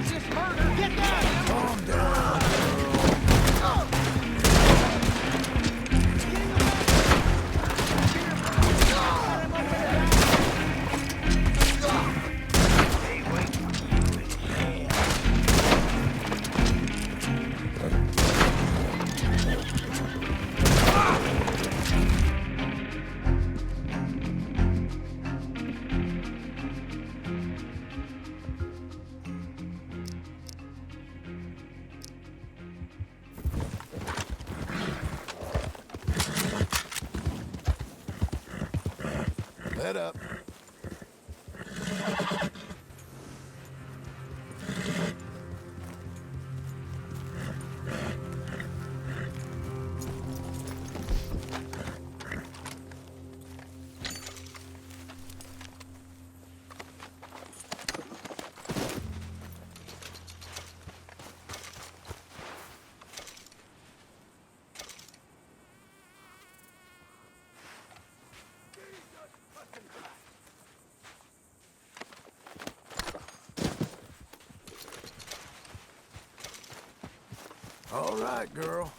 Just murder! Get down! Calm down. Head up. All right, girl.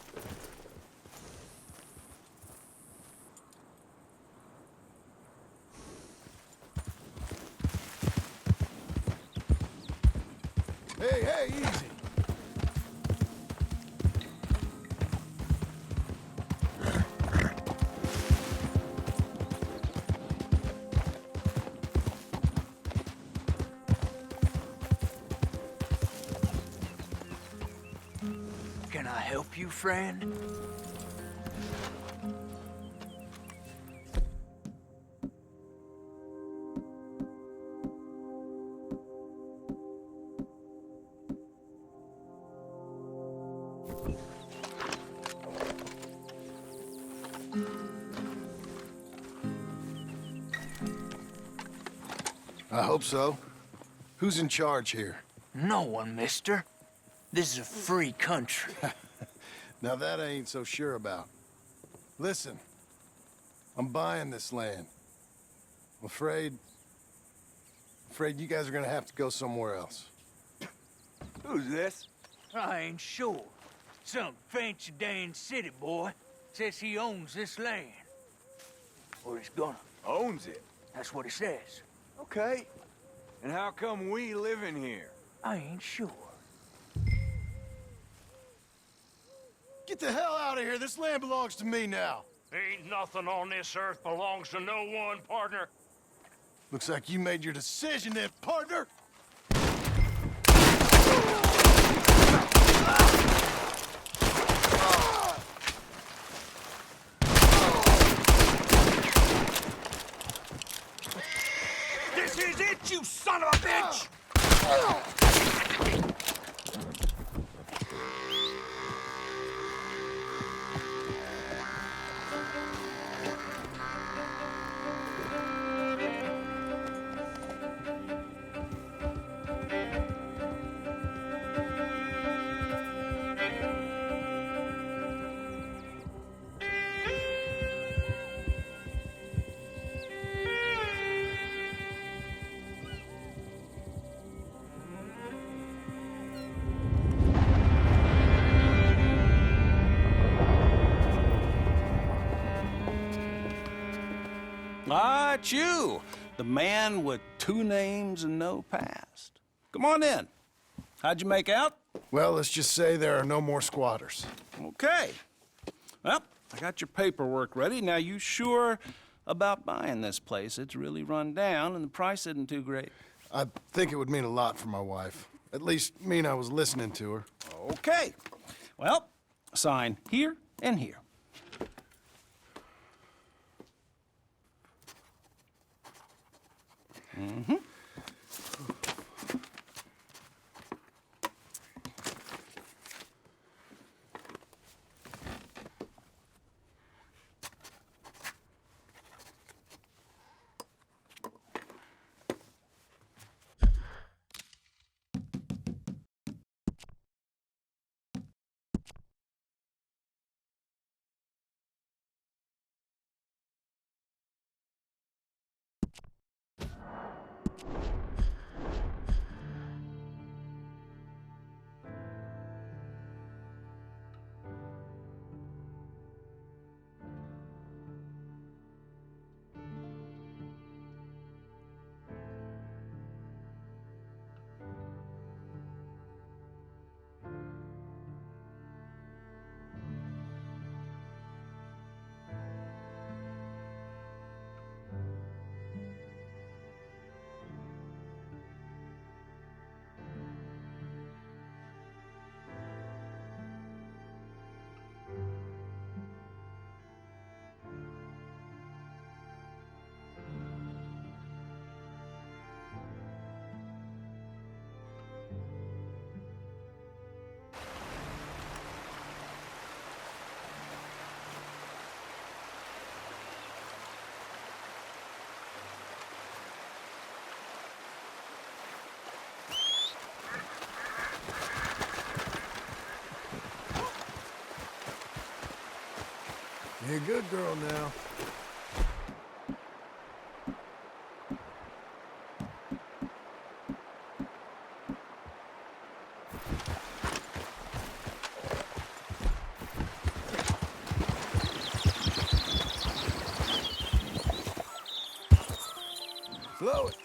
Hey, easy. Can I help you, friend? I hope so. Who's in charge here? No one, mister. This is a free country. Now that I ain't so sure about. Listen, I'm buying this land. I'm afraid you guys are gonna have to go somewhere else. Who's this? I ain't sure. Some fancy Dan city boy says he owns this land. Or he's gonna. Owns it. That's what he says. Okay. And how come we live in here? I ain't sure. Get the hell out of here! This land belongs to me now! Ain't nothing on this earth belongs to no one, partner. Looks like you made your decision then, partner! This is it, you son of a bitch! Ah, it's you, the man with 2 names and no past. Come on in. How'd you make out? Well, let's just say there are no more squatters. Okay. Well, I got your paperwork ready. Now, you sure about buying this place? It's really run down, and the price isn't too great. I think it would mean a lot for my wife. At least mean I was listening to her. Okay. Well, sign here and here. Mm-hmm. a good girl now. Flow it.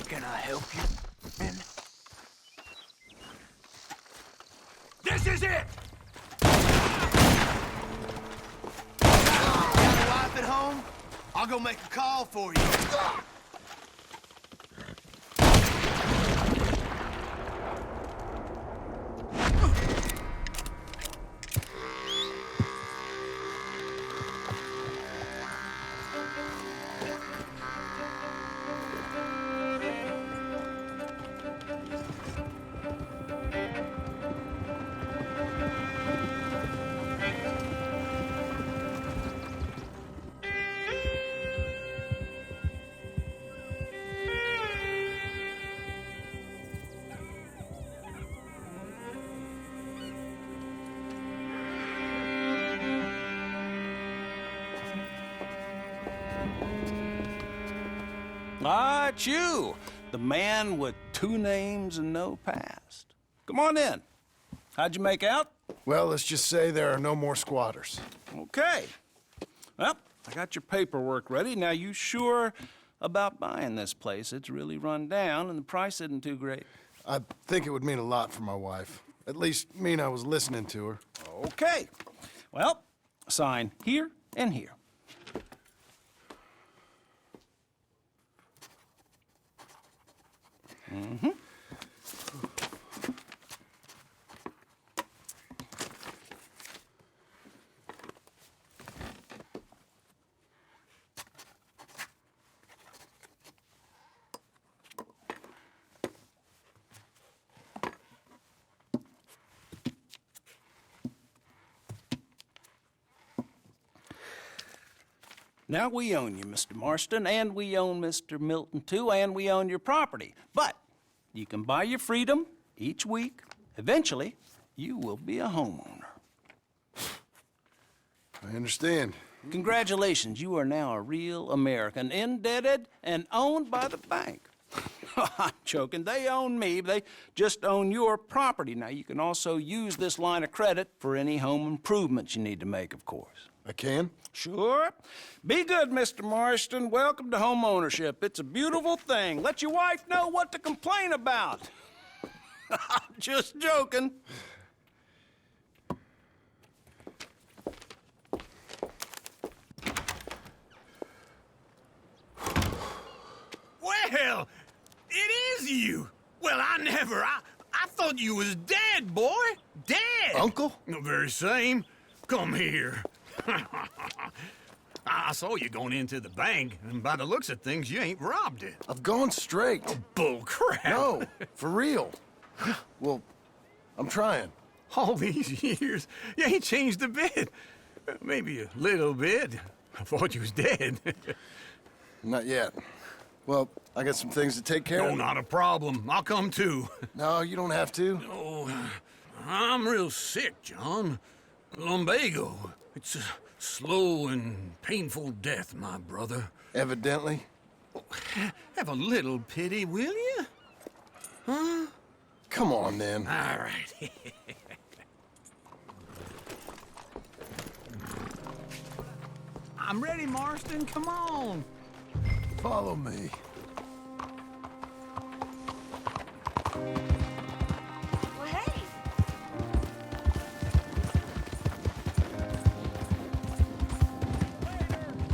Can I help you, men? This is it! Got a wife at home? I'll go make a call for you. Ah, it's you, the man with 2 names and no past. Come on in. How'd you make out? Well, let's just say there are no more squatters. Okay. Well, I got your paperwork ready. Now, you sure about buying this place? It's really run down, and the price isn't too great. I think it would mean a lot for my wife. At least mean I was listening to her. Okay. Well, sign here and here. Mm-hmm. Now, we own you, Mr. Marston, and we own Mr. Milton, too, and we own your property. But you can buy your freedom each week. Eventually, you will be a homeowner. I understand. Congratulations, you are now a real American, indebted and owned by the bank. I'm joking. They own me. They just own your property. Now, you can also use this line of credit for any home improvements you need to make, of course. I can? Sure. Be good, Mr. Marston. Welcome to home ownership. It's a beautiful thing. Let your wife know what to complain about. I'm just joking. Well, it is you. Well, I thought you was dead, boy. Dead. Uncle? The very same. Come here. I saw you going into the bank, and by the looks of things, you ain't robbed it. I've gone straight. Bull crap. No, for real. Well, I'm trying. All these years, you ain't changed a bit. Maybe a little bit. I thought you was dead. Not yet. Well, I got some things to take care No, of. not a problem. I'll come too. No, you don't have to. Oh, I'm real sick, John. Lumbago. It's a slow and painful death, my brother. Evidently. Have a little pity, will you? Huh? Come on, then. All right. I'm ready, Marston. Come on. Follow me. Well, hey.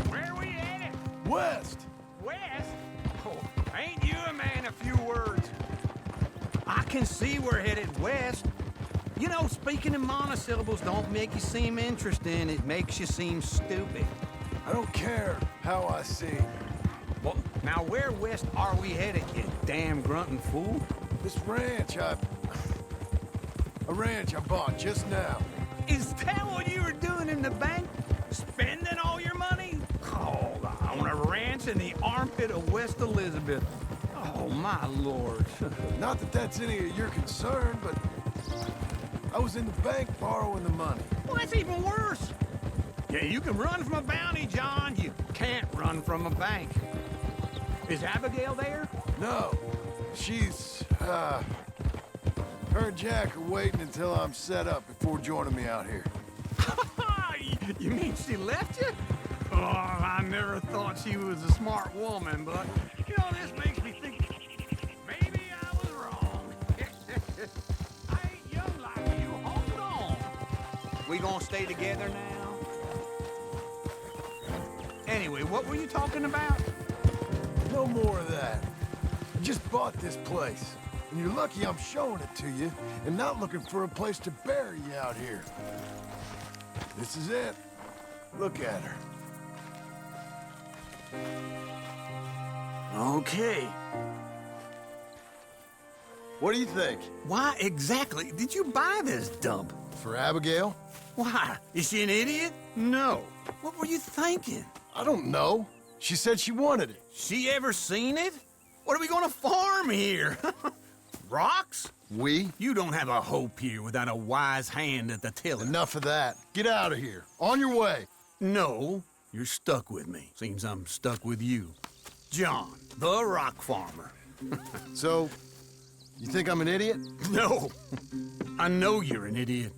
Where we headed? West! West? Oh, ain't you a man of few words? I can see we're headed west. You know, speaking in monosyllables don't make you seem interesting. It makes you seem stupid. I don't care how I see. Well, now where west are we headed, you damn grunting fool? This ranch a ranch I bought just now. Is that what you were doing in the bank? Spending all your money? Oh, on a ranch in the armpit of West Elizabeth. Oh, my lord. Not that that's any of your concern, but I was in the bank borrowing the money. Well, that's even worse. Yeah, you can run from a bounty, John. You can't run from a bank. Is Abigail there? No, she's, her and Jack are waiting until I'm set up before joining me out here. You mean she left you? Oh, I never thought she was a smart woman, but, you know, this makes me think maybe I was wrong. I ain't young like you. Hold on. We gonna stay together now? Anyway, what were you talking about? No more of that. I just bought this place, and you're lucky I'm showing it to you and not looking for a place to bury you out here. This is it. Look at her. Okay. What do you think? Why exactly did you buy this dump? For Abigail? Why? Is she an idiot? No. What were you thinking? I don't know. She said she wanted it. She ever seen it? What are we gonna farm here? Rocks? We? You don't have a hope here without a wise hand at the tiller. Enough of that. Get out of here. On your way. No, you're stuck with me. Seems I'm stuck with you. John, the rock farmer. So, you think I'm an idiot? No, I know you're an idiot.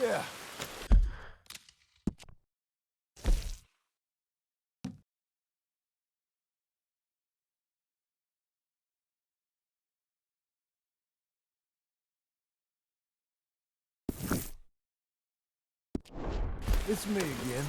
Yeah. It's me again.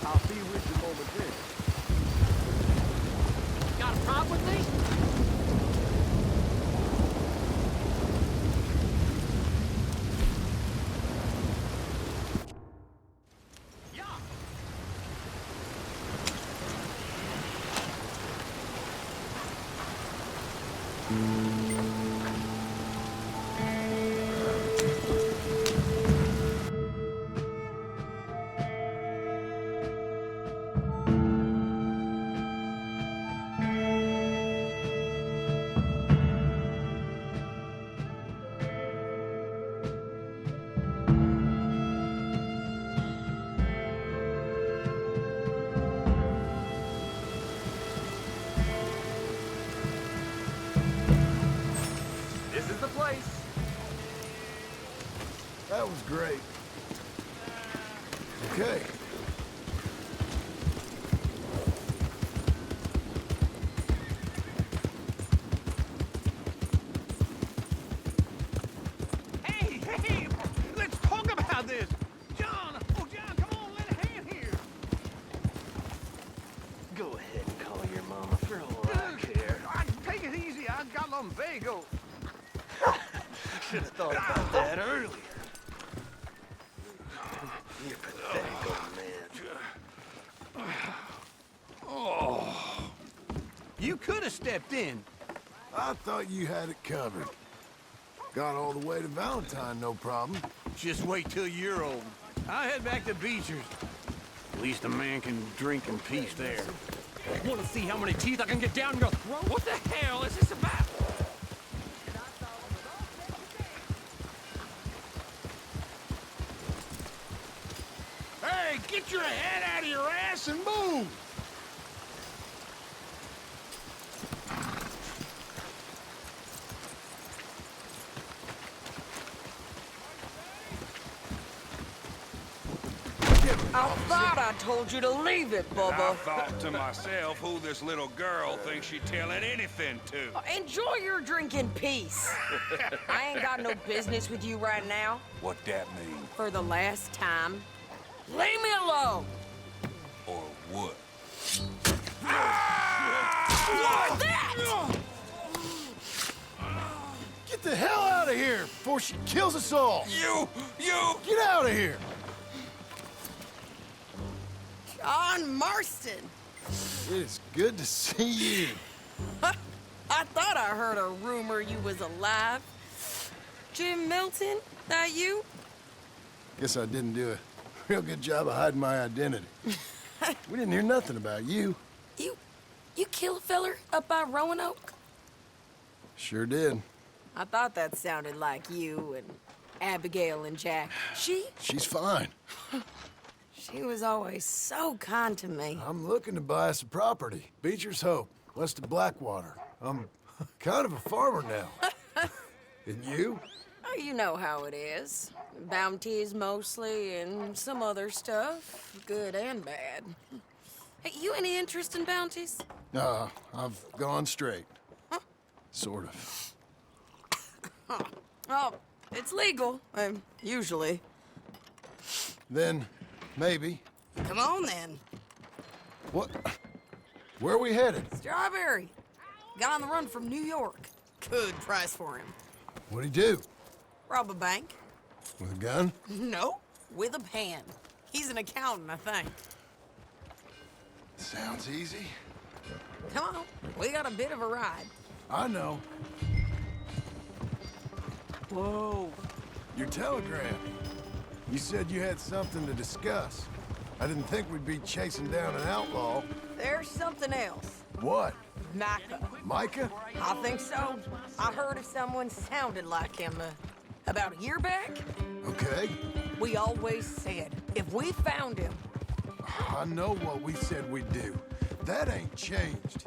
I'll be with you momentarily. Got a problem with me? This is the place. That was great. Okay. Hey, hey, let's talk about this. John, oh, John, come on, lend a hand here. Go ahead and call your mama for all I care. Take it easy. I got lumbago. Should have thought about that earlier. You're pathetic, old man. You could have stepped in. I thought you had it covered. Got all the way to Valentine, no problem. Just wait till you're old. I'll head back to Beecher's. At least a man can drink in peace there. Want to see how many teeth I can get down your throat? What the hell is this about? Hey, get your head out of your ass and move! I thought I told you to leave it, I Bubba. thought to myself who this little girl thinks she telling anything to. Enjoy your drink in peace. I ain't got no business with you right now. What that mean? For the last time, leave me alone. Or what? What's that? Get the hell out of here before she kills us all! You! Get out of here! John Marston. It is good to see you. I thought I heard a rumor you was alive. Jim Milton, that you? Guess I didn't do a real good job of hiding my identity. We didn't hear nothing about you. You kill a feller up by Roanoke? Sure did. I thought that sounded like you and Abigail and Jack. She's fine. She was always so kind to me. I'm looking to buy us a property. Beecher's Hope, west of Blackwater. I'm kind of a farmer now. And you? Oh, you know how it is. Bounties mostly, and some other stuff, good and bad. Hey, you any interest in bounties? I've gone straight. Sort of. Oh, it's legal, usually. Then, maybe. Come on, then. What? Where are we headed? Strawberry. Got on the run from New York. Good price for him. What'd he do? Rob a bank? With a gun? No, with a pan. He's an accountant, I think. Sounds easy. Come on, we got a bit of a ride. I know. Whoa. Your telegram. You said you had something to discuss. I didn't think we'd be chasing down an outlaw. There's something else. What? Micah. Micah? I think so. I heard if someone sounded like him, About a year back, Okay? we always said, if we found him, I know what we said we'd do. That ain't changed.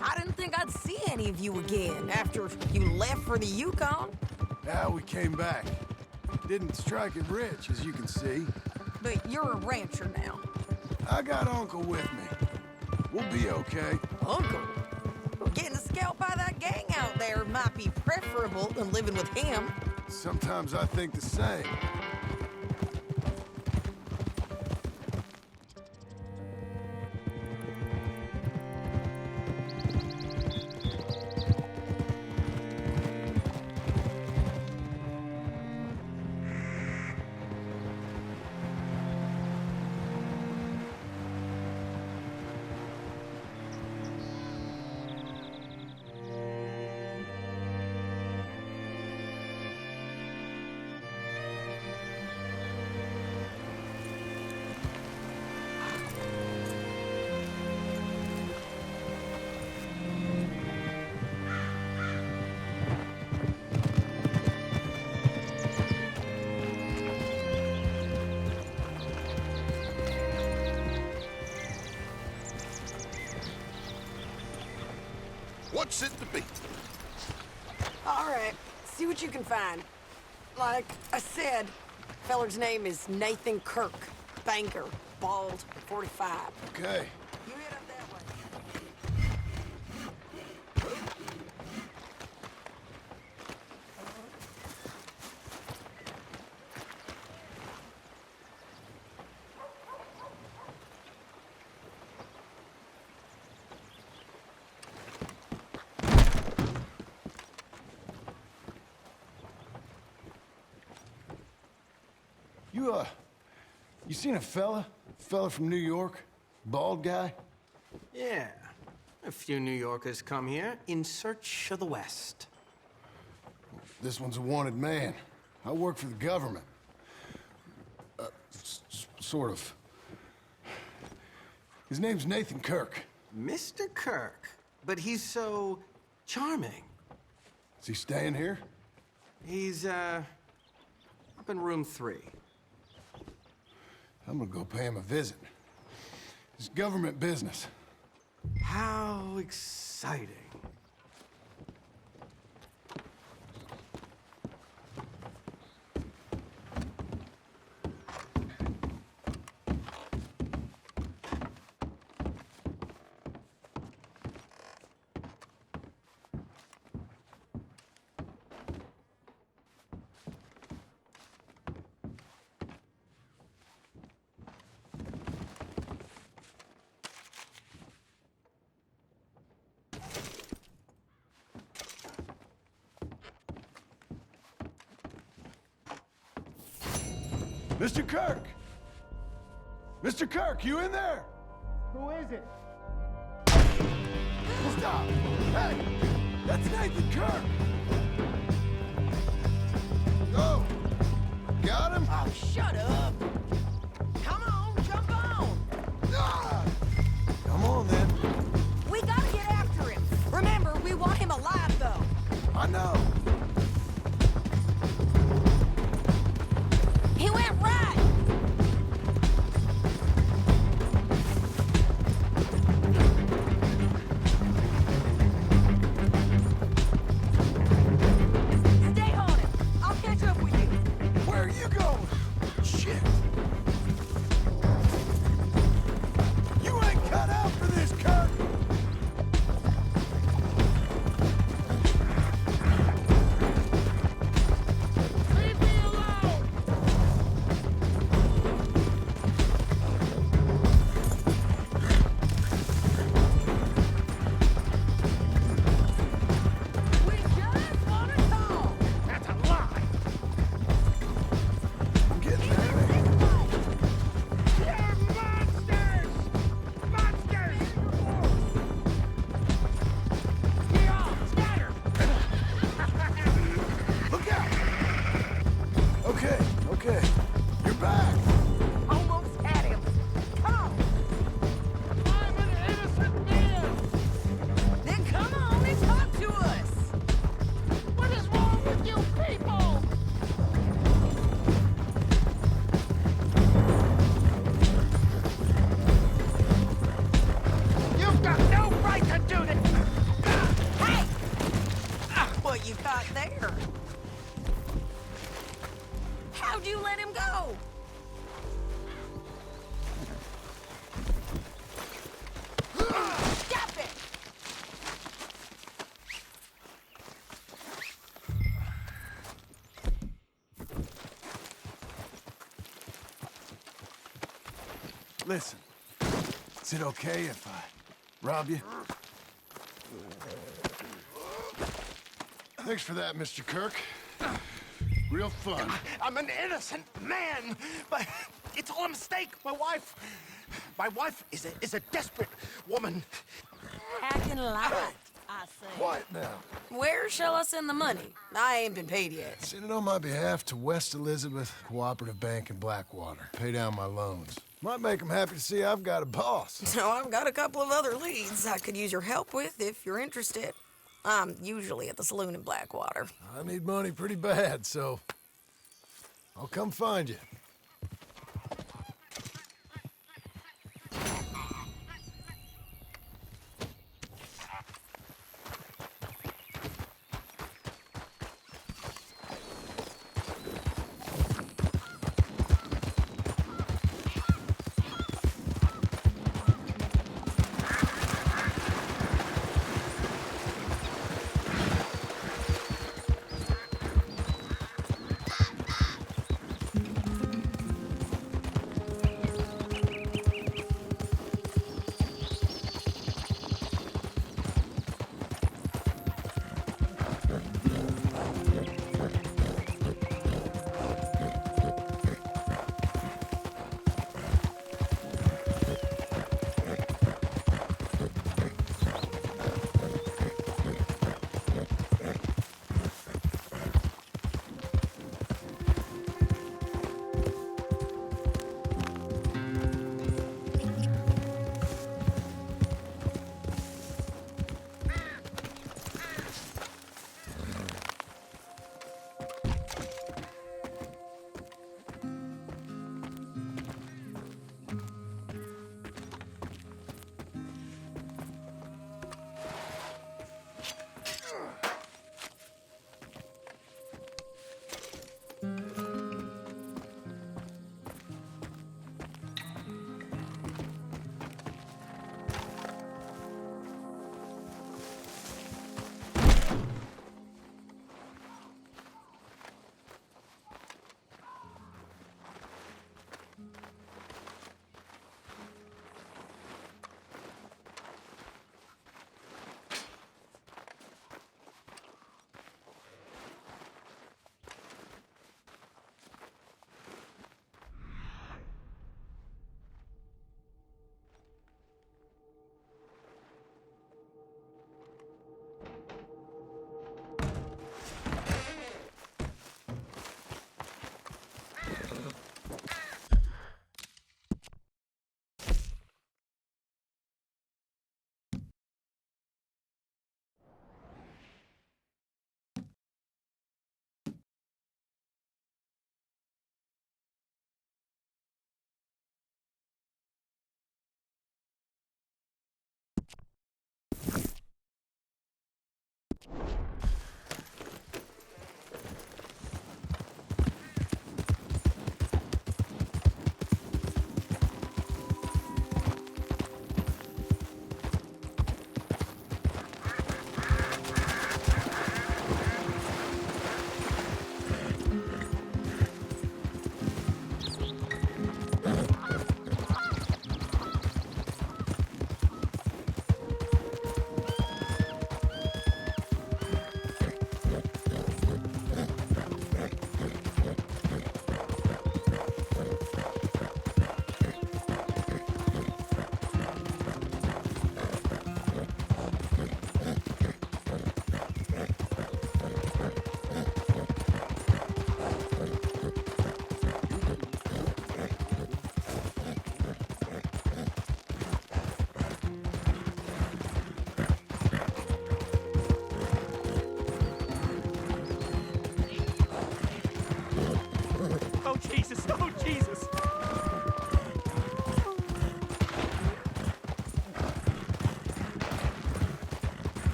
I didn't think I'd see any of you again after you left for the Yukon. Now we came back. Didn't strike it rich, as you can see. But you're a rancher now. I got Uncle with me. We'll be okay. Uncle? Well, getting scalped by that gang out there might be preferable than living with him. Sometimes I think the same. What's it to be? All right, see what you can find. Like I said, feller's name is Nathan Kirk. Banker, bald, 45. Okay. You head up that way. You seen a fella? Fella from New York? Bald guy? Yeah. A few New Yorkers come here in search of the West. This one's a wanted man. I work for the government. Sort of. His name's Nathan Kirk. Mr. Kirk? But he's so charming. Is he staying here? He's, up in room 3. I'm gonna go pay him a visit. It's government business. How exciting. Mr. Kirk! Mr. Kirk, you in there? Who is it? Stop! Hey! That's Nathan Kirk! Go! Got him? Oh, shut up! Come on, jump on! Ah! Come on, then. We gotta get after him. Remember, we want him alive, though. I know. He went right! Stay on it. I'll catch up with you. Where are you going? Shit! You ain't cut out for this, Kirk! Leave me alone! We just want to talk. That's a lie! I'm getting there. You're monsters! Monsters! Get off! Scatter! Look out! Okay, okay. You're back. Almost had him. Come. I'm an innocent man! Then come on and talk to us. What is wrong with you people? How'd you let him go? Stop it! Listen, is it okay if I rob you? Thanks for that, Mr. Kirk. Real fun. I'm an innocent man, but it's all a mistake. My wife is a desperate woman. Hacking light, I say. Quiet now. Where shall I send the money? I ain't been paid yet. Send it on my behalf to West Elizabeth Cooperative Bank in Blackwater. Pay down my loans. Might make them happy to see I've got a boss. So I've got a couple of other leads I could use your help with if you're interested. I'm usually at the saloon in Blackwater. I need money pretty bad, so I'll come find you.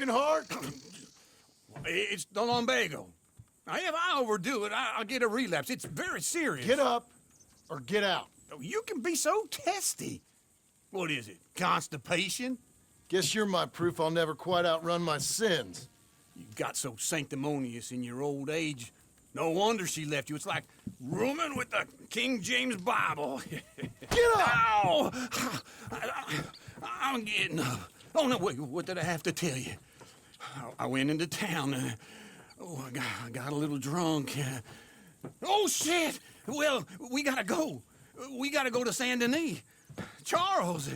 broken heart? It's the lumbago. Now, if I overdo it, I'll get a relapse. It's very serious. Get up or get out. You can be so testy. What is it, constipation? Guess you're my proof I'll never quite outrun my sins. You got so sanctimonious in your old age. No wonder she left you. It's like rooming with the King James Bible. Get up! Ow! I'm getting up. Oh, no, wait, what did I have to tell you? I went into town. I got a little drunk. Oh, shit! Well, we gotta go. We gotta go to Saint Denis. Charles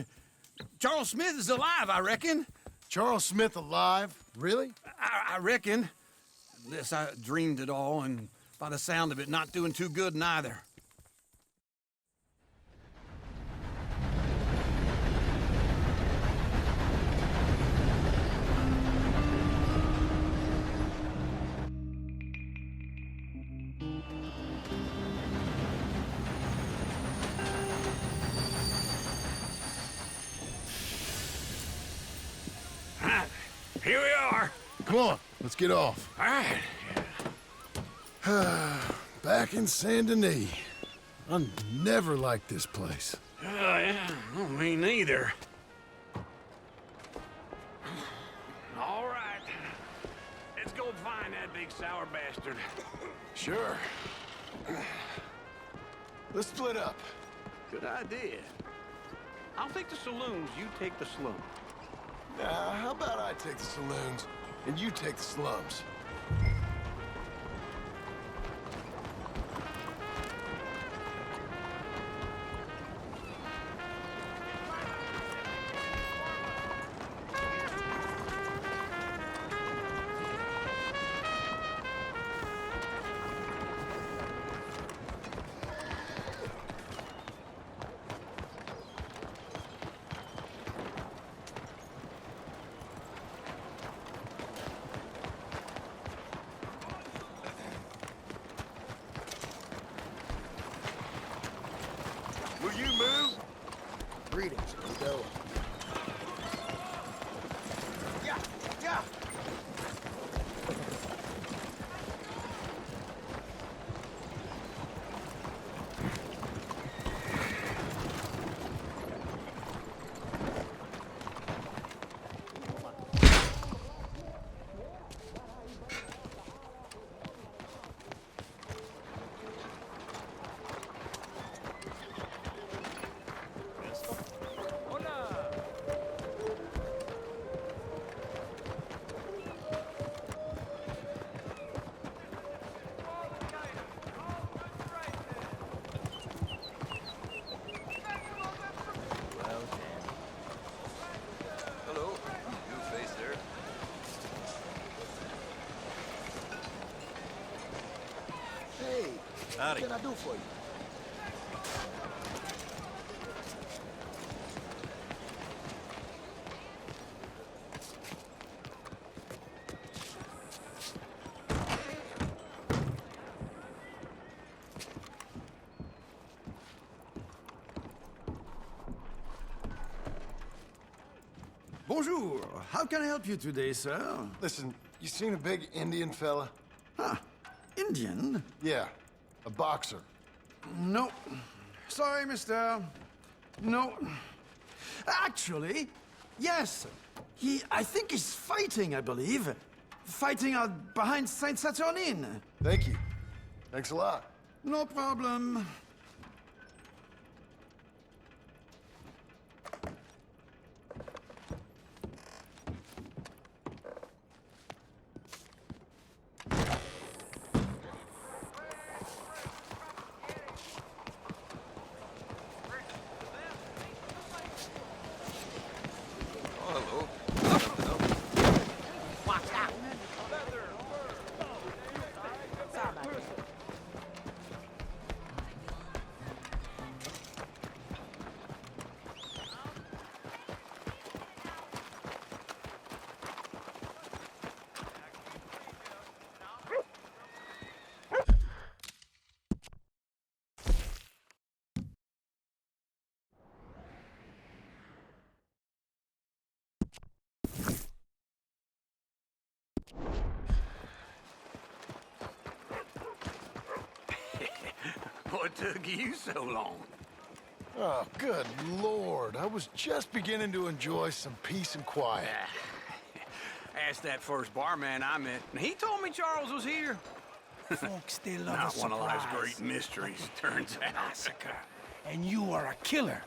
Smith is alive, I reckon. Charles Smith alive? Really? I reckon. Unless I dreamed it all, and by the sound of it, not doing too good neither. Here we are. Come on, let's get off. All right. Back in Saint Denis. I never liked this place. Yeah, well, me neither. All right. Let's go find that big sour bastard. Sure. Let's split up. Good idea. I'll take the saloons, you take the slums. Now, how about I take the saloons and you take the slums? Will you move? Greetings, Guido. Yeah, yeah. Hello. New face there. Hey, Howdy. what can I do for you? Bonjour. How can I help you today, sir? Listen, you seen a big Indian fella? Huh. Indian? Yeah, a boxer. No. Sorry, mister. No. Actually, yes. I think he's fighting, I believe. Fighting out behind Saint Saturnin. Thank you. Thanks a lot. No problem. Oh, hello. Watch out. Sorry about what took you so long? Oh, good Lord. I was just beginning to enjoy some peace and quiet. Asked that first barman I met, and he told me Charles was here. Folks, they love Not a one of life's surprise. great mysteries, turns out. Massacre. And you are a killer.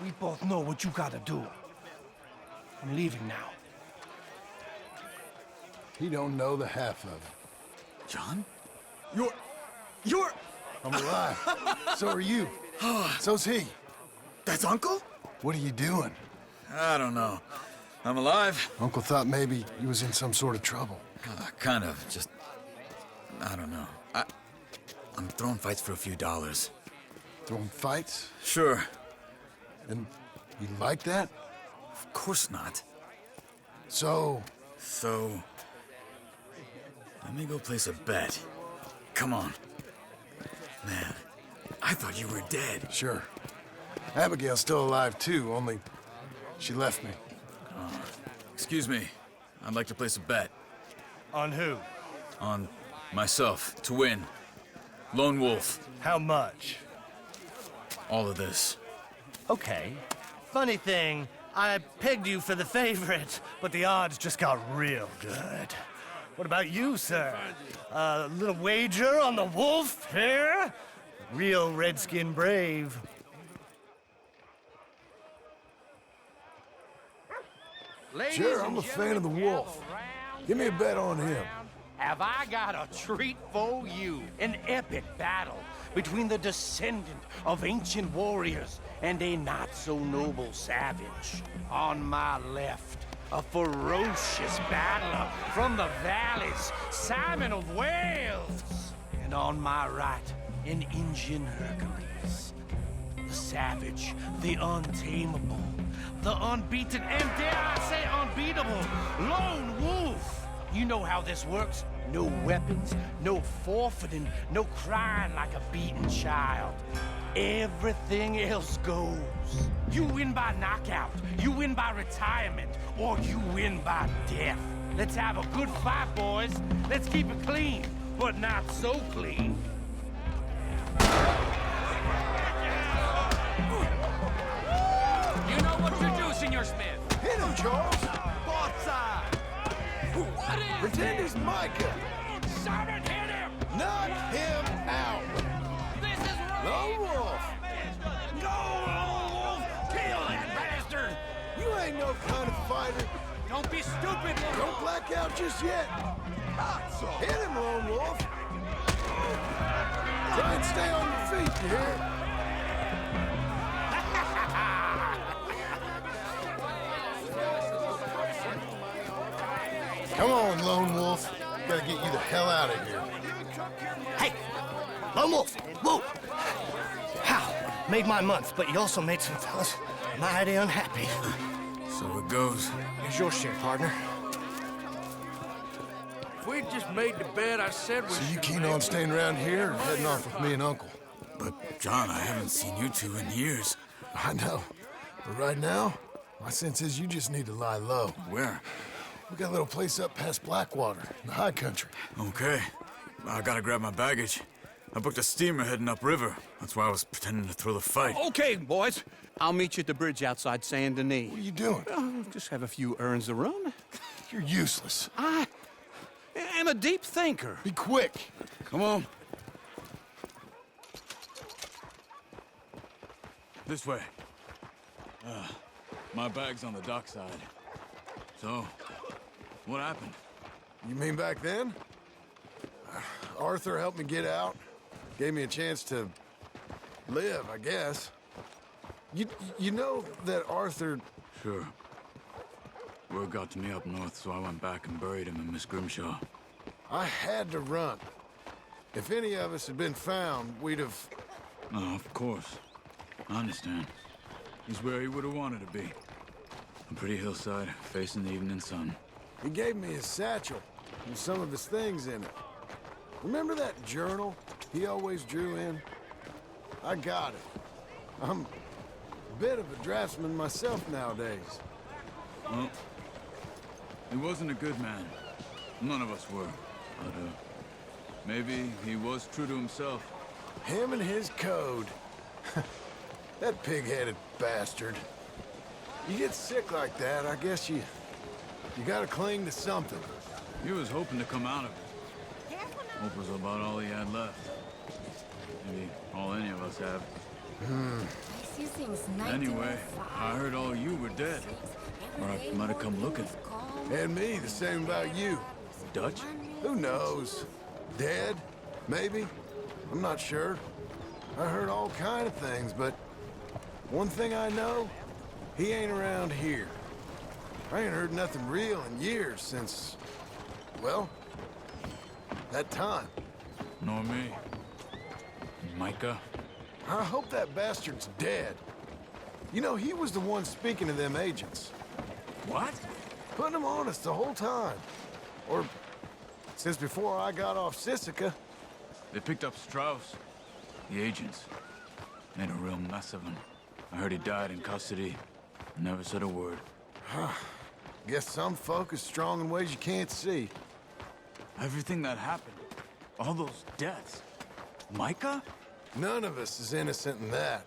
We both know what you gotta do. I'm leaving now. He don't know the half of it. John? You're... I'm alive. So are you. So's he. That's Uncle? What are you doing? I don't know. I'm alive. Uncle thought maybe he was in some sort of trouble. Kind of. Just... I don't know. I'm throwing fights for a few dollars. Throwing fights? Sure. And you like that? Of course not. So, let me go place a bet. Come on. Man, I thought you were dead. sure. Abigail's still alive too, only she left me. Excuse me. I'd like to place a bet. On who? On myself, to win. Lone Wolf. How much? All of this. Okay. Funny thing, I pegged you for the favorite, but the odds just got real good. What about you, sir? A little wager on the wolf here? Real redskin brave. Sure, I'm a fan of the wolf. Give me a bet on him. Have I got a treat for you? An epic battle between the descendant of ancient warriors and a not-so-noble savage. On my left, a ferocious battler from the valleys, Simon of Wales. And on my right, an Indian Hercules. The savage, the untamable, the unbeaten, and dare I say unbeatable, Lone Wolf. You know how this works. No weapons, no forfeiting, no crying like a beaten child. Everything else goes. You win by knockout, you win by retirement, or you win by death. Let's have a good fight, boys. Let's keep it clean, but not so clean. You know what you do, Senor Smith. Hit him, Charles! Both sides. What is Pretend he's Micah! Simon, hit him! Knock him out! This is wrong! Lone Wolf! Go, Lone Wolf! Kill that bastard! You ain't no kind of fighter. Don't be stupid, Don't black out just yet. Hit him, Lone Wolf! Try and stay on your feet, you hear? Come on, Lone Wolf. Gotta get you the hell out of here. Hey! Lone Wolf! Whoa! How? Made my month, but you also made some fellas mighty unhappy. So it goes. Here's your share, partner. If we'd just made the bet I said we So you should keen make, on staying around here or heading off with me and Uncle? But, John, I haven't seen you two in years. I know. But right now, my sense is you just need to lie low. Where? We got a little place up past Blackwater, in the high country. Okay. I gotta grab my baggage. I booked a steamer heading upriver. That's why I was pretending to throw the fight. Okay, boys. I'll meet you at the bridge outside Saint Denis. What are you doing? Just have a few errands to run. You're useless. I am a deep thinker. Be quick. Come on. This way. My bag's on the dockside. So, what happened? You mean back then? Arthur helped me get out. Gave me a chance to live, I guess. You know that Arthur... Sure. Word got to me up north, so I went back and buried him in Miss Grimshaw. I had to run. If any of us had been found, we'd have... Oh, of course. I understand. He's where he would have wanted to be. A pretty hillside, facing the evening sun. He gave me his satchel and some of his things in it. Remember that journal he always drew in? I got it. I'm a bit of a draftsman myself nowadays. Well, he wasn't a good man. None of us were. But, maybe he was true to himself. Him and his code. That pig-headed bastard. You get sick like that, I guess you gotta cling to something. He was hoping to come out of it. Hope was about all he had left. Maybe all any of us have. Anyway, I heard all you were dead. Or I might have come looking. And me, the same about you. Dutch? Who knows? Dead? Maybe? I'm not sure. I heard all kind of things, but one thing I know, he ain't around here. I ain't heard nothing real in years since, well, that time. Nor me. Micah? I hope that bastard's dead. You know, he was the one speaking to them agents. What? Putting them on us the whole time. Or since before I got off Sisika. They picked up Strauss. The agents. Made a real mess of him. I heard he died in custody. Never said a word. Guess some folk is strong in ways you can't see. Everything that happened. All those deaths. Micah? None of us is innocent in that.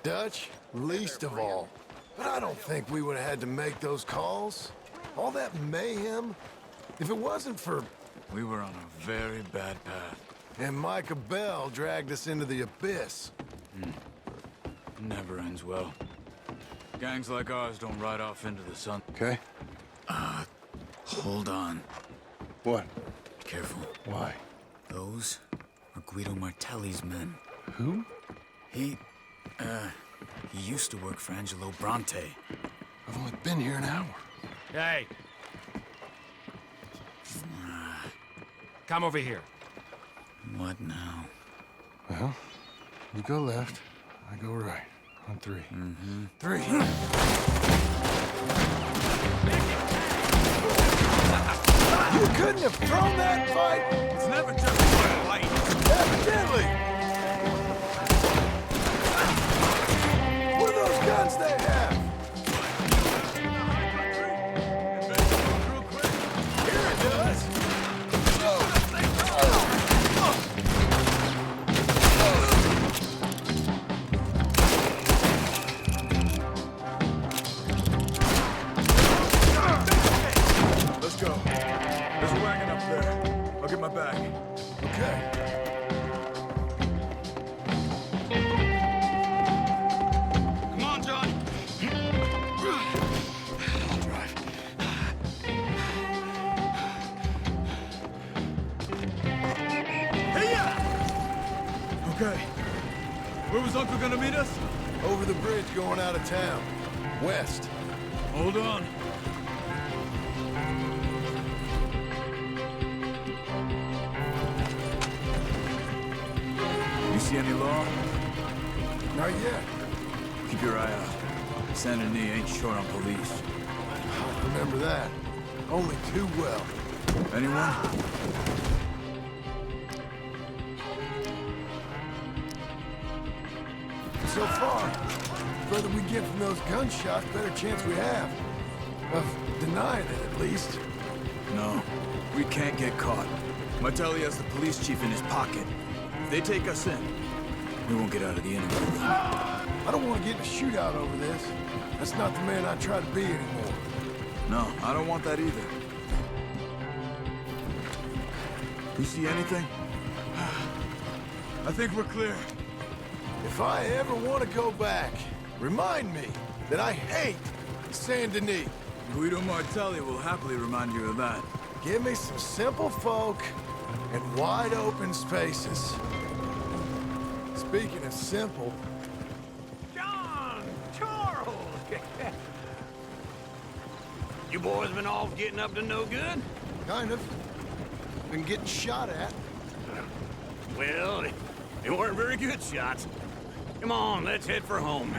Dutch, least of all. But I don't think we would have had to make those calls. All that mayhem. If it wasn't for... We were on a very bad path. And Micah Bell dragged us into the abyss. Never ends well. Gangs like ours don't ride off into the sun. Okay. Hold on. What? Careful. Why? Those are Guido Martelli's men. Who? He used to work for Angelo Bronte. I've only been here an hour. Hey. Come over here. What now? Well, you go left, I go right. On three. Three. You couldn't have thrown that fight! It's never just one fight. Evidently! What are those guns they have? Here it does! Let's go. There's a wagon up there. I'll get my bag. Okay. Come on, John. I'll drive. Okay. Where was Uncle gonna meet us? Over the bridge going out of town. West. Hold on. You see any law? Not yet. Keep your eye out. Saint Denis ain't short on police. Remember that. Only too well. Anyone? So far, the further we get from those gunshots, better chance we have. Of denying it, at least. No. We can't get caught. Martelli has the police chief in his pocket. If they take us in, we won't get out of the interview room. I don't want to get in a shootout over this. That's not the man I try to be anymore. No, I don't want that either. You see anything? I think we're clear. If I ever want to go back, remind me that I hate Saint Denis. Guido Martelli will happily remind you of that. Give me some simple folk and wide open spaces. Speaking of simple, John! Charles! You boys been off getting up to no good? kind of. Been getting shot at. Well, they weren't very good shots. Come on, let's head for home.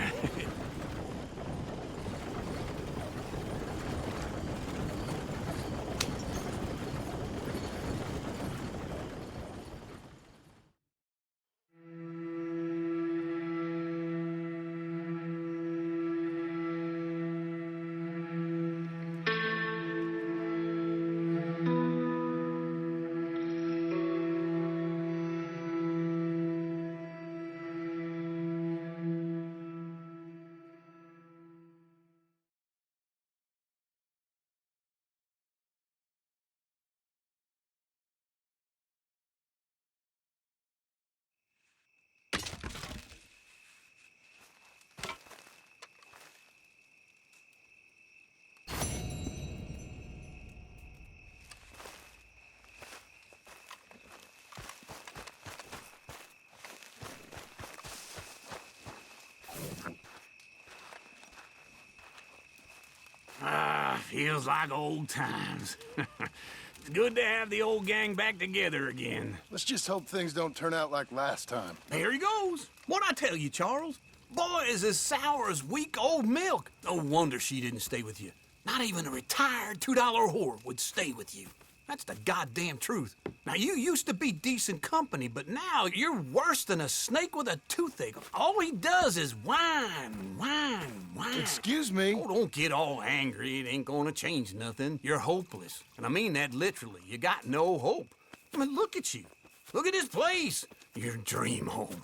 Feels like old times. It's good to have the old gang back together again. Let's just hope things don't turn out like last time. There he goes. What'd I tell you, Charles? Boy is as sour as week-old milk. No wonder she didn't stay with you. Not even a retired $2 whore would stay with you. That's the goddamn truth. Now, you used to be decent company, but now you're worse than a snake with a toothache. All he does is whine, whine, whine. Excuse me? Oh, don't get all angry. It ain't gonna change nothing. You're hopeless. And I mean that literally. You got no hope. I mean, look at you. Look at this place. Your dream home.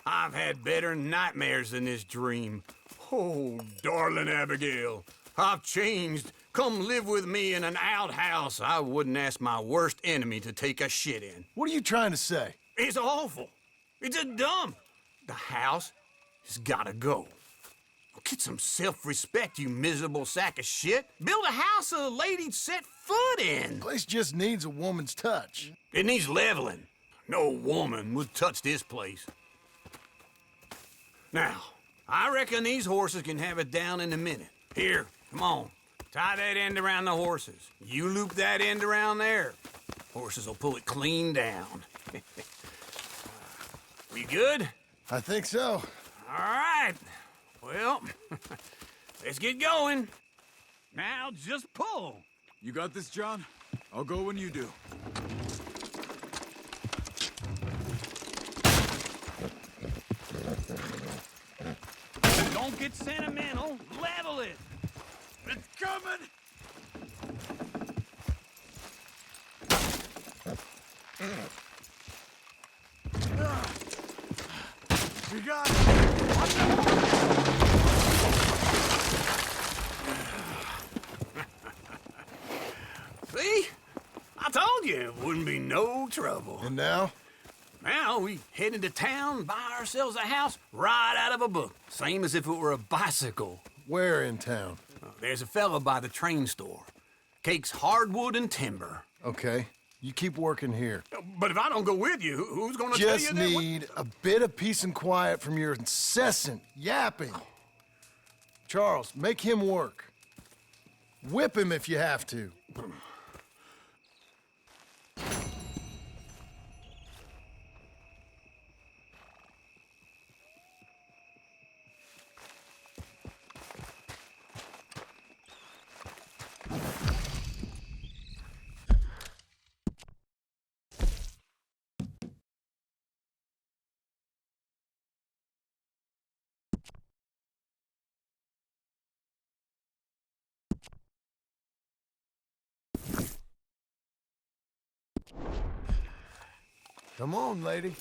I've had better nightmares than this dream. Oh, darling Abigail, I've changed. Come live with me in an outhouse I wouldn't ask my worst enemy to take a shit in. What are you trying to say? It's awful. It's a dump. The house has gotta go. Get some self-respect, you miserable sack of shit. Build a house a lady'd set foot in. Place just needs a woman's touch. It needs leveling. No woman would touch this place. Now, I reckon these horses can have it down in a minute. Here, come on. Tie that end around the horses. You loop that end around there. Horses will pull it clean down. We good? I think so. All right. Well, let's get going. Now just pull. You got this, John? I'll go when you do. Don't get sentimental. Level it. It's coming! We got it! See? I told you it wouldn't be no trouble. And now? Now we head into town, buy ourselves a house right out of a book. Same as if it were a bicycle. Where in town? There's a fella by the train store. Cakes hardwood and timber. Okay. You keep working here. But if I don't go with you, who's gonna tell you Just that? need a bit of peace and quiet from your incessant yapping. Charles, make him work. Whip him if you have to. Come on, lady.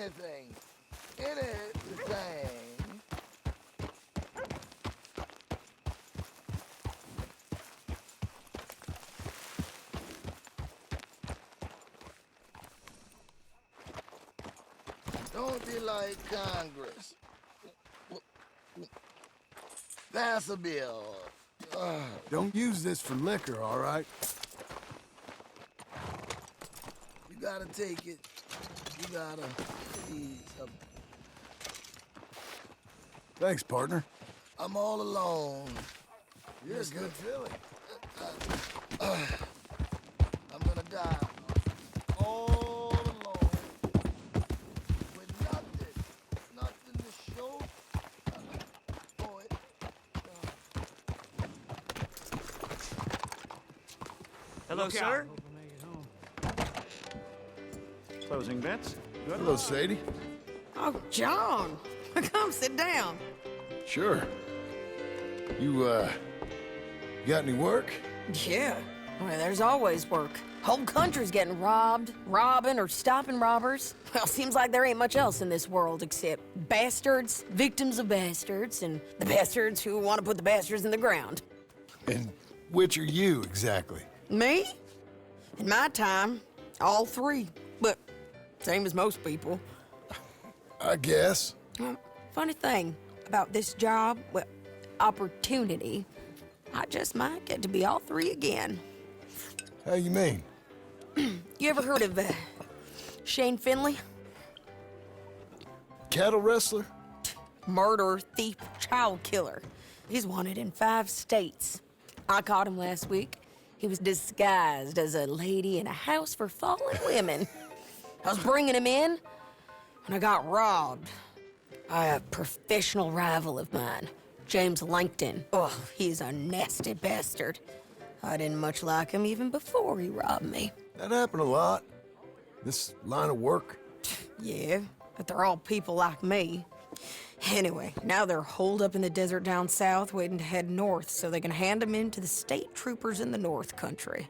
anything. Anything. Don't be like Congress. Pass a bill. Don't use this for liquor, all right? You gotta take it. You gotta please. Thanks, partner. I'm all alone. You're a good filly. I'm gonna die. All alone. With nothing. Nothing to show for it. Hello, sir. Closing bets. Good. Hello, Sadie. Oh, John. Come sit down. Sure. You got any work? Yeah. Well, there's always work. Whole country's getting robbed, robbing, or stopping robbers. Well, seems like there ain't much else in this world except bastards, victims of bastards, and the bastards who want to put the bastards in the ground. And which are you, exactly? Me? In my time, all three. But same as most people. I guess. Funny thing about this job, well, opportunity, I just might get to be all three again. How you mean? You ever heard of Shane Finley? Cattle wrestler? Murderer, thief, child killer. He's wanted in 5 states. I caught him last week. He was disguised as a lady in a house for fallen women. I was bringing him in, and I got robbed by a professional rival of mine, James Langton. Oh, he's a nasty bastard. I didn't much like him even before he robbed me. That happened a lot. This line of work. Yeah, but they're all people like me. Anyway, now they're holed up in the desert down south, waiting to head north so they can hand them in to the state troopers in the north country.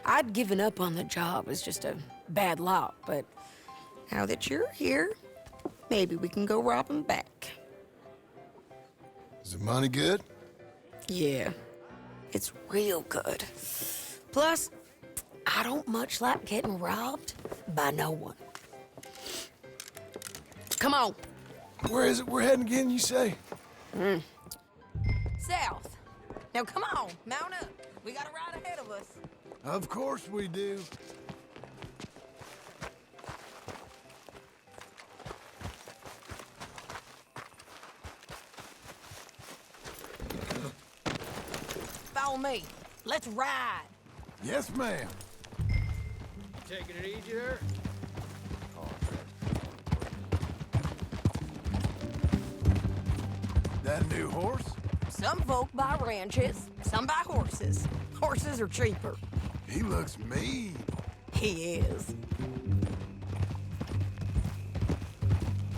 I'd given up on the job as just a bad lot, but now that you're here, maybe we can go rob them back. Is the money good? Yeah, it's real good. Plus, I don't much like getting robbed by no one. Come on. Where is it we're heading again, you say? South. Now come on, mount up. We got a ride ahead of us. Of course we do. Follow me. Let's ride. Yes, ma'am. Taking it easy there? That a new horse? Some folk buy ranches, some buy horses. Horses are cheaper. He looks mean. He is.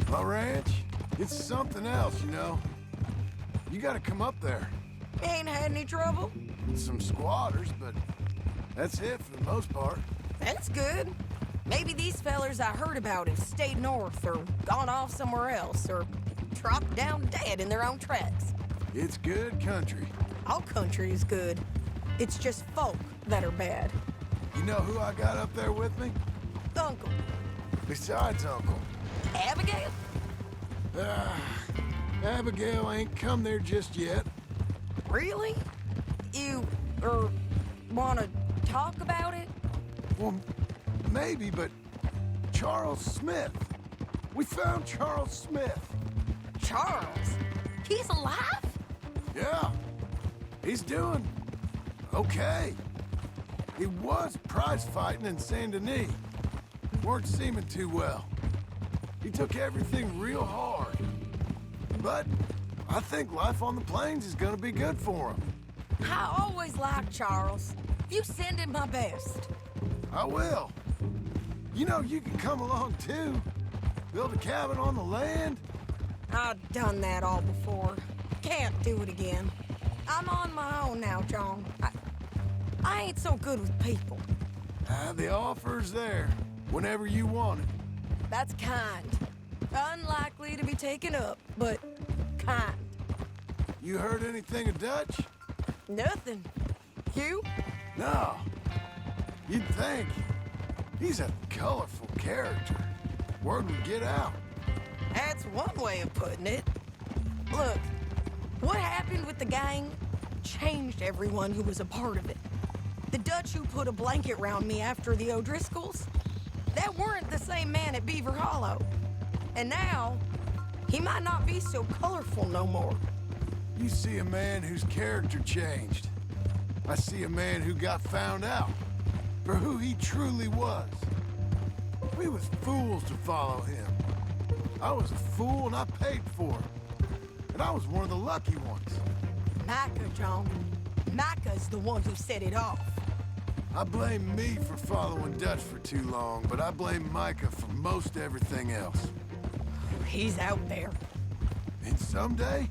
My ranch, it's something else, you know. You gotta come up there. Ain't had any trouble? Some squatters, but that's it for the most part. That's good. Maybe these fellers I heard about have stayed north or gone off somewhere else or dropped down dead in their own tracks. It's good country. All country is good. It's just folk that are bad. You know who I got up there with me? Uncle. Besides Uncle. Abigail? Abigail ain't come there just yet. Really? You, wanna talk about it? Well, maybe, but Charles Smith. We found Charles Smith. Charles? He's alive? Yeah. He's doing okay. He was prize fighting in Saint Denis. Weren't seeming too well. He took everything real hard. But I think life on the plains is gonna be good for him. I always liked Charles. You send him my best. I will. You know, you can come along too. Build a cabin on the land. I've done that all before. Can't do it again. I'm on my own now, John. I ain't so good with people. The offer's there whenever you want it. That's kind. Unlikely to be taken up, but kind. You heard anything of Dutch? Nothing. You? No. You'd think. He's a colorful character. Word would get out. That's one way of putting it. Look, what happened with the gang changed everyone who was a part of it. The Dutch who put a blanket round me after the O'Driscolls, that weren't the same man at Beaver Hollow. And now, he might not be so colorful no more. You see a man whose character changed. I see a man who got found out for who he truly was. We was fools to follow him. I was a fool and I paid for it. And I was one of the lucky ones. Micah, John. Micah's the one who set it off. I blame me for following Dutch for too long, but I blame Micah for most everything else. He's out there. And someday,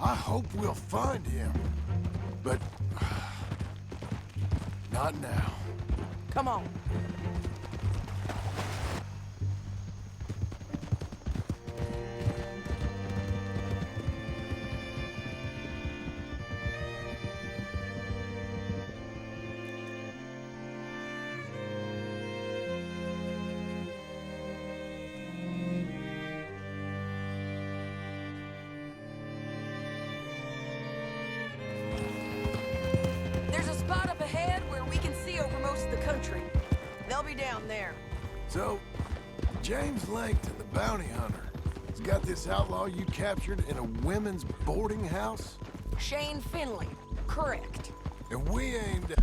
I hope we'll find him. But not now. Come on. There's a spot up ahead where we can see over most of the country. They'll be down there. So, James Langton, the bounty hunter, has got this outlaw you captured in a women's boarding house? Shane Finley. Correct. And we aimed at...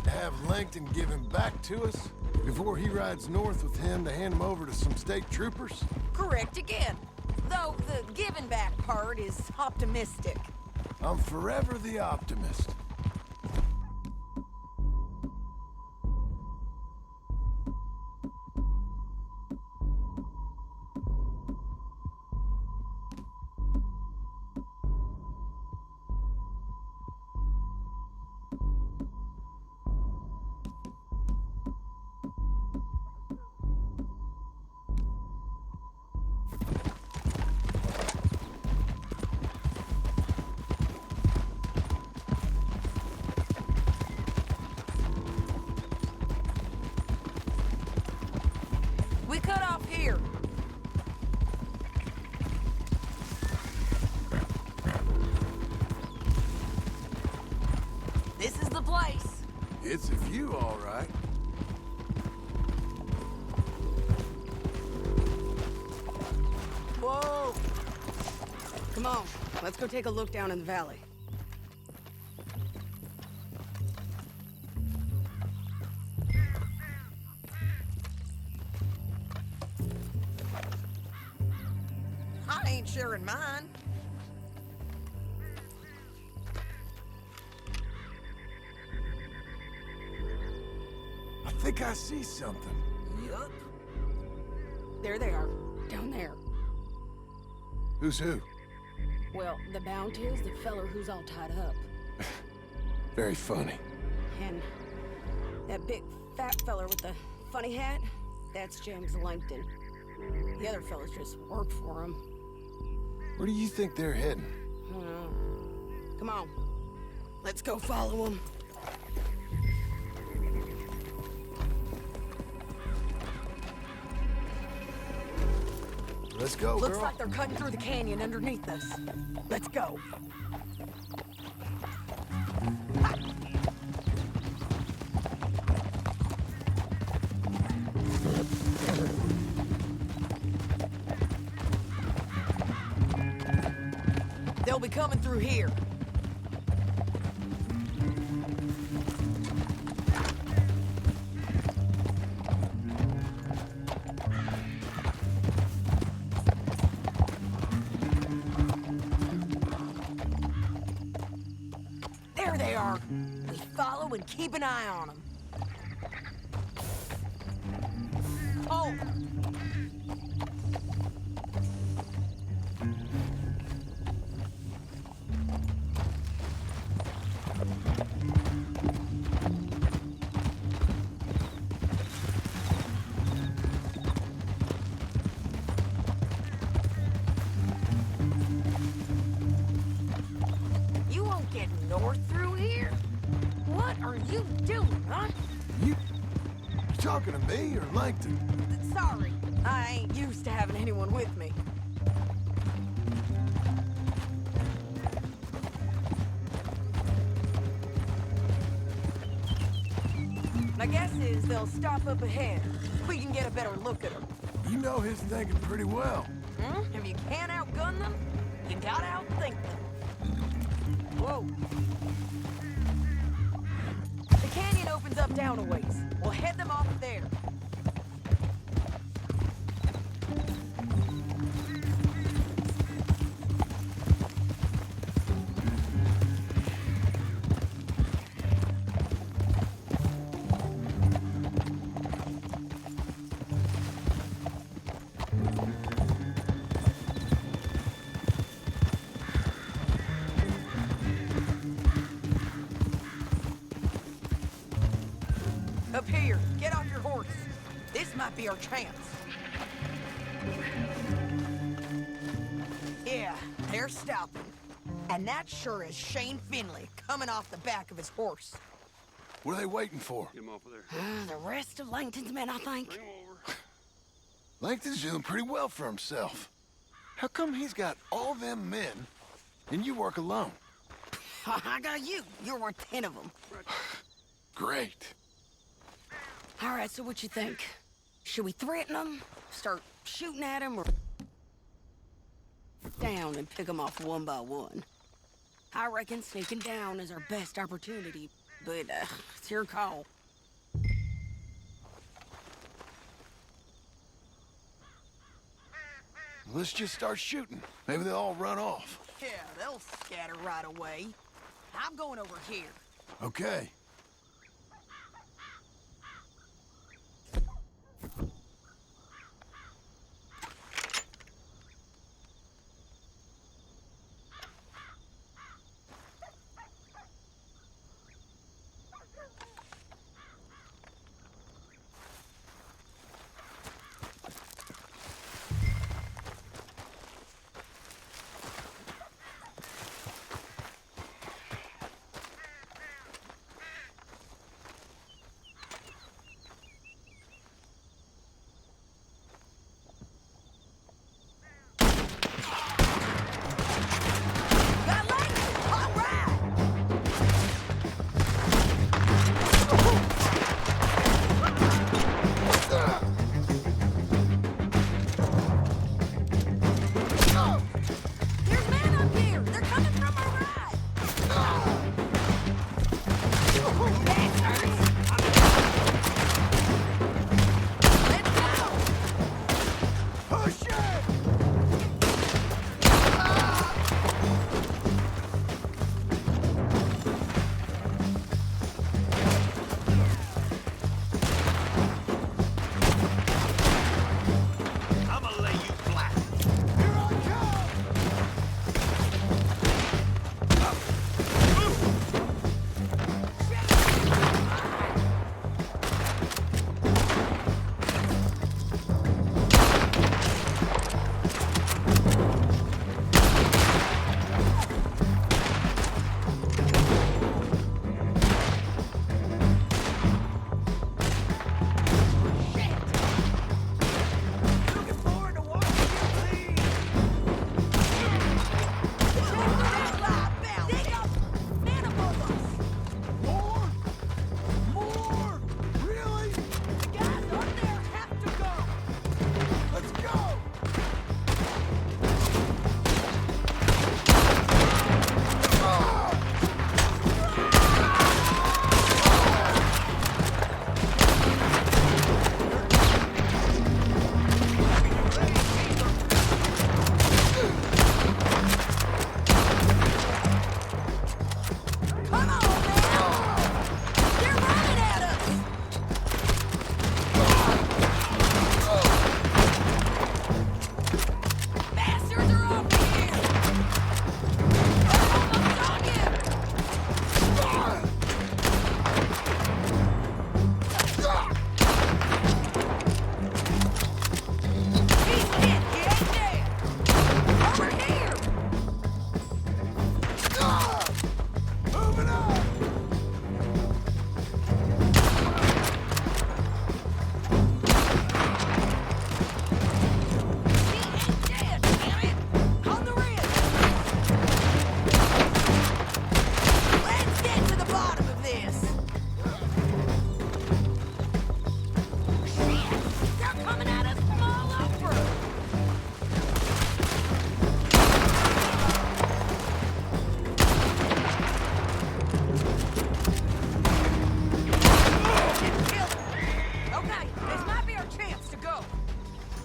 to have Langton give him back to us before he rides north with him to hand him over to some state troopers? Correct again. Though the giving back part is optimistic. I'm forever the optimist. We cut off here. This is the place. It's a view, all right. Whoa! Come on, let's go take a look down in the valley. I ain't sharing mine. I think I see something. Yup. There they are, down there. Who's who? Well, the bounty is the feller who's all tied up. Very funny. And that big fat feller with the funny hat, that's James Langton. The other fellas just work for him. Where do you think they're heading? I don't know. Come on. Let's go follow them. Let's go, Looks girl. like they're cutting through the canyon underneath us. Let's go. They'll be coming through here. There they are. We follow and keep an eye on them. Oh! You won't get north through here? What are you doing, huh? You talking to me or Langton? Sorry, I ain't used to having anyone with me. My guess is they'll stop up ahead. We can get a better look at them. You know his thinking pretty well. If you can't outgun them, you gotta outthink them. Whoa. The canyon opens up down a ways. We'll head them off there. Up here, get off your horse. This might be our chance. Yeah, they're stopping. And that sure is Shane Finley coming off the back of his horse. What are they waiting for? Get him off of there. The rest of Langton's men, I think. Bring him over. Langton's doing pretty well for himself. How come he's got all them men and you work alone? I got you. You're worth 10 of them. Great. All right, so what you think? Should we threaten them? Start shooting at them, or down and pick them off one by one? I reckon sneaking down is our best opportunity. but it's your call. Let's just start shooting. Maybe they'll all run off. Yeah, they'll scatter right away. I'm going over here. Okay.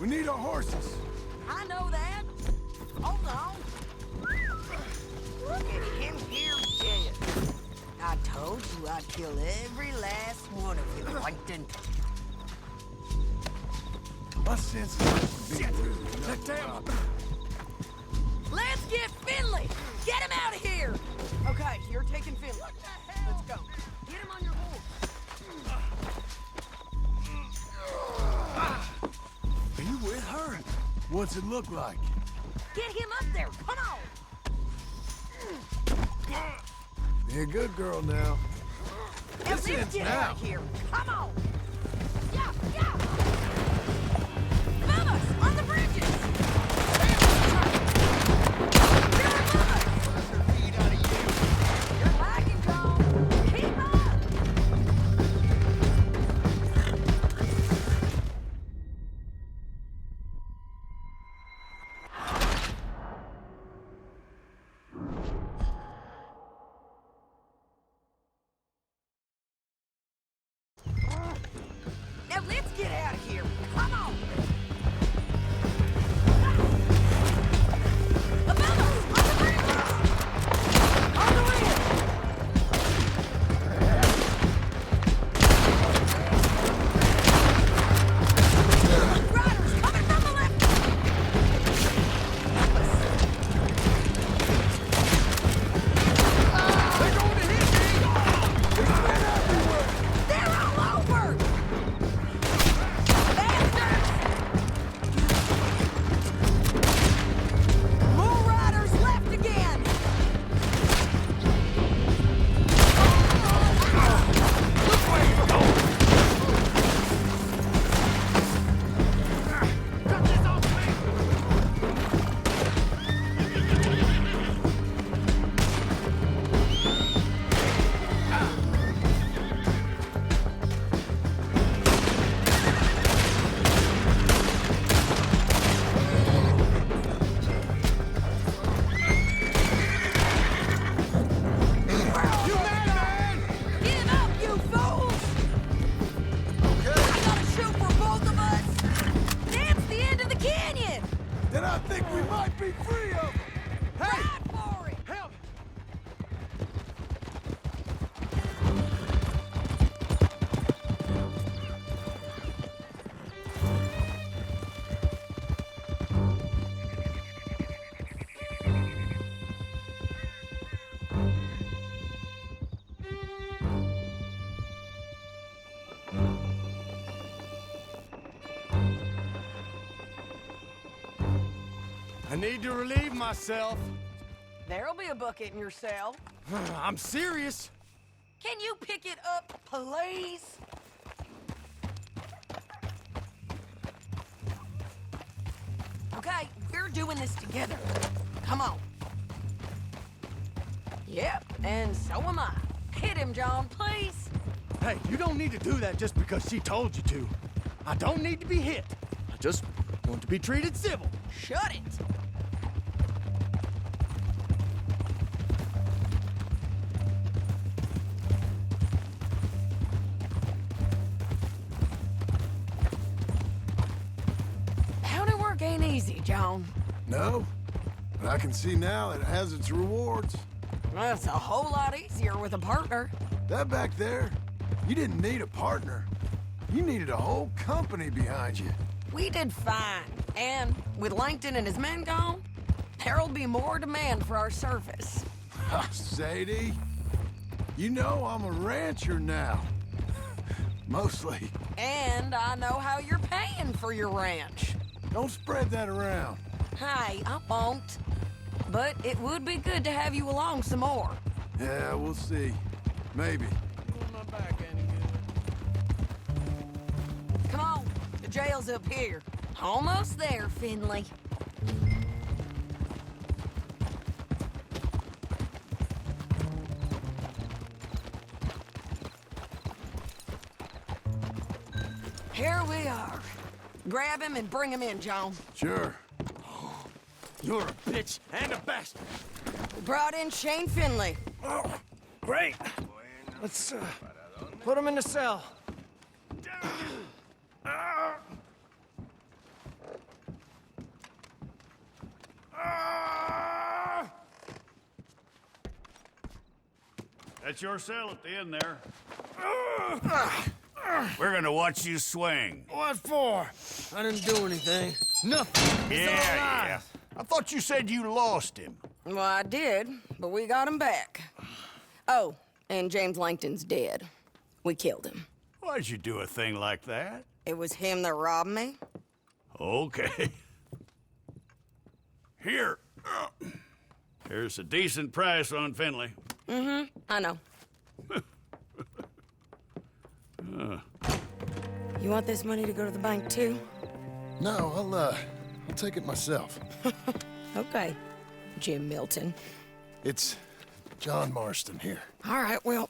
We need our horses. I know that. Hold on. Look at him here dead. I told you I'd kill every last one of you, Plankton. My sense is being rude. Let's get Finley! Get him out of here! Okay, you're taking Finley. Let's go. Get him on your horse. Are you with her? What's it look like? Get him up there! Come on! Be a good girl now. Now let's get out of here! Come on! Yeah, yeah! Fellas, on the bridges! I need to relieve myself. There'll be a bucket in your cell. I'm serious. Can you pick it up, please? Okay, we're doing this together. Come on. Yep, and so am I. Hit him, John, please. Hey, you don't need to do that just because she told you to. I don't need to be hit. I just want to be treated civil. Shut it. Bounty work ain't easy, John. No, but I can see now it has its rewards. That's a whole lot easier with a partner. That back there, you didn't need a partner. You needed a whole company behind you. We did fine. And with Langton and his men gone, there'll be more demand for our service. Sadie, you know I'm a rancher now. Mostly. And I know how you're paying for your ranch. Don't spread that around. Hey, I won't. But it would be good to have you along some more. Yeah, we'll see. Maybe. Come on, the jail's up here. Almost there, Finley. Here we are. Grab him and bring him in, John. Sure. You're a bitch and a bastard. We brought in Shane Finley. Oh, great. Let's put him in the cell. That's your cell at the end there. We're gonna watch you swing. What for? I didn't do anything. Nothing. It's all Yeah. lies. I thought you said you lost him. Well, I did, but we got him back. Oh, and James Langton's dead. We killed him. Why'd you do a thing like that? It was him that robbed me. Okay. Here. Here's a decent price on Finley. Mm-hmm, I know. You want this money to go to the bank, too? No, I'll take it myself. Okay, Jim Milton. It's John Marston here. All right, well,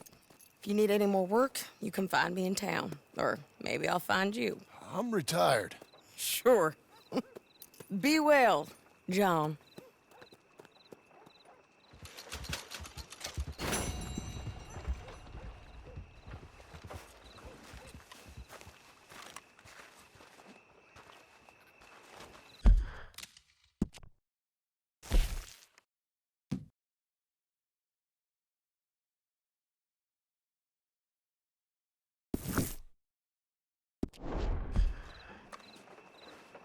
if you need any more work, you can find me in town. Or maybe I'll find you. I'm retired. Sure. Be well, John.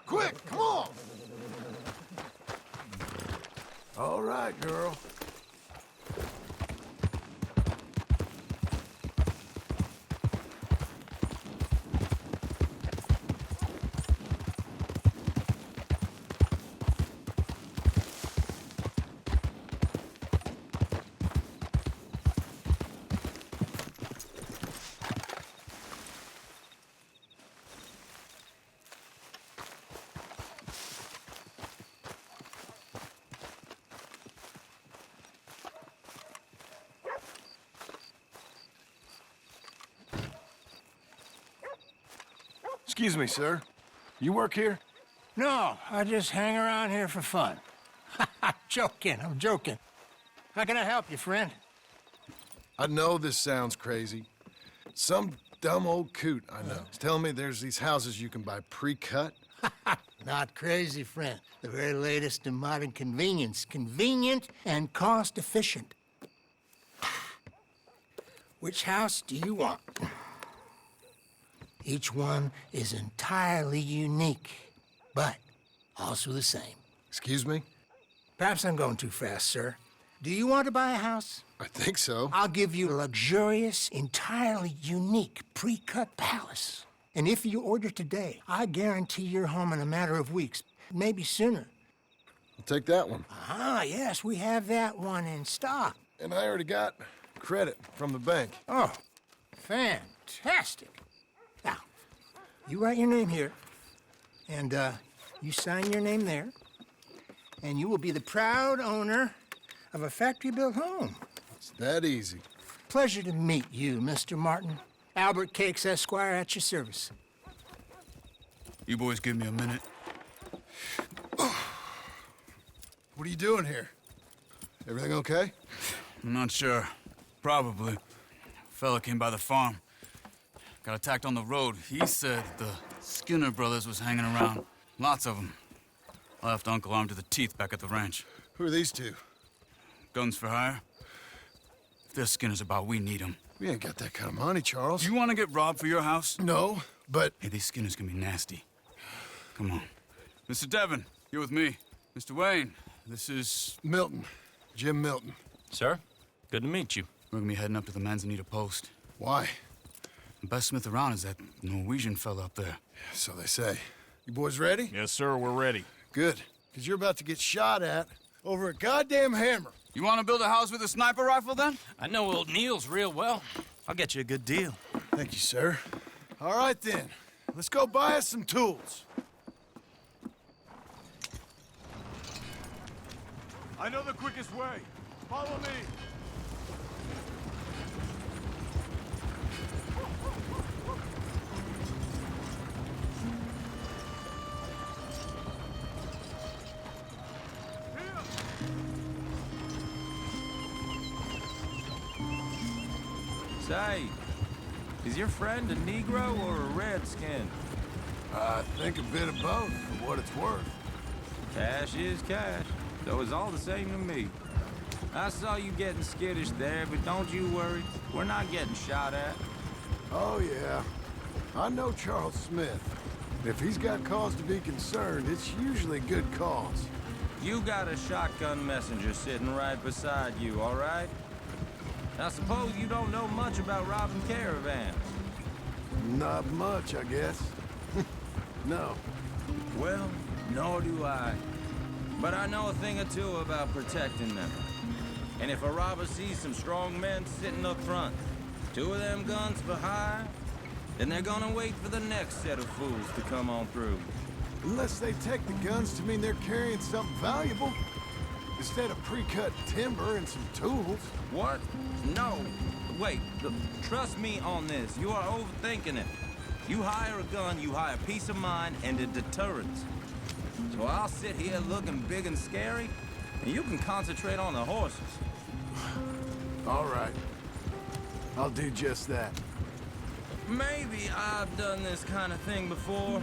Quick, come on! All right, girl. Excuse me, sir. You work here? No, I just hang around here for fun. I'm joking. How can I help you, friend? I know this sounds crazy. Some dumb old coot I know is telling me there's these houses you can buy pre-cut. Not crazy, friend. The very latest in modern convenience. Convenient and cost-efficient. Which house do you want? Each one is entirely unique, but also the same. Excuse me? Perhaps I'm going too fast, sir. Do you want to buy a house? I think so. I'll give you a luxurious, entirely unique pre-cut palace. And if you order today, I guarantee you're home in a matter of weeks, maybe sooner. I'll take that one. Ah, yes, we have that one in stock. And I already got credit from the bank. Oh, fantastic. Now, you write your name here, and you sign your name there, and you will be the proud owner of a factory-built home. It's that easy. Pleasure to meet you, Mr. Martin. Albert Cakes, Esquire, at your service. You boys give me a minute. What are you doing here? Everything okay? I'm not sure. Probably. Fella came by the farm. Got attacked on the road. He said the Skinner brothers was hanging around. Lots of them. I left Uncle armed to the teeth back at the ranch. Who are these two? Guns for hire? If there's Skinners about, we need them. We ain't got that kind of money, Charles. You want to get robbed for your house? No, but... Hey, these Skinners can be nasty. Come on. Mr. Devon, you're with me. Mr. Wayne, this is... Milton. Jim Milton. Sir, good to meet you. We're gonna be heading up to the Manzanita post. Why? The best smith around is that Norwegian fella up there. So they say. You boys ready? Yes, sir, we're ready. Good, because you're about to get shot at over a goddamn hammer. You want to build a house with a sniper rifle, then? I know old Neil's real well. I'll get you a good deal. Thank you, sir. All right, then. Let's go buy us some tools. I know the quickest way. Follow me. Say, is your friend a Negro or a Redskin? I think a bit of both, for what it's worth. Cash is cash, so it's all the same to me. I saw you getting skittish there, but don't you worry. We're not getting shot at. Oh, yeah. I know Charles Smith. If he's got cause to be concerned, it's usually good cause. You got a shotgun messenger sitting right beside you, all right? I suppose you don't know much about robbing caravans. Not much, I guess. No. Well, nor do I. But I know a thing or two about protecting them. And if a robber sees some strong men sitting up front, 2 of them guns for hire, then they're gonna wait for the next set of fools to come on through. Unless they take the guns to mean they're carrying something valuable. Instead of pre-cut timber and some tools. What? No. Wait, look, trust me on this. You are overthinking it. You hire a gun, you hire peace of mind and a deterrence. So I'll sit here looking big and scary, and you can concentrate on the horses. All right. I'll do just that. Maybe I've done this kind of thing before,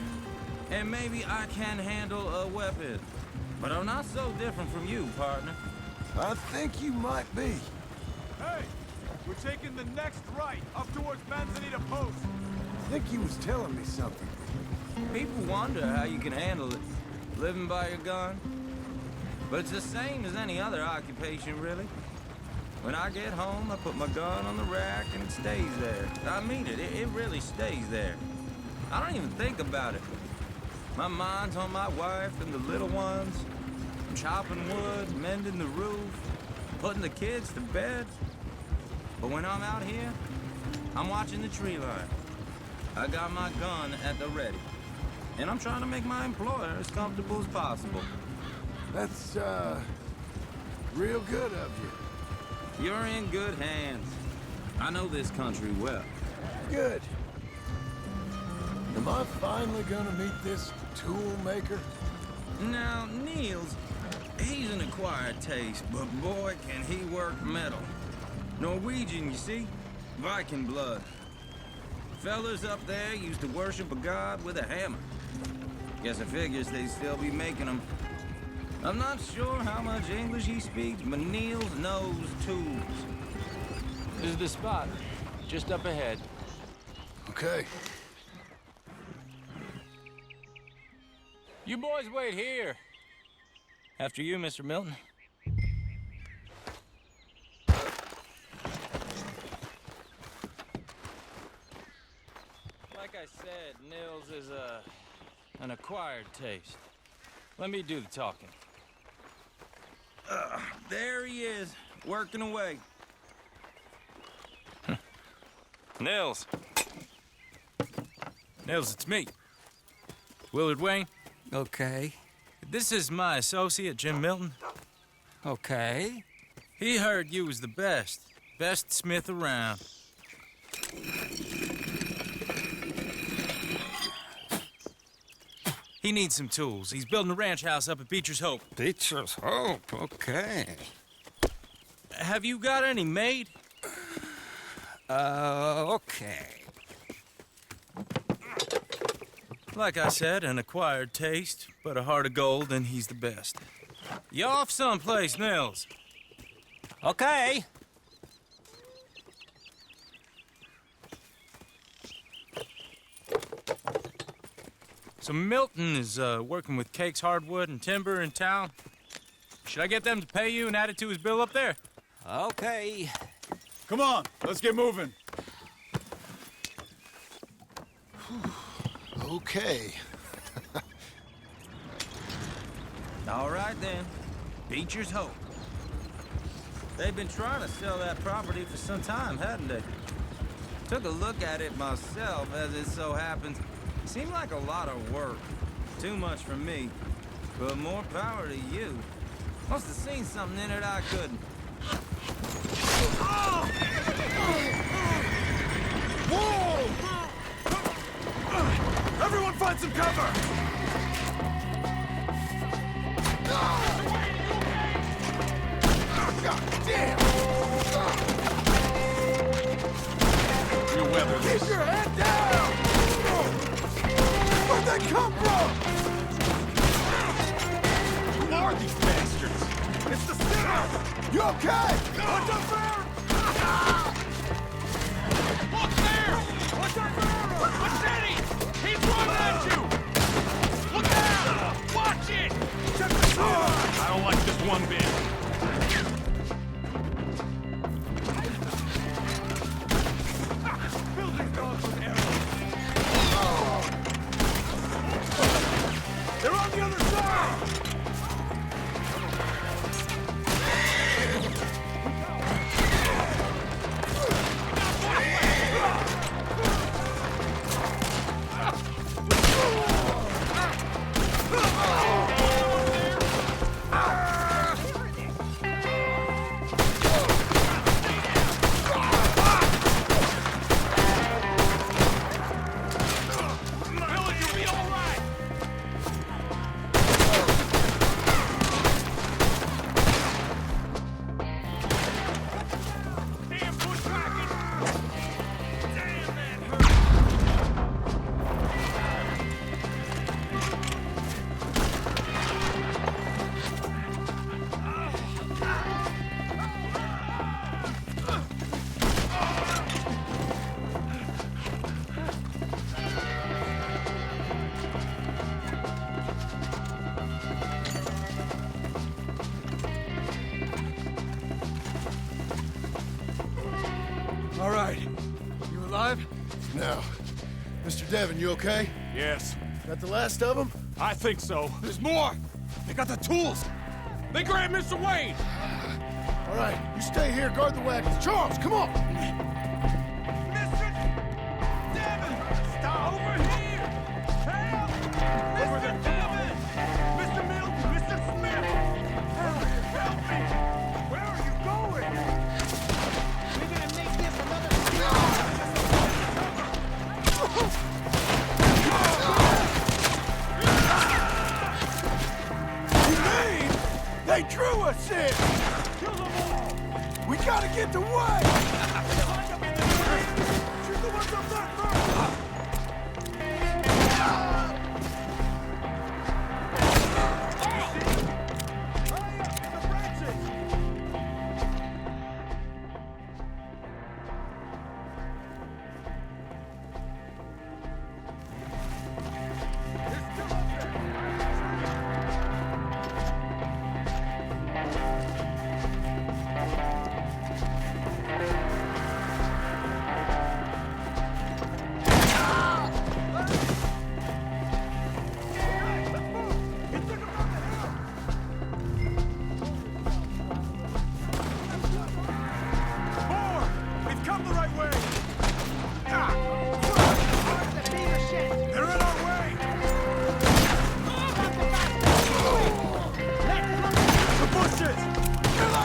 and maybe I can handle a weapon. But I'm not so different from you, partner. I think you might be. Hey, we're taking the next right, up towards Manzanita Post. I think he was telling me something. People wonder how you can handle it, living by your gun. But it's the same as any other occupation, really. When I get home, I put my gun on the rack and it stays there. I mean it, it really stays there. I don't even think about it. My mind's on my wife and the little ones. I'm chopping wood, mending the roof, putting the kids to bed. But when I'm out here, I'm watching the tree line. I got my gun at the ready. And I'm trying to make my employer as comfortable as possible. That's, real good of you. You're in good hands. I know this country well. Good. Am I finally gonna meet this tool maker? Now, Niels, he's an acquired taste, but boy, can he work metal. Norwegian, you see? Viking blood. Fellas up there used to worship a god with a hammer. Guess I figures they'd still be making them. I'm not sure how much English he speaks, but Niels knows tools. This is the spot, just up ahead. Okay. You boys wait here. After you, Mr. Milton. Like I said, Nils is an acquired taste. Let me do the talking. There he is, working away. Nils. Nils, it's me. Willard Wayne. Okay. This is my associate, Jim Milton. Okay. He heard you was the best smith around. He needs some tools. He's building a ranch house up at Beecher's Hope. Beecher's Hope, okay. Have you got any made? Okay. Like I said, an acquired taste, but a heart of gold, and he's the best. You off someplace, Nils? Okay. So Milton is working with Cake's Hardwood and Timber in town. Should I get them to pay you and add it to his bill up there? Okay. Come on, let's get moving. Okay. All right, then. Beecher's Hope. They've been trying to sell that property for some time, hadn't they? Took a look at it myself, as it so happens. Seemed like a lot of work. Too much for me. But more power to you. Must have seen something in it I couldn't. Whoa! Everyone find some cover! God damn! You weather this. Keep your head down! Where'd that come from? Who are these bastards? It's the sinner! You okay? Watch up there! Look there! Watch up there! What's that? He's running at you! Look out! Watch it! Check the door! I don't like this one bit. Fill these dogs with arrows. They're on the other side! All right. You alive? No. Mr. Devon, you okay? Yes. Got the last of them? I think so. There's more! They got the tools! They grabbed Mr. Wayne! All right, you stay here, guard the wagons. Charles, come on! Mr. Devon! Stop! Over here! Help! Mr. Devon! Mr. Milton! Mr. Smith! Help me! Where are you going? We're gonna make this another... You mean they drew us in? Kill them all! We gotta get the way! Shoot the ones up there first!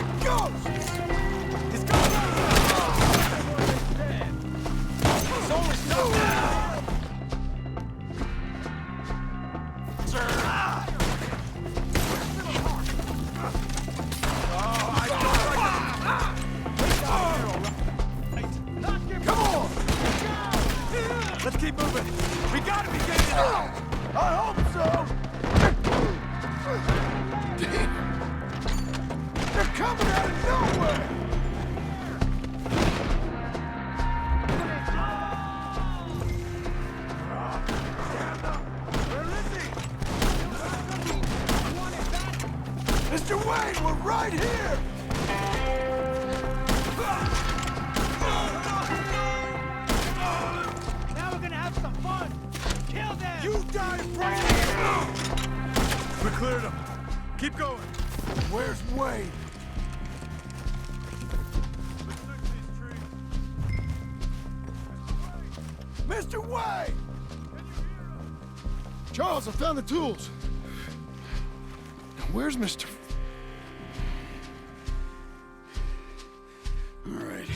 my ghost! He's going up! He's only stopped! Sir! Come on! Let's keep moving! We gotta be getting out! I hope so! Damn! They're coming out of nowhere! Mr. Wayne, we're right here! Now we're gonna have some fun! Kill them! You die brave! We cleared them. Keep going. Where's Wayne? Mr. Wayne! Charles, I found the tools. Now, where's Mr. All right.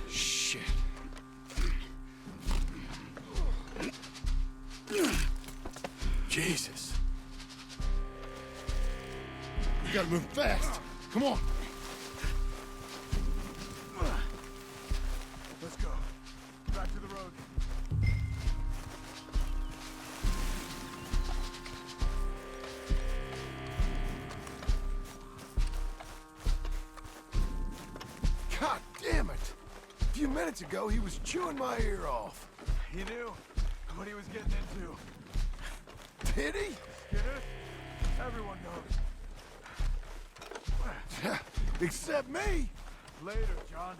Shit. Jesus. We gotta move fast. Come on. Let's go. Back to the road. God damn it! A few minutes ago, he was chewing my ear off. He knew what he was getting into. Did he? Skinner? Everyone knows. Except me. Later, John.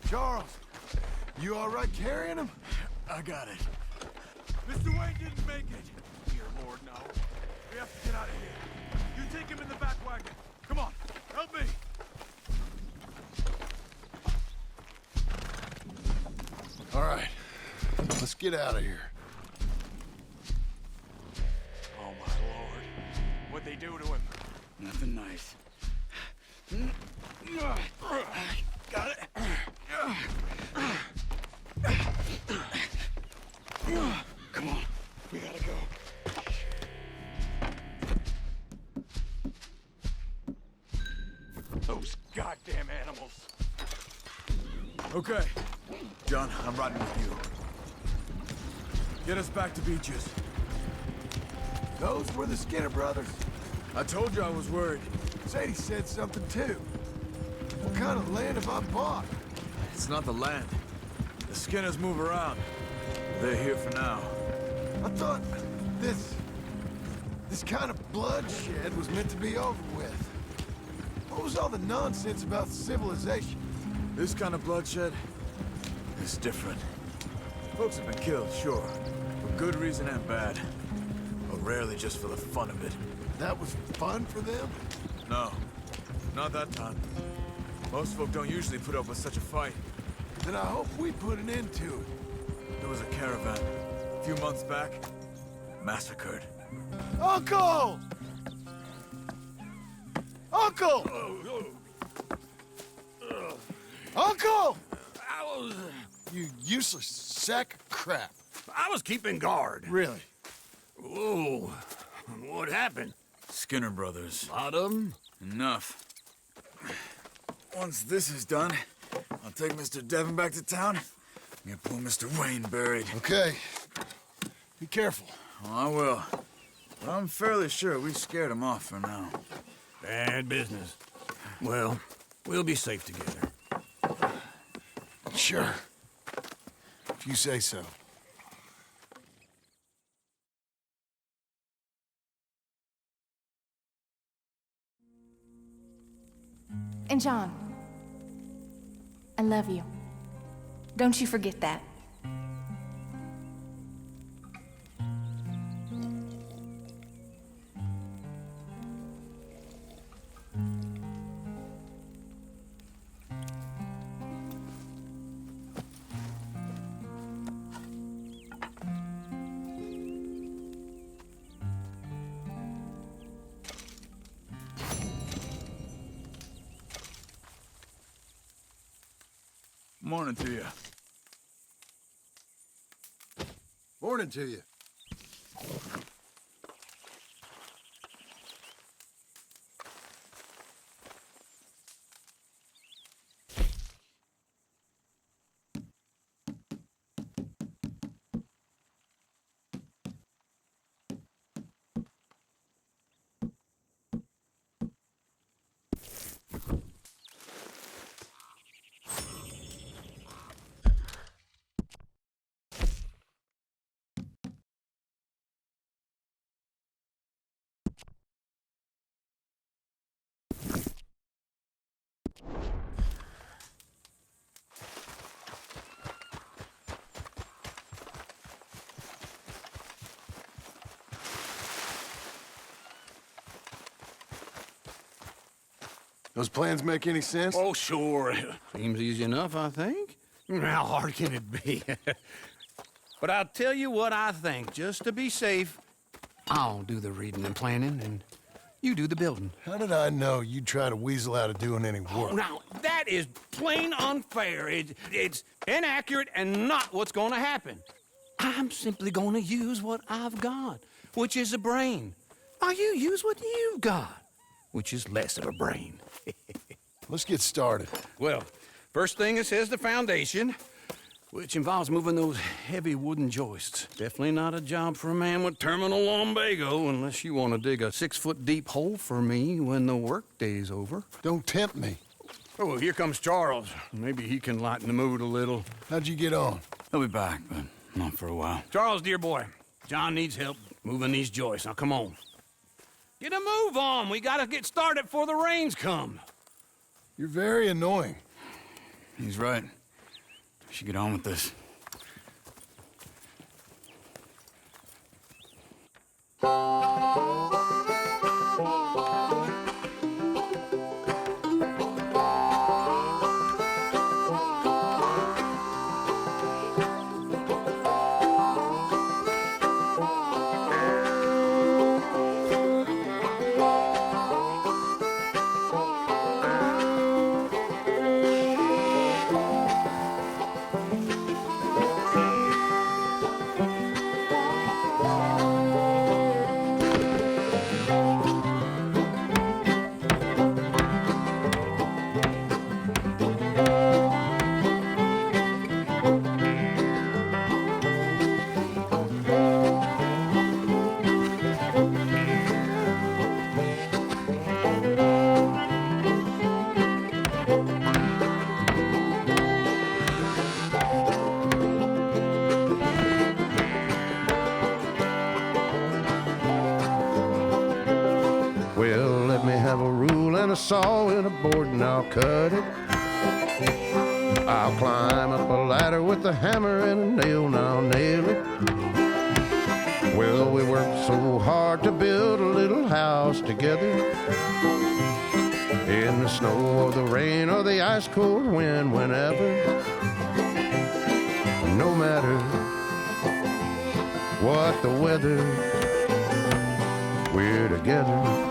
Charles, you all right carrying him? I got it. Mr. Wayne didn't make it. Dear Lord, no. We have to get out of here. You take him in the back wagon. Come on, help me. All right, let's get out of here. Oh, my Lord. What'd they do to him? Nothing nice. Got it. Come on. We gotta go. Those goddamn animals. Okay. John, I'm riding with you. Get us back to Beaches. Those were the Skinner brothers. I told you I was worried. Sadie said something too. What kind of land have I bought? It's not the land. The Skinners move around. They're here for now. I thought this kind of bloodshed was meant to be over with. What was all the nonsense about civilization? This kind of bloodshed is different. Folks have been killed, sure. For good reason and bad. But rarely just for the fun of it. That was fun for them? No. Not that time. Most folk don't usually put up with such a fight. Then I hope we put an end to it. There was a caravan, a few months back, massacred. Uncle! Uncle! Uncle! You useless sack of crap. I was keeping guard. Really? Whoa. What happened? Skinner brothers. Lot of them? Enough. Once this is done, I'll take Mr. Devon back to town and get poor Mr. Wayne buried. Okay. Be careful. Oh, I will. But I'm fairly sure we scared him off for now. Bad business. Well, we'll be safe together. Sure. If you say so. And John, I love you. Don't you forget that. Morning to you. Morning to you. Those plans make any sense? Oh, sure. Seems easy enough, I think. How hard can it be? But I'll tell you what I think. Just to be safe, I'll do the reading and planning, and you do the building. How did I know you'd try to weasel out of doing any work? Oh, now, that is plain unfair. It's inaccurate and not what's going to happen. I'm simply going to use what I've got, which is a brain. Now, you use what you've got, which is less of a brain. Let's get started. Well, first thing it says the foundation, which involves moving those heavy wooden joists. Definitely not a job for a man with terminal lumbago unless you want to dig a 6-foot deep hole for me when the workday's over. Don't tempt me. Oh, here comes Charles. Maybe he can lighten the mood a little. How'd you get on? He'll be back, but not for a while. Charles, dear boy, John needs help moving these joists. Now, come on. Get a move on. We gotta get started before the rains come. You're very annoying. He's right. We should get on with this. Well, let me have a rule and a saw and a board and I'll cut it. I'll climb up a ladder with a hammer and a nail and I'll nail it. Well, we worked so hard to build a little house together. In the snow or the rain or the ice cold wind, whenever. No matter what the weather, we're together.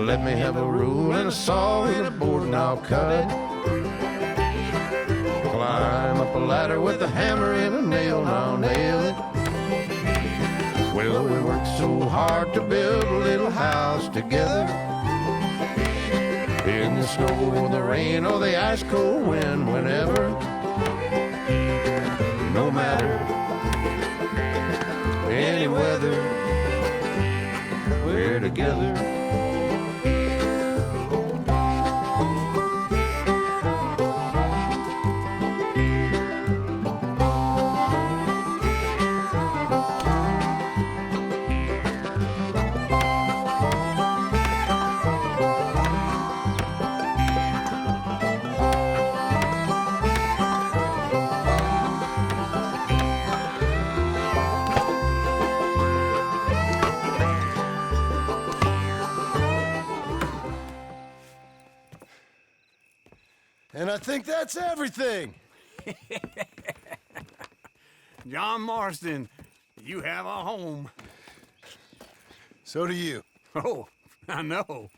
Let me have a rule and a saw and a board and I'll cut it. Climb up a ladder with a hammer and a nail and I'll nail it. Well, we worked so hard to build a little house together. the snow or the rain or the ice cold wind, whenever, no matter, any weather, we're together. And I think that's everything. John Marston, you have a home. So do you. Oh, I know.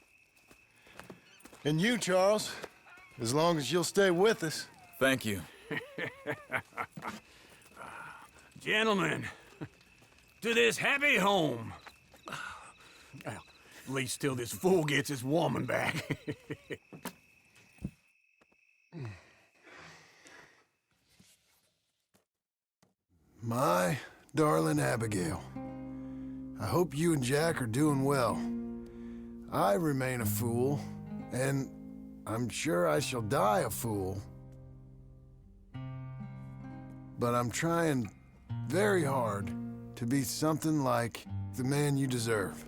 And you, Charles, as long as you'll stay with us. Thank you. Gentlemen, to this happy home. Well, at least till this fool gets his woman back. My darling Abigail, I hope you and Jack are doing well. I remain a fool, and I'm sure I shall die a fool. But I'm trying very hard to be something like the man you deserve.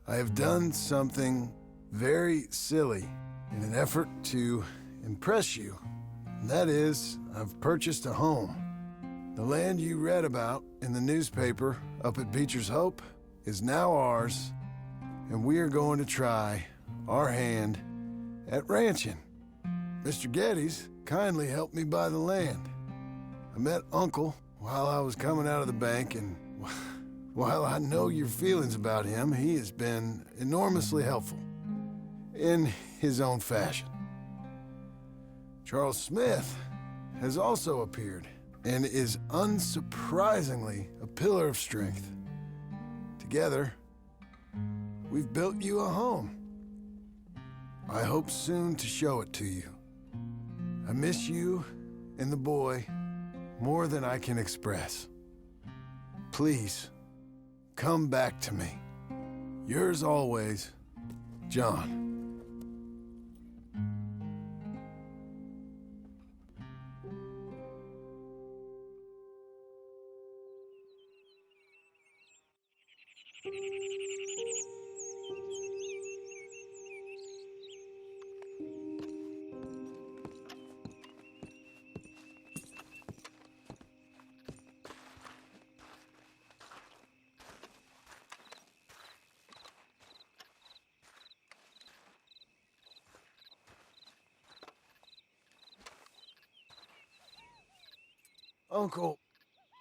I have done something very silly in an effort to impress you. And that is, I've purchased a home. The land you read about in the newspaper up at Beecher's Hope is now ours, and we are going to try our hand at ranching. Mr. Geddes kindly helped me buy the land. I met Uncle while I was coming out of the bank, and while I know your feelings about him, he has been enormously helpful in his own fashion. Charles Smith has also appeared and is unsurprisingly a pillar of strength. Together, we've built you a home. I hope soon to show it to you. I miss you and the boy more than I can express. Please, come back to me. Yours always, John. Uncle,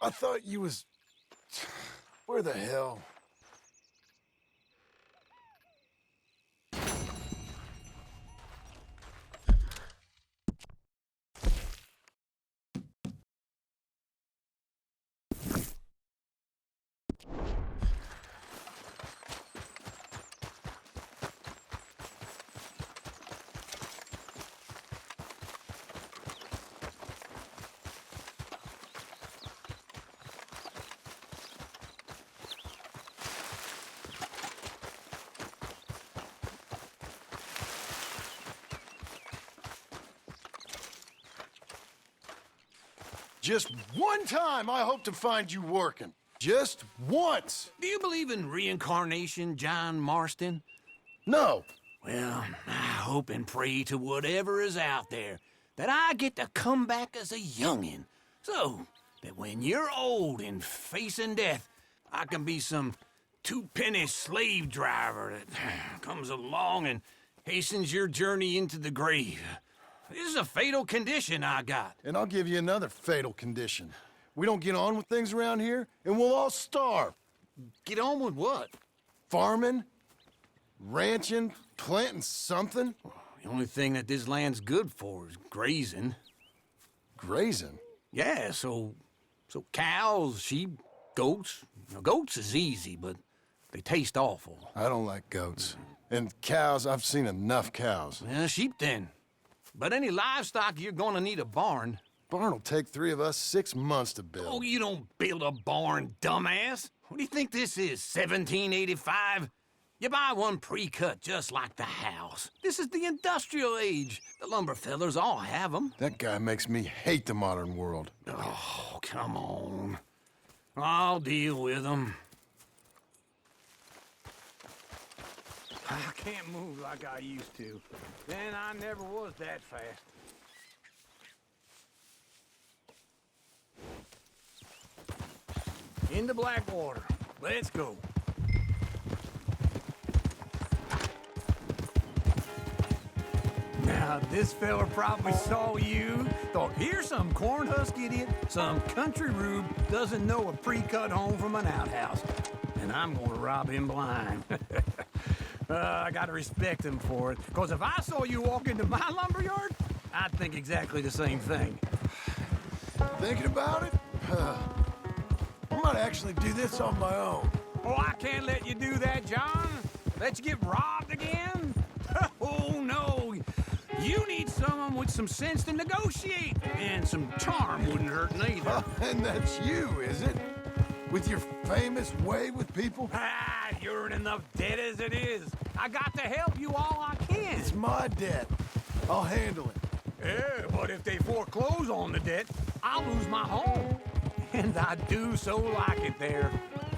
I thought you was... Where the hell? Just one time I hope to find you working. Just once. Do you believe in reincarnation, John Marston? No. Well, I hope and pray to whatever is out there that I get to come back as a youngin', so that when you're old and facing death, I can be some two-penny slave driver that comes along and hastens your journey into the grave. This is a fatal condition I got. And I'll give you another fatal condition. We don't get on with things around here, and we'll all starve. Get on with what? Farming, ranching, planting something. The only thing that this land's good for is grazing. Grazing? Yeah, so cows, sheep, goats. Now, goats is easy, but they taste awful. I don't like goats. And cows, I've seen enough cows. Well, sheep then. But any livestock, you're gonna need a barn. Barn will take 3 of us 6 months to build. Oh, you don't build a barn, dumbass. What do you think this is, 1785? You buy one pre-cut just like the house. This is the industrial age. The lumber fellers all have them. That guy makes me hate the modern world. Oh, come on. I'll deal with them. I can't move like I used to. Then I never was that fast. Into Blackwater. Let's go. Now, this fella probably saw you, thought, here's some corn husk idiot, some country rube doesn't know a pre-cut home from an outhouse. And I'm gonna rob him blind. I gotta respect him for it, because if I saw you walk into my lumberyard, I'd think exactly the same thing. Thinking about it? I might actually do this on my own. Oh, I can't let you do that, John. Let you get robbed again? Oh, no. You need someone with some sense to negotiate, and some charm wouldn't hurt neither. And that's you, is it? With your famous way with people? Ah, you're in enough debt as it is. I got to help you all I can. It's my debt. I'll handle it. Yeah, but if they foreclose on the debt, I'll lose my home. And I do so like it there.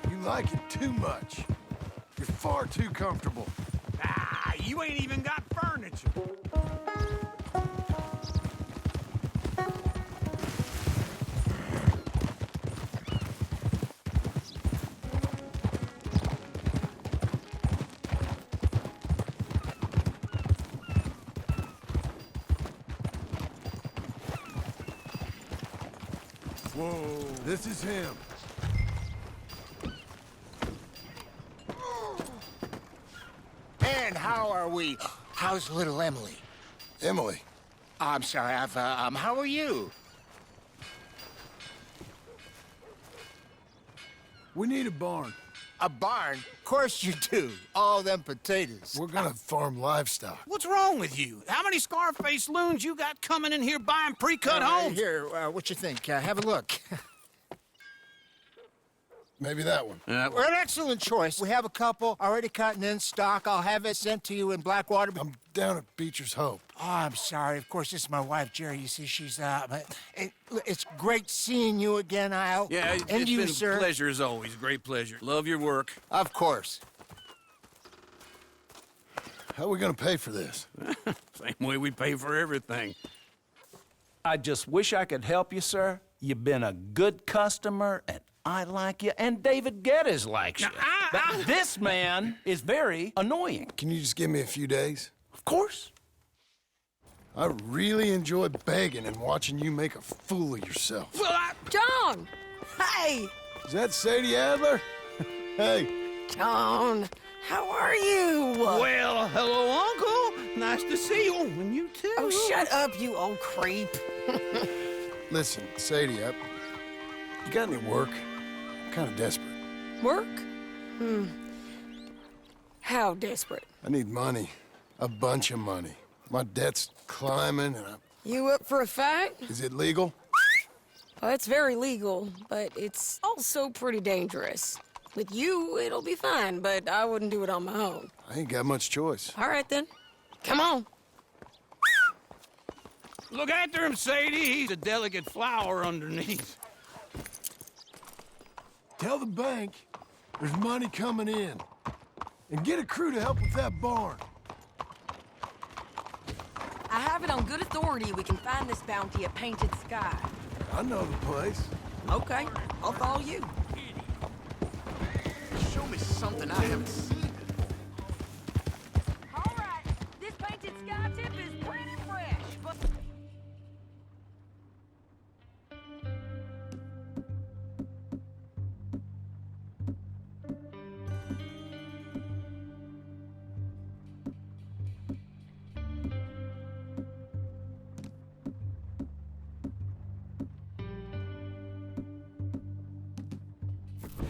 You like it too much. You're far too comfortable. Ah, you ain't even got furniture. Whoa, this is him. And how are we? How's little Emily? Emily? I'm sorry, how are you? We need a barn. A barn? Of course you do. All them potatoes. We're gonna farm livestock. What's wrong with you? How many Scarface loons you got coming in here buying pre-cut homes? Here, what you think? Have a look. Maybe that one. We're an excellent choice. We have a couple already cut and in stock. I'll have it sent to you in Blackwater. I'm down at Beecher's Hope. Oh, I'm sorry. Of course, this is my wife, Jerry. You see, she's it's great seeing you again, Al. Yeah, and it's you, been sir. a pleasure as always. Great pleasure. Love your work. Of course. How are we gonna pay for this? Same way we pay for everything. I just wish I could help you, sir. You've been a good customer, and I like you, and David Geddes likes you. But this man is very annoying. Can you just give me a few days? Of course. I really enjoy begging and watching you make a fool of yourself. Well, John! Hey! Is that Sadie Adler? Hey. John, how are you? Well, hello, Uncle. Nice to see you. And you too. Oh, shut up, you old creep. Listen, Sadie, you got any work? I'm kind of desperate. Work? How desperate? I need money. A bunch of money. My debt's climbing and You up for a fight? Is it legal? Well, it's very legal, but it's also pretty dangerous. With you, it'll be fine, but I wouldn't do it on my own. I ain't got much choice. All right, then. Come on. Look after him, Sadie. He's a delicate flower underneath. Tell the bank there's money coming in. And get a crew to help with that barn. I have it on good authority we can find this bounty at Painted Sky. I know the place. Okay, I'll follow you. Show me something I haven't seen. All right, this Painted Sky tip is pretty fresh, but...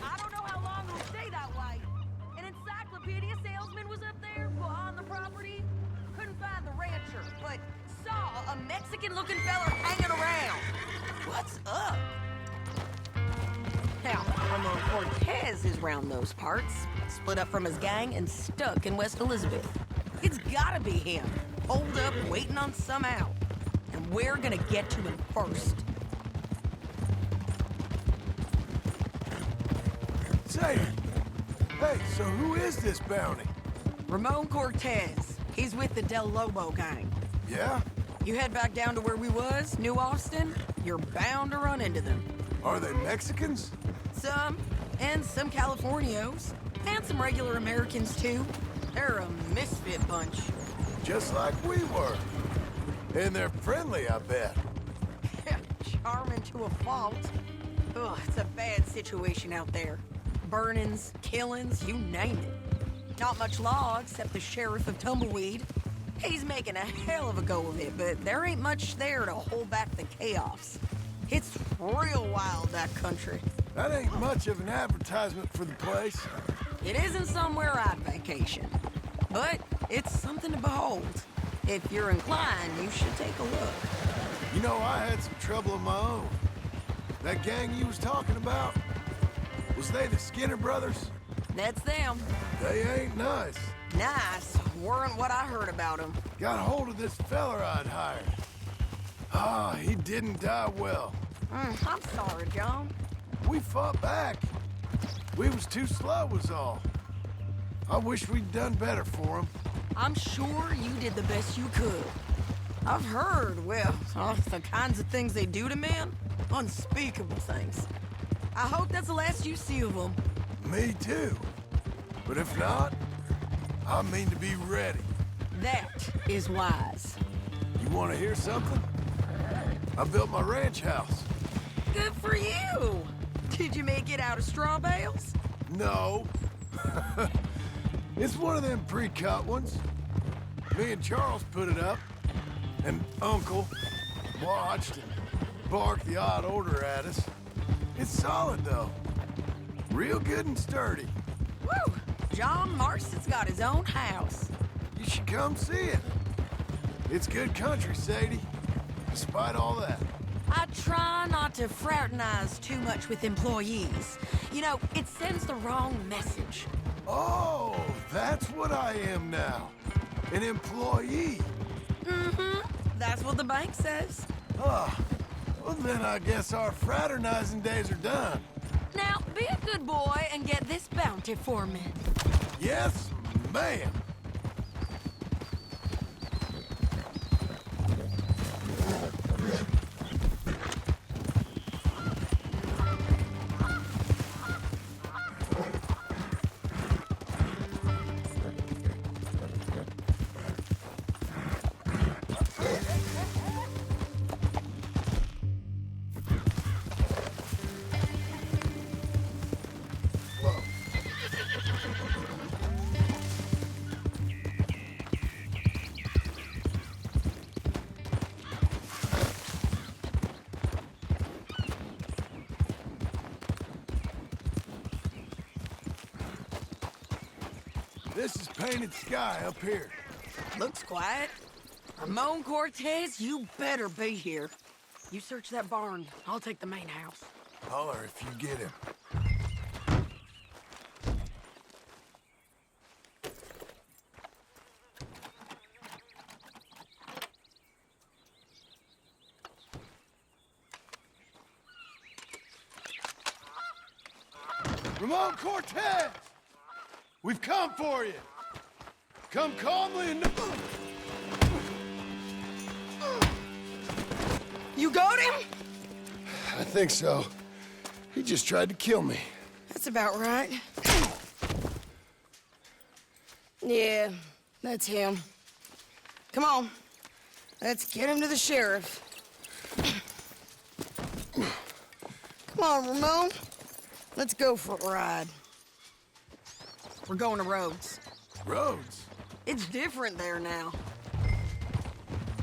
I don't know how long we'll stay that way. An encyclopedia salesman was up there, but saw a Mexican-looking fella hanging around. What's up? Now, Ramon Cortez is round those parts, split up from his gang and stuck in West Elizabeth. It's gotta be him, holed up, waiting on some out. And we're gonna get to him first. Say, hey, so who is this bounty? Ramon Cortez. He's with the Del Lobo gang. Yeah? You head back down to where we was, New Austin, you're bound to run into them. Are they Mexicans? Some, and some Californios. And some regular Americans, too. They're a misfit bunch. Just like we were. And they're friendly, I bet. Charming to a fault. Ugh, it's a bad situation out there. Burnings, killings, you name it. Not much law except the sheriff of Tumbleweed. He's making a hell of a go of it, but there ain't much there to hold back the chaos. It's real wild, that country. That ain't much of an advertisement for the place. It isn't somewhere I'd vacation, but it's something to behold. If you're inclined, you should take a look. You know, I had some trouble of my own. That gang you was talking about, was they the Skinner brothers? That's them. They ain't nice. Nice weren't what I heard about them. Got hold of this feller I'd hired. Ah, he didn't die well. I'm sorry, John. We fought back. We was too slow was all. I wish we'd done better for him. I'm sure you did the best you could. I've heard, well, the kinds of things they do to men. Unspeakable things. I hope that's the last you see of them. Me too. But if not, I mean to be ready. That is wise. You want to hear something? I built my ranch house. Good for you. Did you make it out of straw bales? No. It's one of them pre-cut ones. Me and Charles put it up, and Uncle watched and barked the odd order at us. It's solid, though. Real good and sturdy. Woo! John Marston's got his own house. You should come see it. It's good country, Sadie, despite all that. I try not to fraternize too much with employees. You know, it sends the wrong message. Oh, that's what I am now. An employee. Mm-hmm. That's what the bank says. Ah, well then I guess our fraternizing days are done. Now, be a good boy and get this bounty for me. Yes, ma'am. This is painted sky up here. Looks quiet. Ramon Cortez, you better be here. You search that barn. I'll take the main house. Holler if you get him. Ramon Cortez! We've come for you! Come calmly and... You got him? I think so. He just tried to kill me. That's about right. Yeah, that's him. Come on. Let's get him to the sheriff. Come on, Ramon. Let's go for a ride. We're going to Rhodes. Rhodes? It's different there now.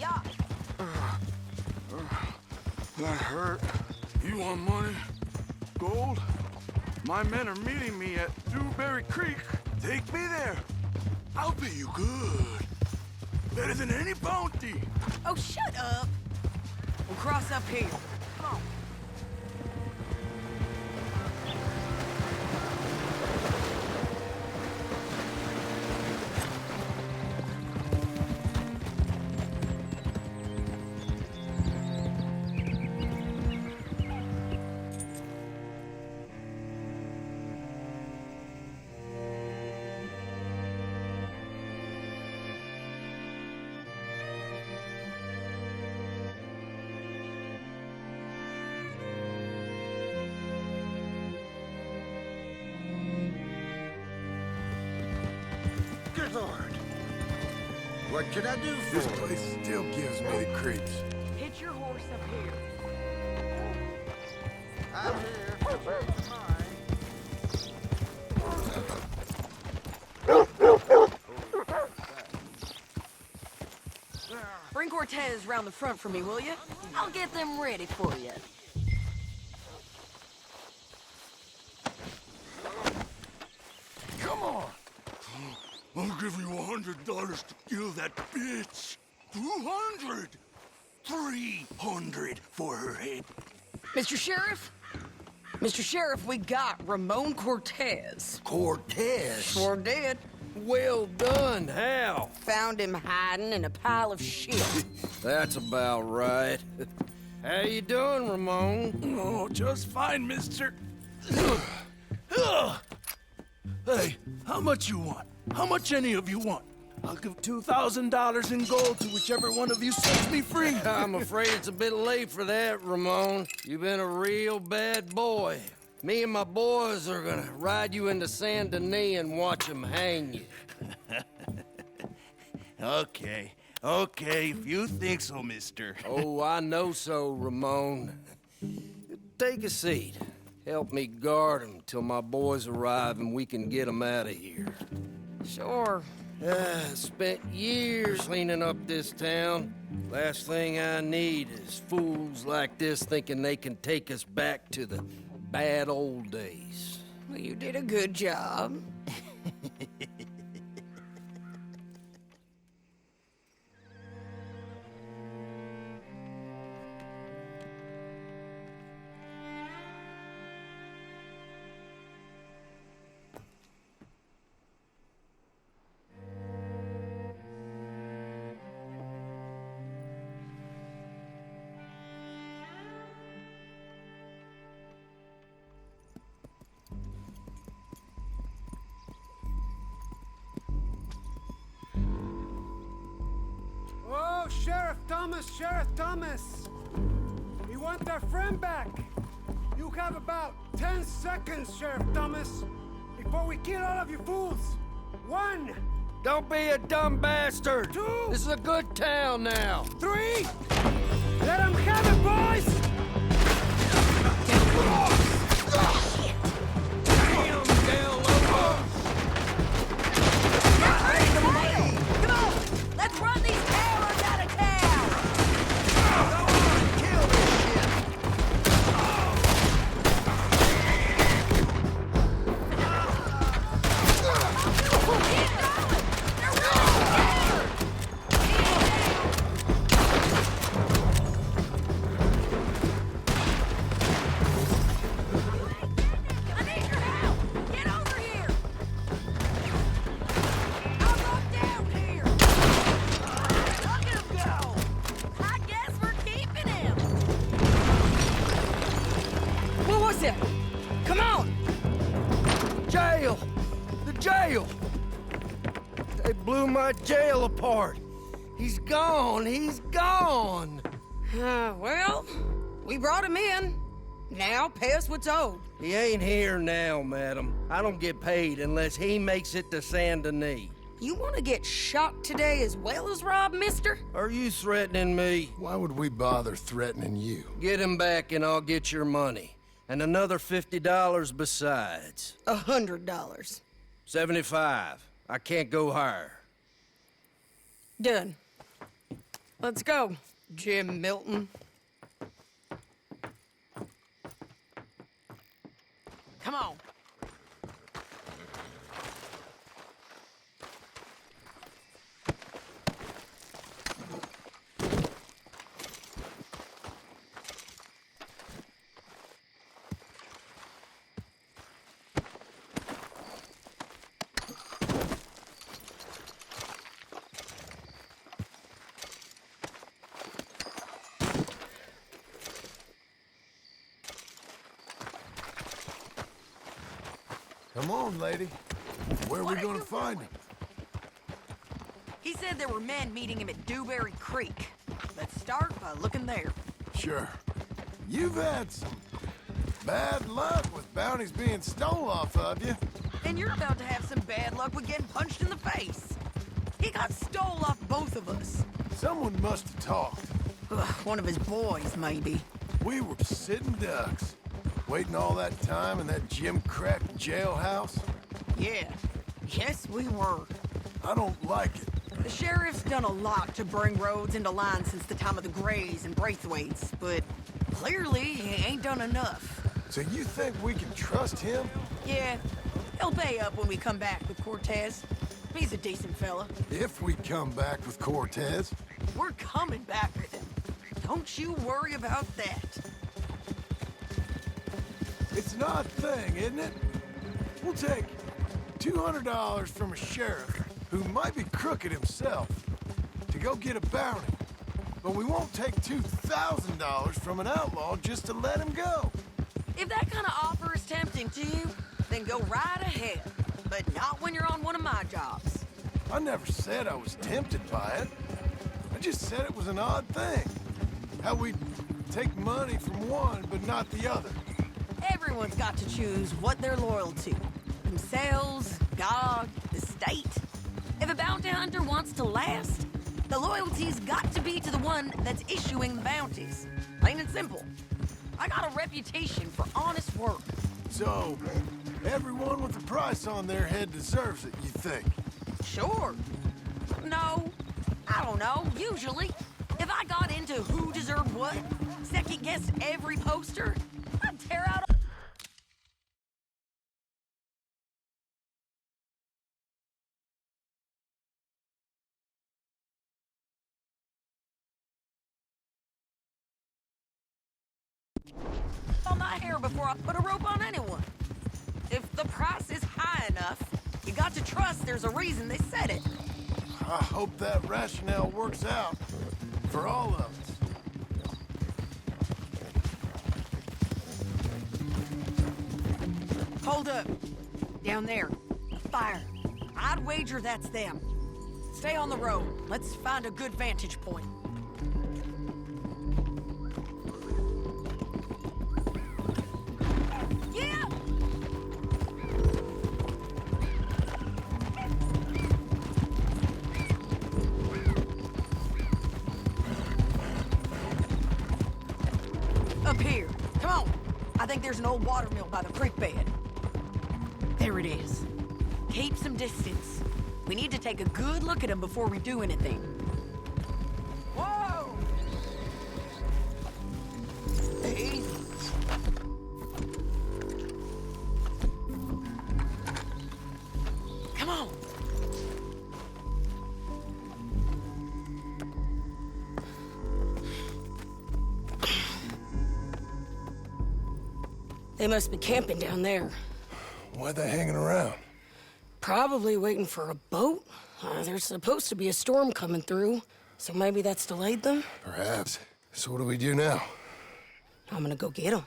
Yeah. That hurt. You want money? Gold? My men are meeting me at Dewberry Creek. Take me there. I'll pay you good. Better than any bounty. Oh, shut up. We'll cross up here. Come on. Good Lord. What can I do for This you? place still gives me the creeps. Hitch your horse up here. I'm here for change of Bring Cortez round the front for me, will you? I'll get them ready for you. Come on. I'll give you $100 to kill that bitch. 200. 300 for her head. Mr. Sheriff? Mr. Sheriff, we got Ramon Cortez. Cortez? Sure did. Well done, Hal. Found him hiding in a pile of shit. That's about right. How you doing, Ramon? Oh, just fine, mister. Hey, how much you want? How much any of you want? I'll give $2,000 in gold to whichever one of you sets me free. I'm afraid it's a bit late for that, Ramon. You've been a real bad boy. Me and my boys are gonna ride you into Saint Denis and watch them hang you. Okay, if you think so, mister. Oh, I know so, Ramon. Take a seat. Help me guard them till my boys arrive and we can get them out of here. Sure. Spent years cleaning up this town. Last thing I need is fools like this thinking they can take us back to the bad old days. Well, you did a good job. Oh, Sheriff Thomas! We want our friend back! You have about 10 seconds, Sheriff Thomas, before we kill all of you fools! 1! Don't be a dumb bastard! 2! This is a good town now! 3! Let them have it, boys! Come on! Let's run these cowards out of town! Go on and kill this shit! I need your help! Get over here! I'll go down here! Look at him go! I guess we're keeping him! What was it? Come on! Jail! The jail! They blew my jail apart. He's gone! He's gone! Well, we brought him in. Now pay us what's owed. He ain't here now, madam. I don't get paid unless he makes it to Saint Denis. You want to get shot today as well as Rob, mister? Are you threatening me? Why would we bother threatening you? Get him back and I'll get your money. And another $50 besides. $100. 75. I can't go higher. Done. Let's go, Jim Milton. Come on. Come on, lady. Where are we gonna find him? He said there were men meeting him at Dewberry Creek. Let's start by looking there. Sure. You've had some bad luck with bounties being stole off of you. And you're about to have some bad luck with getting punched in the face. He got stole off both of us. Someone must have talked. One of his boys, maybe. We were sitting ducks, waiting all that time in that gim-crack jailhouse. Yeah. Yes, we were. I don't like it. The sheriff's done a lot to bring roads into line since the time of the Grays and Braithwaites, but clearly he ain't done enough. So you think we can trust him? Yeah, he'll pay up when we come back with Cortez. He's a decent fella. If we come back with Cortez. We're coming back with him. Don't you worry about that. It's an odd thing, isn't it? We'll take $200 from a sheriff who might be crooked himself to go get a bounty. But we won't take $2,000 from an outlaw just to let him go. If that kind of offer is tempting to you, then go right ahead. But not when you're on one of my jobs. I never said I was tempted by it. I just said it was an odd thing. How we take money from one but not the other. Everyone's got to choose what they're loyal to. Themselves, God, the state. If a bounty hunter wants to last, the loyalty's got to be to the one that's issuing the bounties. Plain and simple. I got a reputation for honest work. So, everyone with a price on their head deserves it, you think? Sure. No, I don't know, usually. If I got into who deserved what, second-guessed every poster, I'd tear out on my hair before I put a rope on anyone. If the price is high enough, you got to trust there's a reason they said it. I hope that rationale works out for all of us. Hold up. Down there. Fire. I'd wager that's them. Stay on the road. Let's find a good vantage point. Yeah! Up here. Come on. I think there's an old water mill by the creek bed. There it is. Keep some distance. We need to take a good look at him before we do anything. Whoa! Easy. Come on. They must be camping down there. Why are they hanging around? Probably waiting for a boat. There's supposed to be a storm coming through, so maybe that's delayed them? Perhaps. So what do we do now? I'm gonna go get them.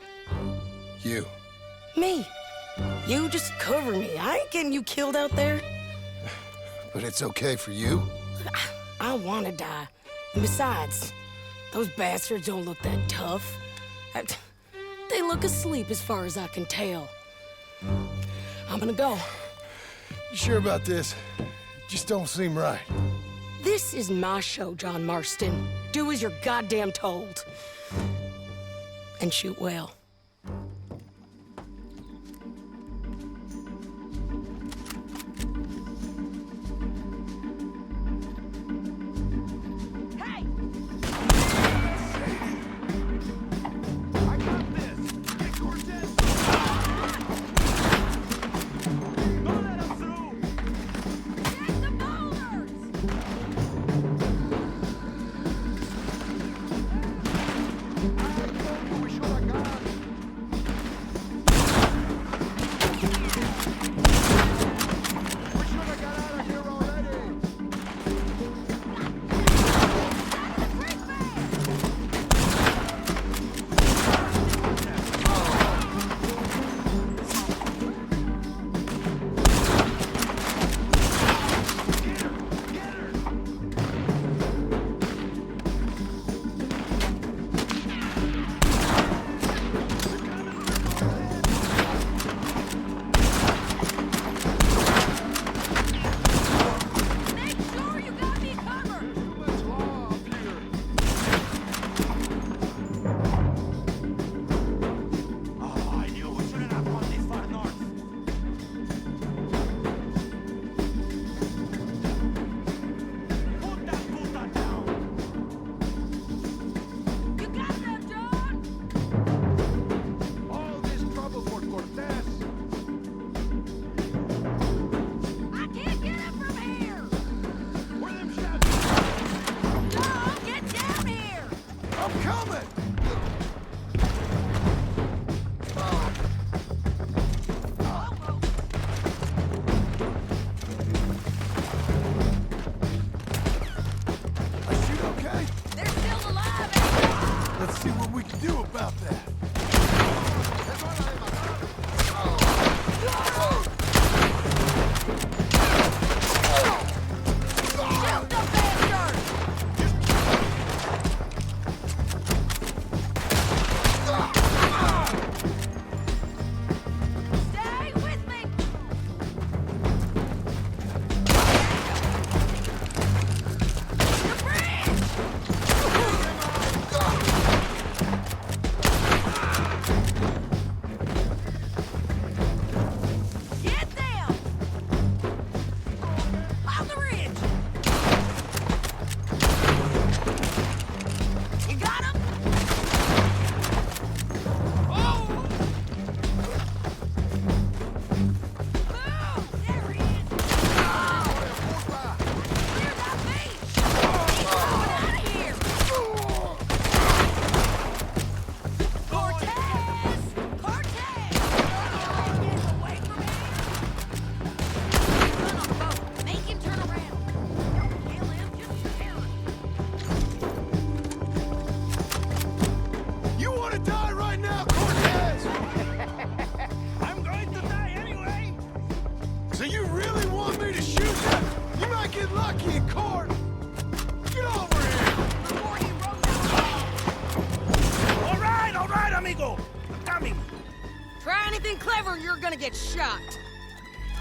You. Me. You just cover me. I ain't getting you killed out there. But it's okay for you? I wanna die. And besides, those bastards don't look that tough. They look asleep as far as I can tell. I'm gonna go. You sure about this? Just don't seem right. This is my show, John Marston. Do as you're goddamn told. And shoot well. We should have gone. coming! Is she okay? They're still alive, Let's see what we can do about that. Shoot the bastard! Stay with me! The bridge! Get them! On the ridge! You got him? Oh! Move! There he is! Clear that beach! He's moving out of here! Cortez! Cortez! Get away from here! Run on the boat. Make him turn around. Don't kill him, just scare him. You want to die right now, Cortez? I'm going to die anyway! So you really want me to shoot you? You might get lucky in court. Get over here! Before he rolled out. All right, amigo. I'm coming. Try anything clever and you're gonna get shot.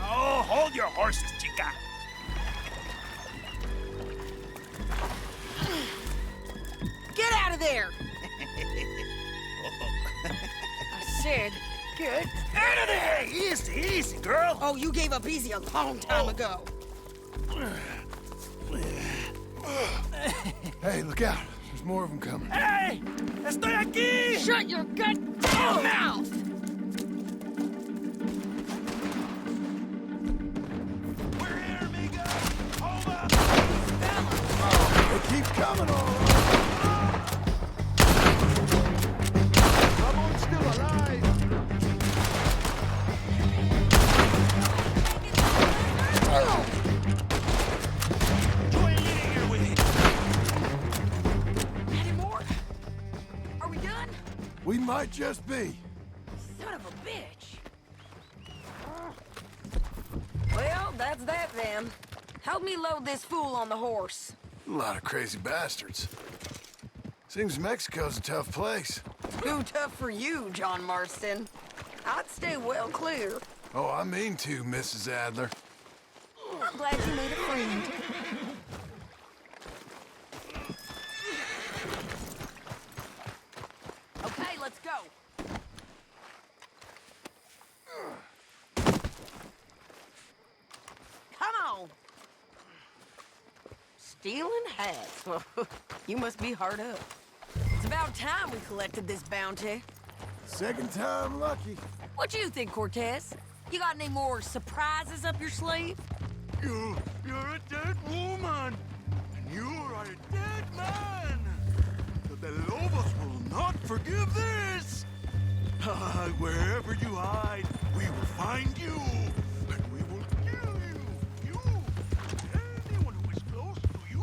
Oh, hold your horses, chica. Get out of there! I said, get Out of there! Easy, easy, girl. Oh, you gave up easy a long time ago. Hey, look out. There's more of them coming. Hey! Estoy aquí! Shut your goddamn mouth! We're here, amigo. Hold up. They keep coming, all right. Someone's still alive. Enjoy eating here with you. Any more? Are we done? We might just be. Son of a bitch. Well, that's that then. Help me load this fool on the horse. A lot of crazy bastards. Seems Mexico's a tough place. Too tough for you, John Marston. I'd stay well clear. Oh, I mean to, Mrs. Adler. I'm glad you made a friend. Okay, let's go. Come on. Stealing hats. You must be hard up. It's about time we collected this bounty. Second time lucky. What you think, Cortez? You got any more surprises up your sleeve? You're a dead woman, and you are a dead man. The Lobos will not forgive this. Wherever you hide, we will find you, and we will kill you. You, anyone who is close to you.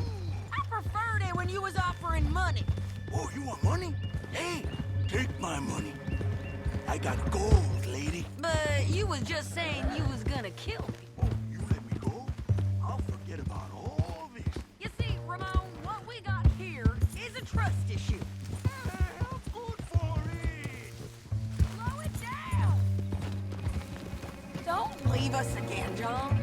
I preferred it when you was offering money. Oh, you want money? Hey, take my money. I got gold, lady. But you was just saying you was gonna kill me. Oh, you let me go? I'll forget about all this. You see, Ramon, what we got here is a trust issue. How good for it. Slow it down. Don't leave us again, John.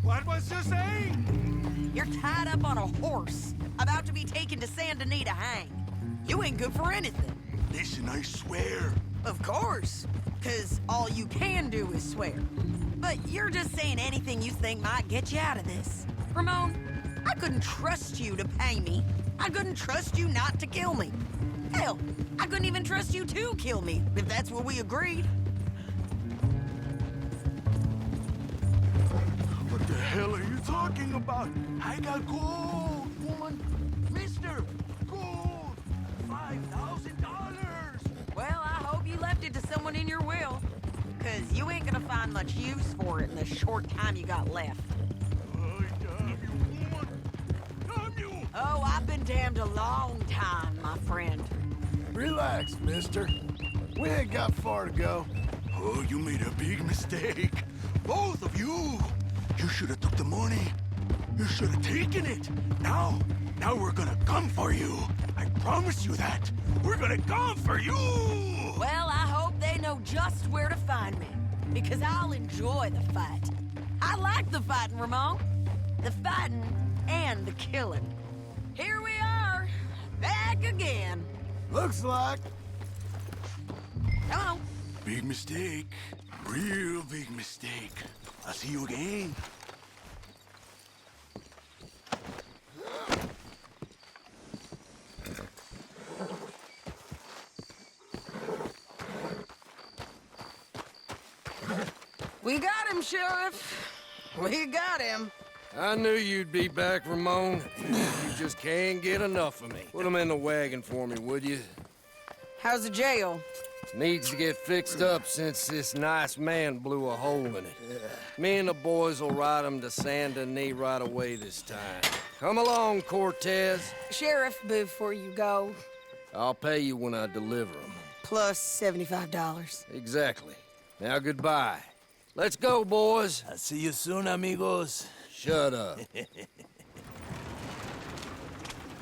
What was you saying? You're tied up on a horse, about to be taken to San Denis to hang. You ain't good for anything. Listen, I swear. Of course, because all you can do is swear. But you're just saying anything you think might get you out of this. Ramon, I couldn't trust you to pay me. I couldn't trust you not to kill me. Hell, I couldn't even trust you to kill me, if that's what we agreed. What the hell are you talking about? I got gold, woman. Mister, Well, I hope you left it to someone in your will. Because you ain't gonna find much use for it in the short time you got left. Oh, I've been damned a long time, my friend. Relax, mister. We ain't got far to go. Oh, you made a big mistake. Both of you. You should have took the money. You should have taken it. Now we're gonna come for you. I promise you that. We're gonna come for you. Well, I hope they know just where to find me. Because I'll enjoy the fight. I like the fighting, Ramon. The fighting and the killing. Here we are, back again. Looks like. Come on. Big mistake. Real big mistake. I'll see you again. We got him, Sheriff. We got him. I knew you'd be back, Ramon. You just can't get enough of me. Put him in the wagon for me, would you? How's the jail? Needs to get fixed up since this nice man blew a hole in it. Me and the boys will ride him to Saint Denis right away this time. Come along, Cortez. Sheriff, before you go, I'll pay you when I deliver him. plus $75. Exactly. Now, goodbye. Let's go, boys. I'll see you soon, amigos. Shut up.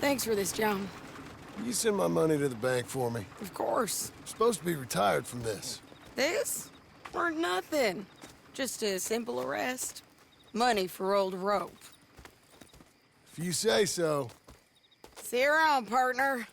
Thanks for this, John. You send my money to the bank for me. Of course. I'm supposed to be retired from this. This? Weren't nothing. Just a simple arrest. Money for old rope. If you say so. See you around, partner.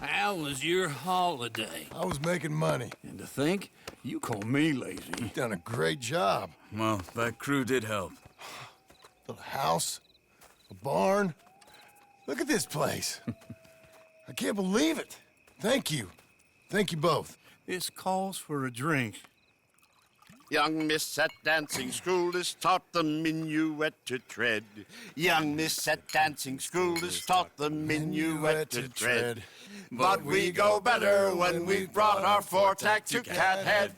How was your holiday? I was making money. And to think, you call me lazy. You've done a great job. Well, that crew did help. Little house, a barn. Look at this place. I can't believe it. Thank you. Thank you both. This calls for a drink. Young miss at dancing school is taught the minuet to tread. Young miss at dancing school is taught the minuet to tread. But we go better when we've brought our four-tack to Cathead.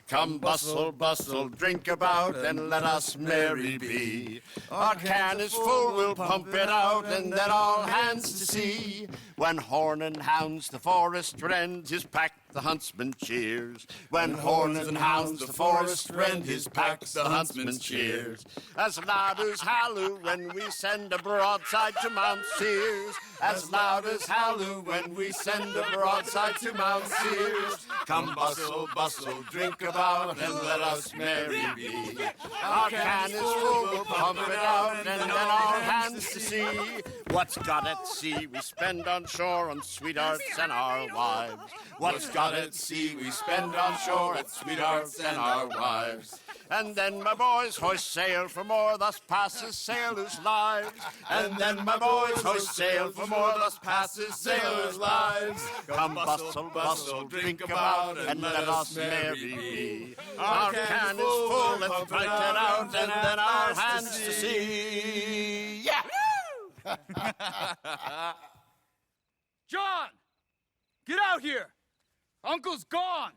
Come bustle, bustle, drink about, and let us merry be. Our can is full, we'll pump it out, and then all hands to sea. When horn and hounds the forest rend, his pack the huntsman cheers. When horn and hounds the forest rend, his pack the huntsman cheers. As loud as halloo when we send a broadside to Mount Sears. As loud as halloo when we send a broadside to Mount Sears. Come bustle, bustle, drink about, and let us merry be. Our can is full, we'll pump it out, and then all hands to sea. What's got at sea we spend on shore on sweethearts and our wives. What's got at sea we spend on shore at sweethearts and our wives. And then my boys hoist sail for more, thus passes sailors' lives. And then my boys hoist sail for more, thus passes sailors' lives. Come bustle, bustle, drink about, and let us merry be. Our can is full, let's drink it out, and then our hands to sea. Yeah! John! Get out here! Uncle's gone!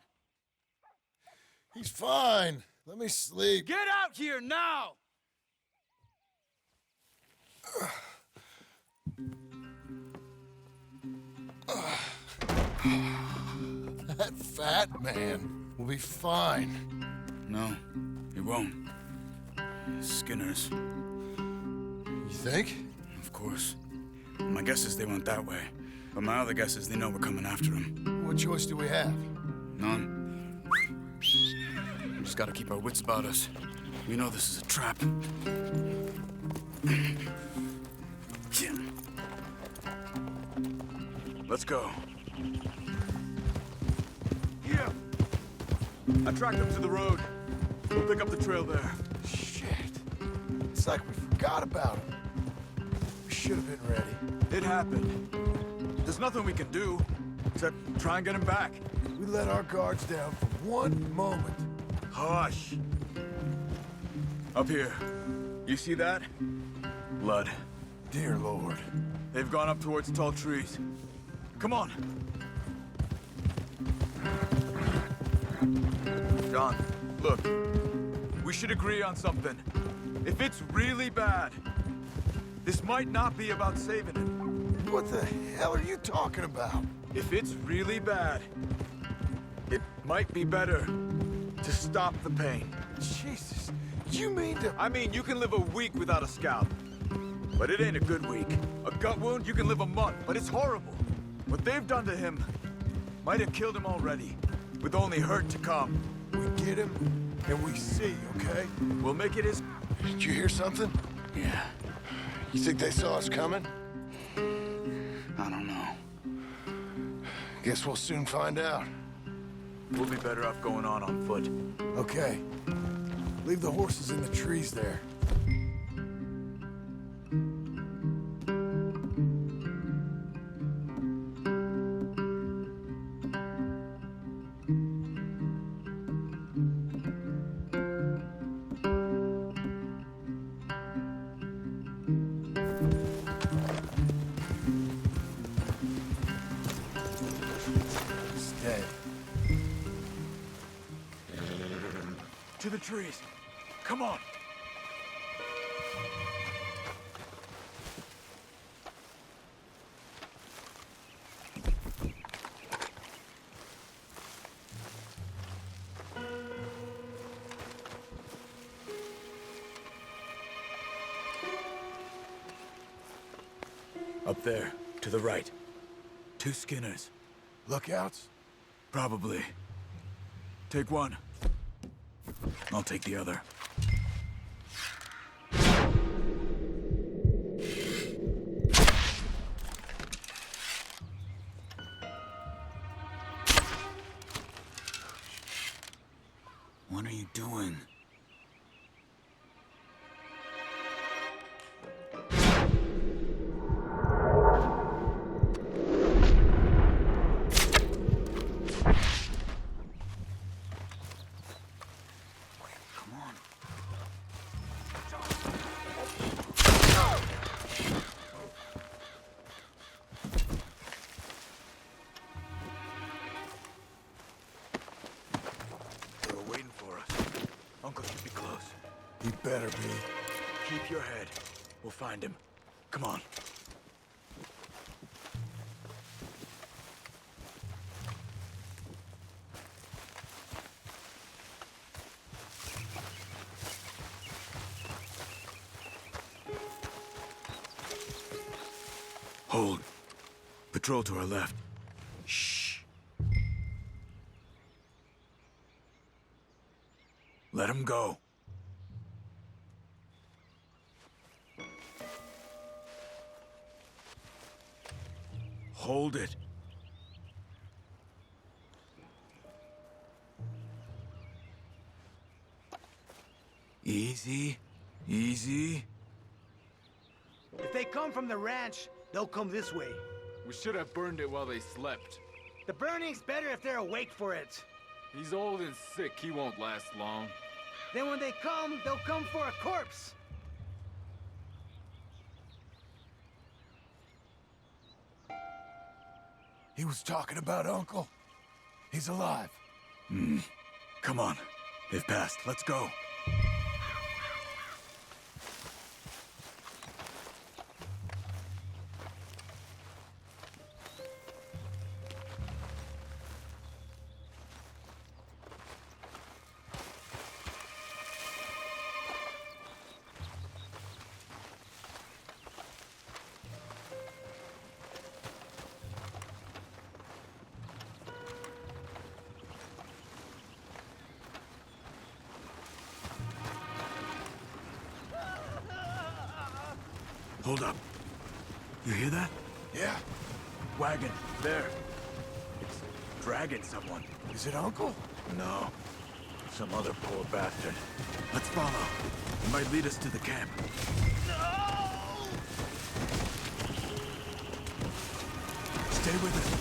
He's fine. Let me sleep. Get out here now! That fat man will be fine. No, he won't. Skinner's. You think? Of course. My guess is they went that way. But my other guess is they know we're coming after him. What choice do we have? None. We just gotta keep our wits about us. We know this is a trap. Let's go. Here! I tracked them to the road. We'll pick up the trail there. Shit. It's like we forgot about him. We should have been ready. It happened. There's nothing we can do, except try and get him back. We let our guards down for one moment. Hush. Up here. You see that? Blood. Dear Lord. They've gone up towards tall trees. Come on. John, look. We should agree on something. If it's really bad, this might not be about saving him. What the hell are you talking about? If it's really bad, it might be better to stop the pain. Jesus, you mean to... I mean, you can live a week without a scalp, but it ain't a good week. A gut wound, you can live a month, but it's horrible. What they've done to him might have killed him already, with only hurt to come. We get him, and we see, okay? We'll make it his... Did you hear something? Yeah. You think they saw us coming? I don't know. Guess we'll soon find out. We'll be better off going on foot. Okay. Leave the horses in the trees there. Stay. To the trees. Come on. Up there, to the right. 2 Skinners. Lookouts? Probably. Take one. I'll take the other. What are you doing? be. Keep your head. We'll find him. Come on. Hold. Patrol to our left. Shh. Let him go. Hold it. Easy. Easy. If they come from the ranch, they'll come this way. We should have burned it while they slept. The burning's better if they're awake for it. He's old and sick. He won't last long. Then when they come, they'll come for a corpse. He was talking about Uncle. He's alive. Come on. They've passed. Let's go. Hold up. You hear that? Yeah. Wagon. There. It's dragging someone. Is it Uncle? No. Some other poor bastard. Let's follow. It might lead us to the camp. Stay with us.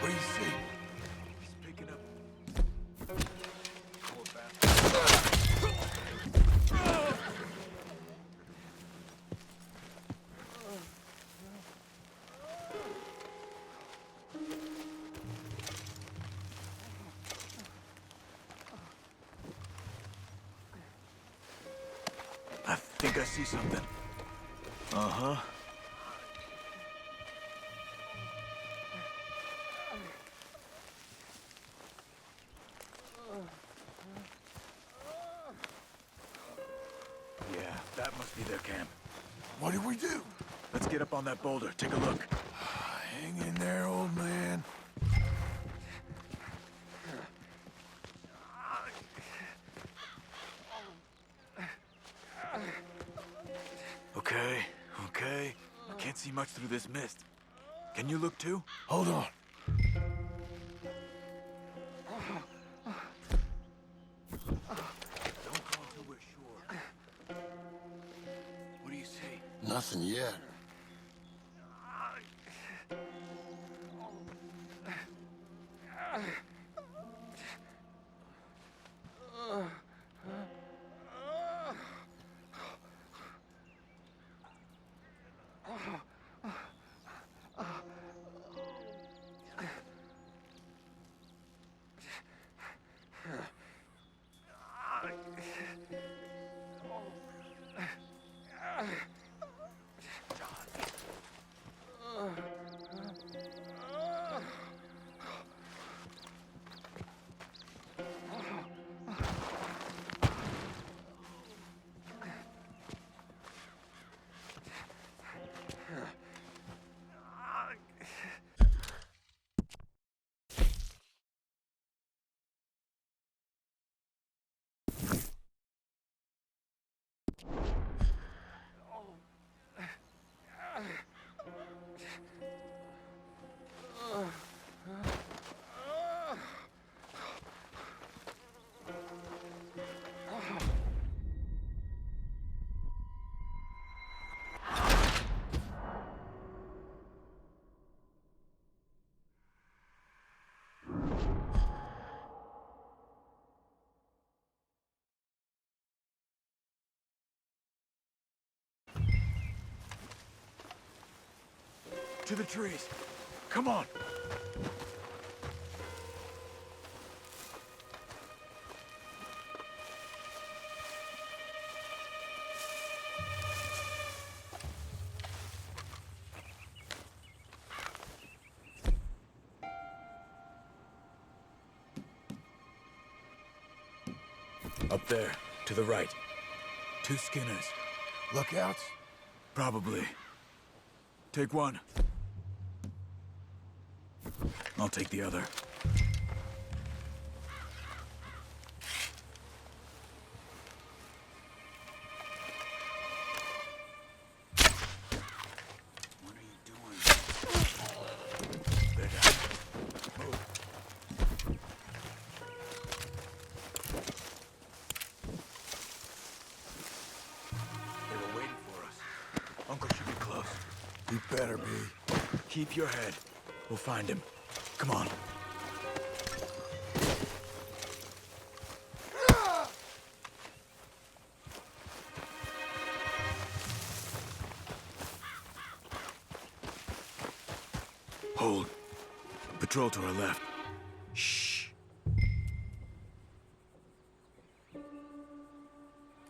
What do you see? He's picking up. Poor bastard. I think I see something. Uh-huh. Yeah, that must be their camp. What do we do? Let's get up on that boulder. Take a look. Hang in there, old man. Okay, okay. I can't see much through this mist. Can you look too? Hold on. Don't go until we're sure. What do you see? Nothing yet. To the trees. Come on. Up there, to the right. 2 Skinners. Lookouts? Probably. Take one. I'll take the other. What are you doing? They're down. Move. They were waiting for us. Uncle should be close. He better be. Keep your head. We'll find him. Come on. Hold. Patrol to our left. Shh.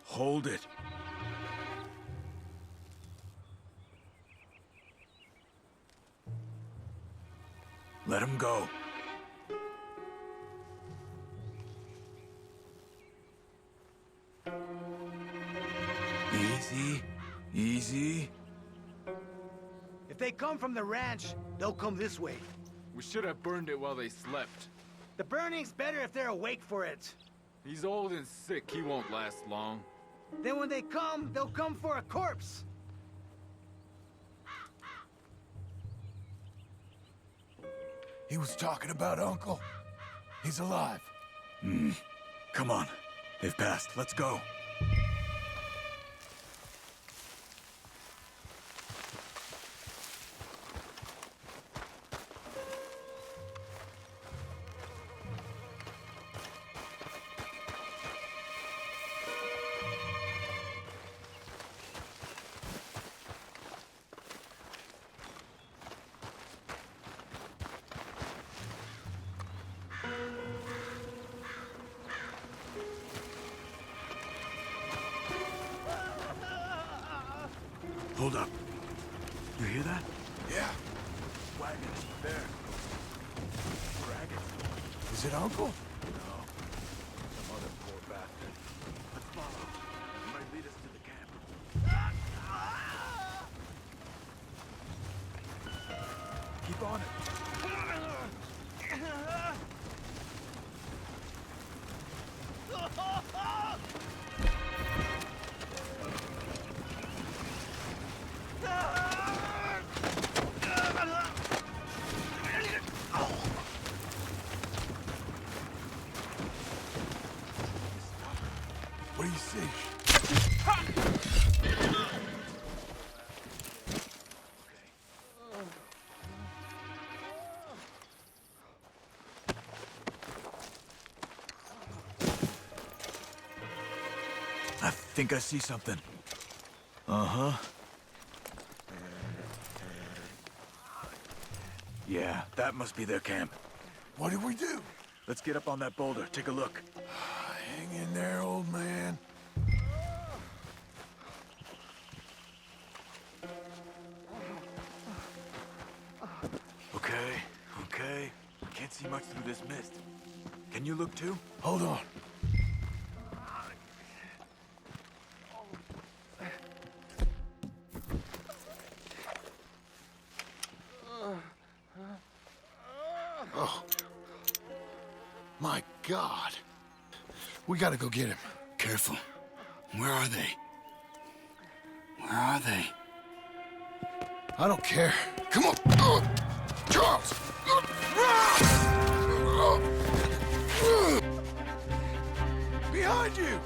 Hold it. Let him go. Easy. Easy. If they come from the ranch, they'll come this way. We should have burned it while they slept. The burning's better if they're awake for it. He's old and sick. He won't last long. Then when they come, they'll come for a corpse. He was talking about Uncle. He's alive. Come on. They've passed. Let's go. Hold up. You hear that? Yeah. Wagons. There. Dragons. Is it Uncle? No. Some other poor bastard. Let's follow. He might lead us to the camp. Keep on it. What do you see? I think I see something. Uh-huh. Yeah, that must be their camp. What do we do? Let's get up on that boulder. Take a look. Hang in there, old man. Okay, okay. Can't see much through this mist. Can you look too? Hold on. Oh. My God. We gotta go get him. Careful. Where are they? Where are they? I don't care. Come on. Charles! Behind you!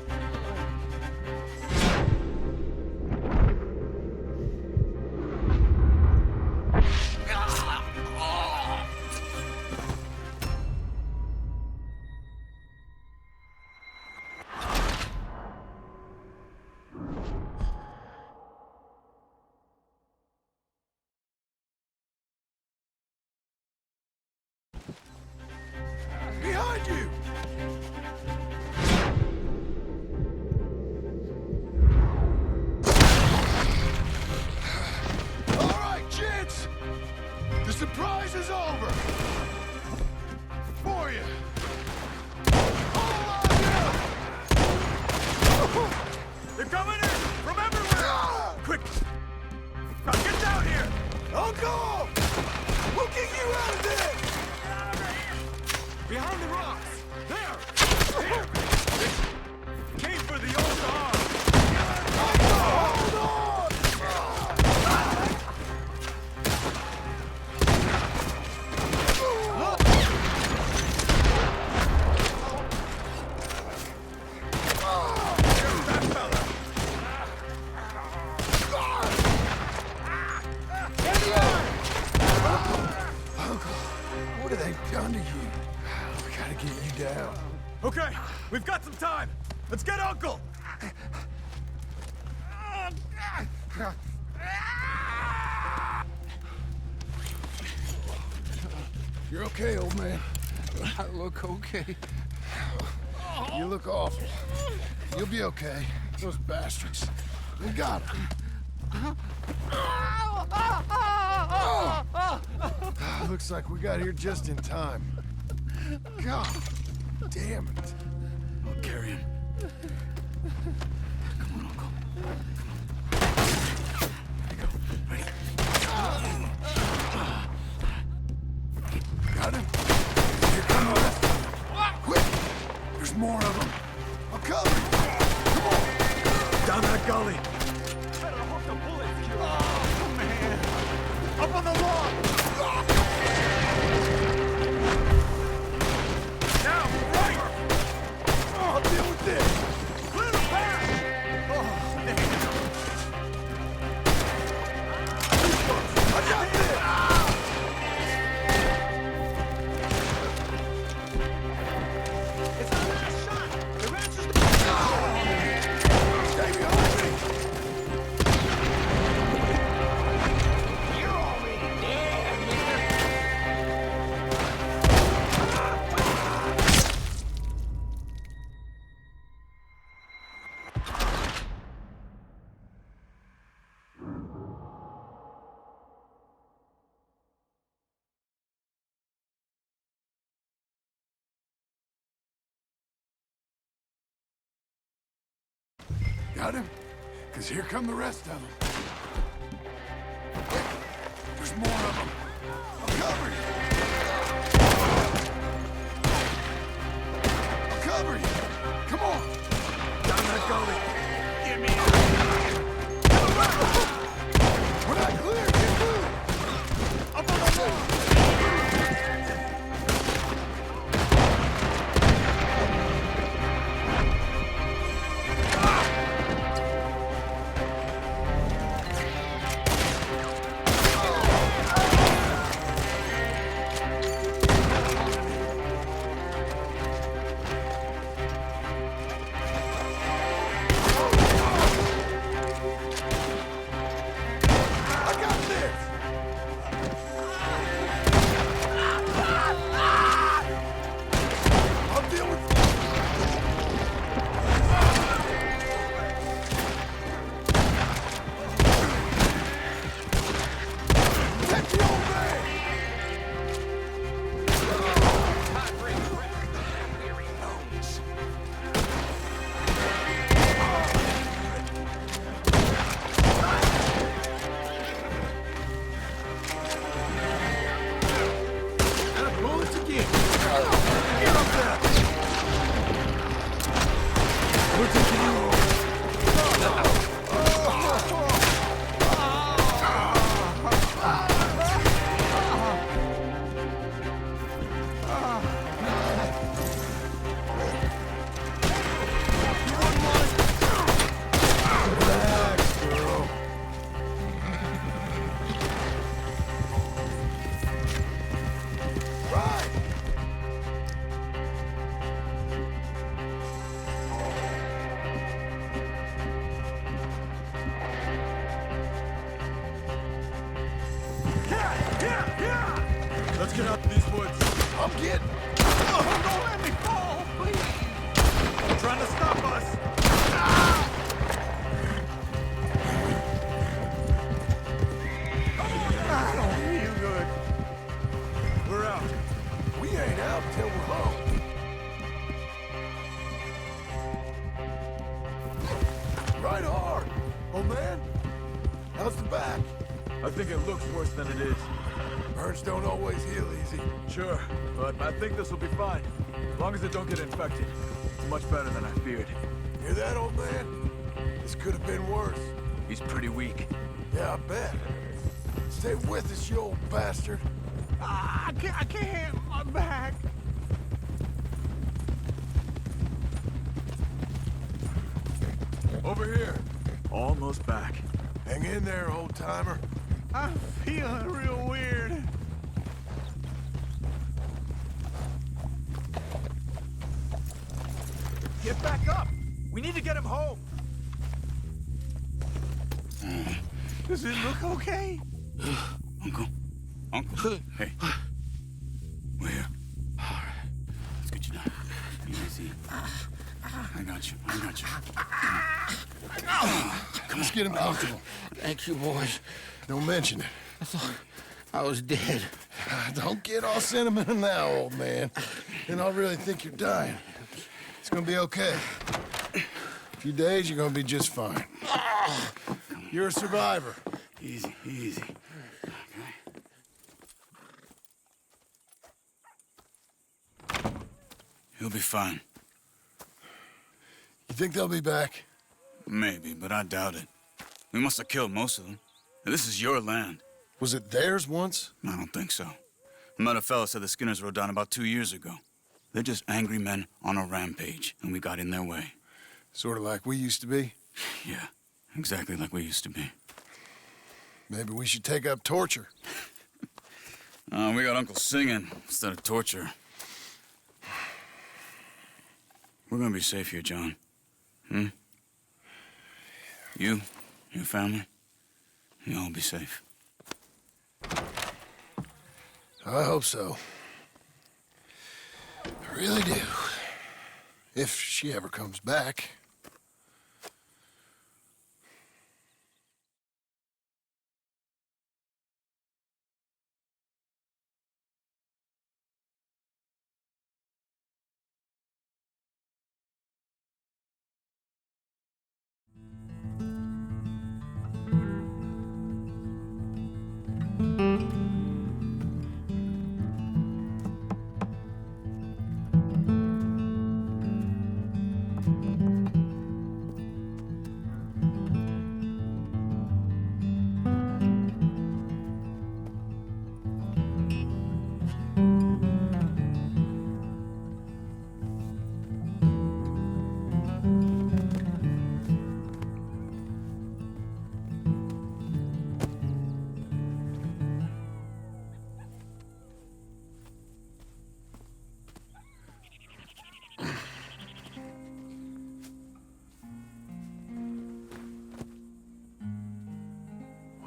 surprise is over! For you! They're coming in from everywhere! Quick! Now get down here! Uncle! We'll get you out of this! Behind the rocks! There! Here! Came for the old arm! Hold on! What have they done to you? We gotta get you down. Okay, we've got some time. Let's get Uncle! You're okay, old man. I look okay. You look awful. You'll be okay. Those bastards. We got them. Looks like we got here just in time. God damn it. I'll carry him. Come on, Uncle. Got him? Here come the rest. Quick! There's more of them. I'll cover you. Come on! Down that gully! Oh, man! Up on the lawn! Now, right! I'll deal with this. Clear the path! Oh, damn! I got this! It's our last shot! The ranch is... Stay behind me! You're already dead, man! Got him? Because here come the rest of them. There's more of them. I'll cover you. I'll cover you. Come on. Down that gully! Get me out! We're not clear. Get moving. Up on the lawn! I got this. I'll deal with Protect the old man. Bullets again! Get up there! We're taking you over. Relax, girl. Right. Let's get out of these woods. I'm getting. Oh, don't let me fall, please! They're trying to stop us! I don't feel good. How's the back? I think it looks worse than it is. Burns don't always heal easy. Sure, but I think this will be fine. As long as it don't get infected. It's much better than I feared. Hear that, old man? This could have been worse. He's pretty weak. Yeah, I bet. Stay with us, you old bastard. I can't. My back. Over here. Almost back. Hang in there, old-timer. I'm feeling real weird. Get back up! We need to get him home! Does it look okay? Uncle, hey. We're here. Let's get you down. Easy. I got you. Let's get him comfortable. Thank you, boys. Don't mention it. I thought I was dead. Don't get all sentimental now, old man. Then I'll really think you're dying. It's gonna be okay. A few days, you're gonna be just fine. You're a survivor. Easy. Okay. He'll be fine. You think they'll be back? Maybe, but I doubt it. We must have killed most of them. This is your land. Was it theirs once? I don't think so. I met a fella said the Skinners rode down about 2 years ago. They're just angry men on a rampage, and we got in their way. Sort of like we used to be? Yeah, exactly like we used to be. Maybe we should take up torture. We got Uncle singing instead of torture. We're gonna be safe here, John. You, your family, you'll all be safe. I hope so. I really do. If she ever comes back.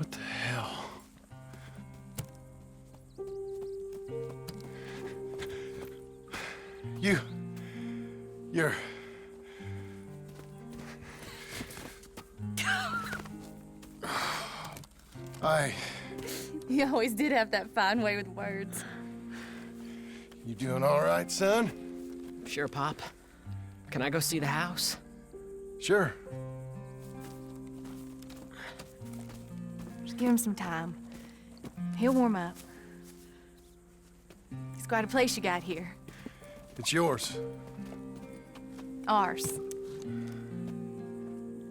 What the hell? You're... You always did have that fine way with words. You doing all right, son? Sure, Pop. Can I go see the house? Sure. Just give him some time. He'll warm up. It's quite a place you got here. It's yours. Ours.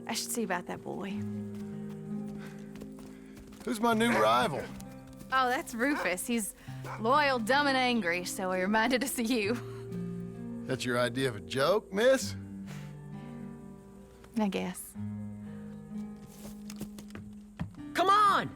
I should see about that boy. Who's my new rival? Oh, that's Rufus. He's loyal, dumb, and angry, so he reminded us of you. That's your idea of a joke, miss? I guess. Come on!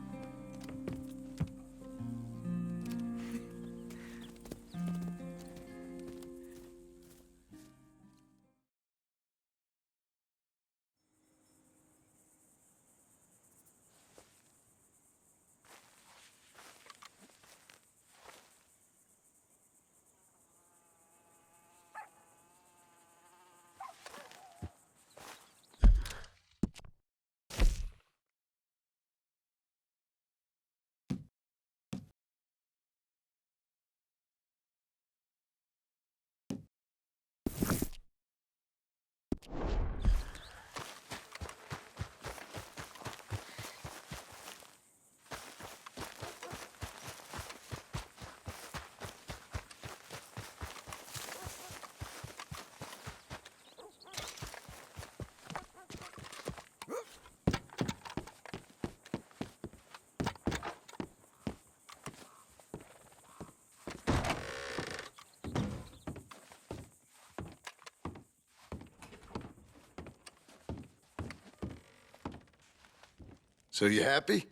So you happy?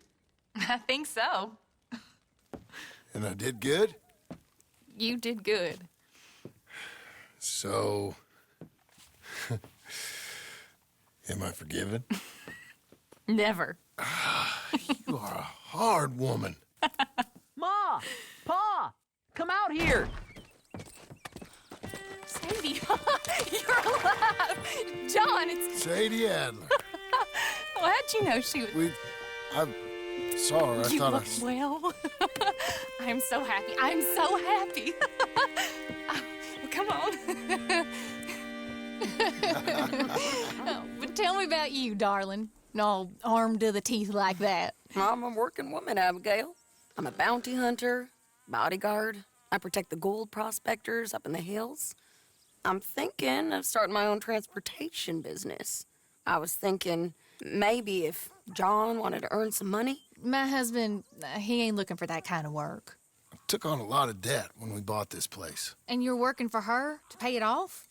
I think so. And I did good? You did good. So... am I forgiven? Never. You are a hard woman. Ma! Pa! Come out here! Sadie, you're alive! John, it's... Sadie Adler. Well, how'd you know she was... I saw her. I you thought look well. I'm so happy. I'm so happy. Well, come on. But tell me about you, darling. All armed to the teeth like that. I'm a working woman, Abigail. I'm a bounty hunter, bodyguard. I protect the gold prospectors up in the hills. I'm thinking of starting my own transportation business. I was thinking maybe if John wanted to earn some money. My husband, he ain't looking for that kind of work. I took on a lot of debt when we bought this place. And you're working for her to pay it off?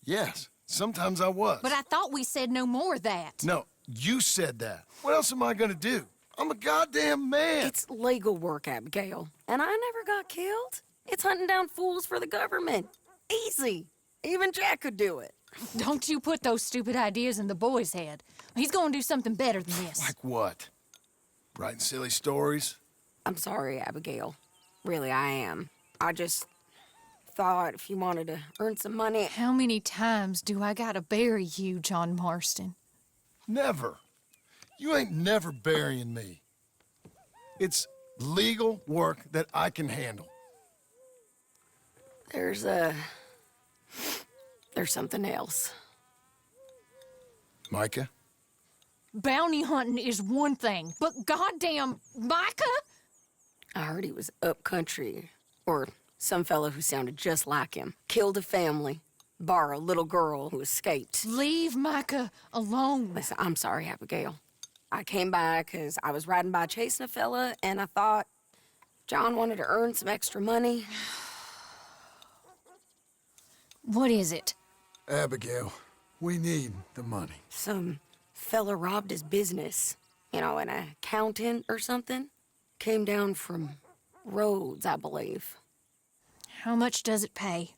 Yes, sometimes I was. But I thought we said no more of that. No, you said that. What else am I gonna do? I'm a goddamn man. It's legal work, Abigail. And I never got killed. It's hunting down fools for the government. Easy. Even Jack could do it. Don't you put those stupid ideas in the boy's head. He's gonna do something better than this. Like what? Writing silly stories? I'm sorry, Abigail. Really, I am. I just thought if you wanted to earn some money... How many times do I gotta bury you, John Marston? Never. You ain't never burying me. It's legal work that I can handle. There's something else. Micah? Bounty hunting is one thing, but goddamn Micah? I heard he was up country, or some fellow who sounded just like him. Killed a family, bar a little girl who escaped. Leave Micah alone. Listen, I'm sorry, Abigail. I came by because I was riding by chasing a fella, and I thought John wanted to earn some extra money. What is it? Abigail, we need the money. Some fella robbed his business. You know, an accountant or something. Came down from Rhodes, I believe. How much does it pay?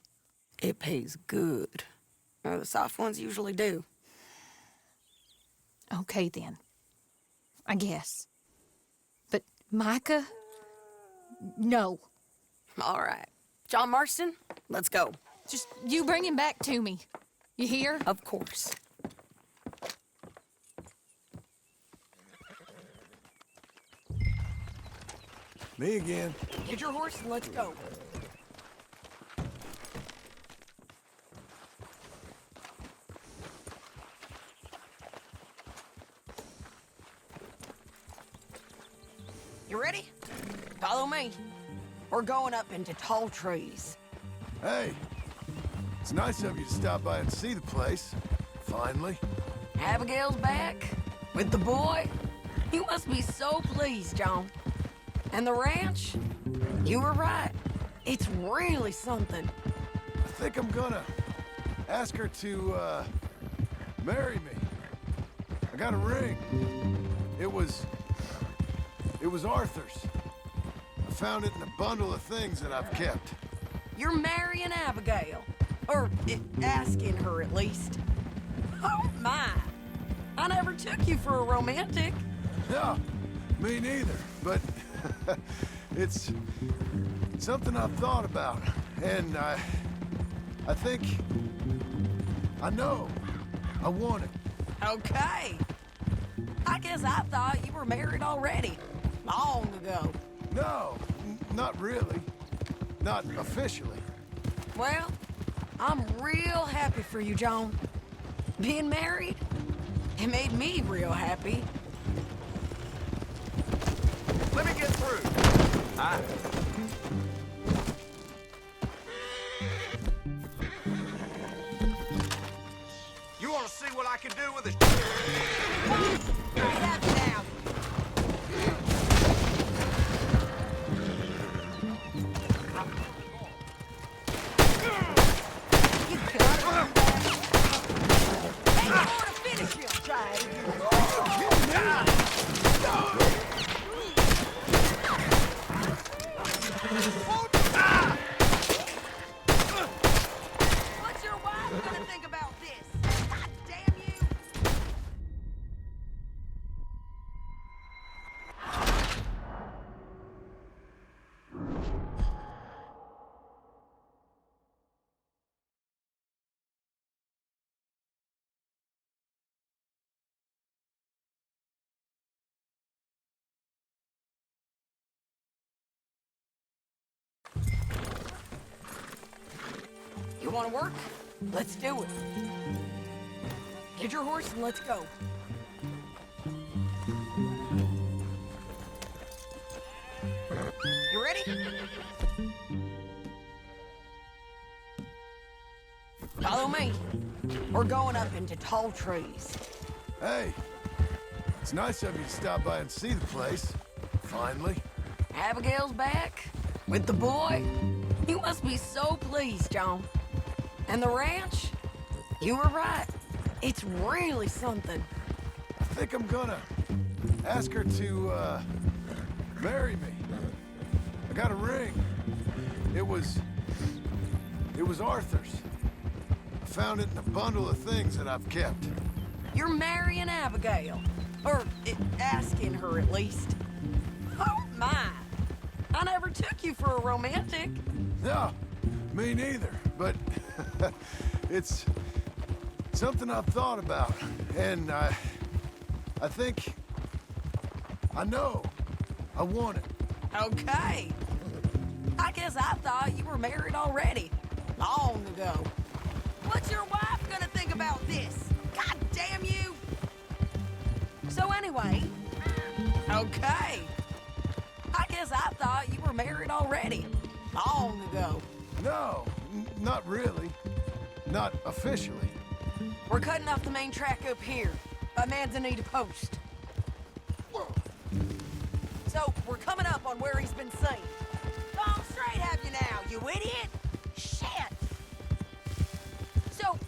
It pays good. The soft ones usually do. Okay, then. I guess. But Micah? No. All right. John Marston, let's go. Just you bring him back to me. You hear? Of course. Me again. Get your horse and let's go. You ready? Follow me. We're going up into tall trees. Hey, it's nice of you to stop by and see the place. Finally. Abigail's back with the boy. You must be so pleased, John. And the ranch? You were right. It's really something. I think I'm gonna ask her to, marry me. I got a ring. It was Arthur's. I found it in a bundle of things that I've kept. You're marrying Abigail. Or asking her, at least. Oh, my. I never took you for a romantic. No, me neither. But it's something I've thought about. And I think I know. I want it. Okay. I guess I thought you were married already. Long ago. No, not really. Not officially. Well, I'm real happy for you, John. Being married, it made me real happy. Let me get through. Hi. You want to see what I can do with this? Finish him, child. want to work? Let's do it. Get your horse and let's go. You ready? Follow me. We're going up into tall trees. Hey, it's nice of you to stop by and see the place. Finally. Abigail's back? With the boy? You must be so pleased, John. And the ranch? You were right. It's really something. I think I'm gonna ask her to, marry me. I got a ring. It was Arthur's. I found it in a bundle of things that I've kept. You're marrying Abigail. Or asking her, at least. Oh, my. I never took you for a romantic. No, me neither. But it's something I've thought about. And I think I know I want it. Okay. I guess I thought you were married already. Long ago. What's your wife gonna think about this? God damn you! So anyway... Okay. I guess I thought you were married already. Long ago. No, not really. Not officially. We're cutting off the main track up here, by Manzanita Post. So, we're coming up on where he's been seen. Come straight have you now, you idiot! Shit! So,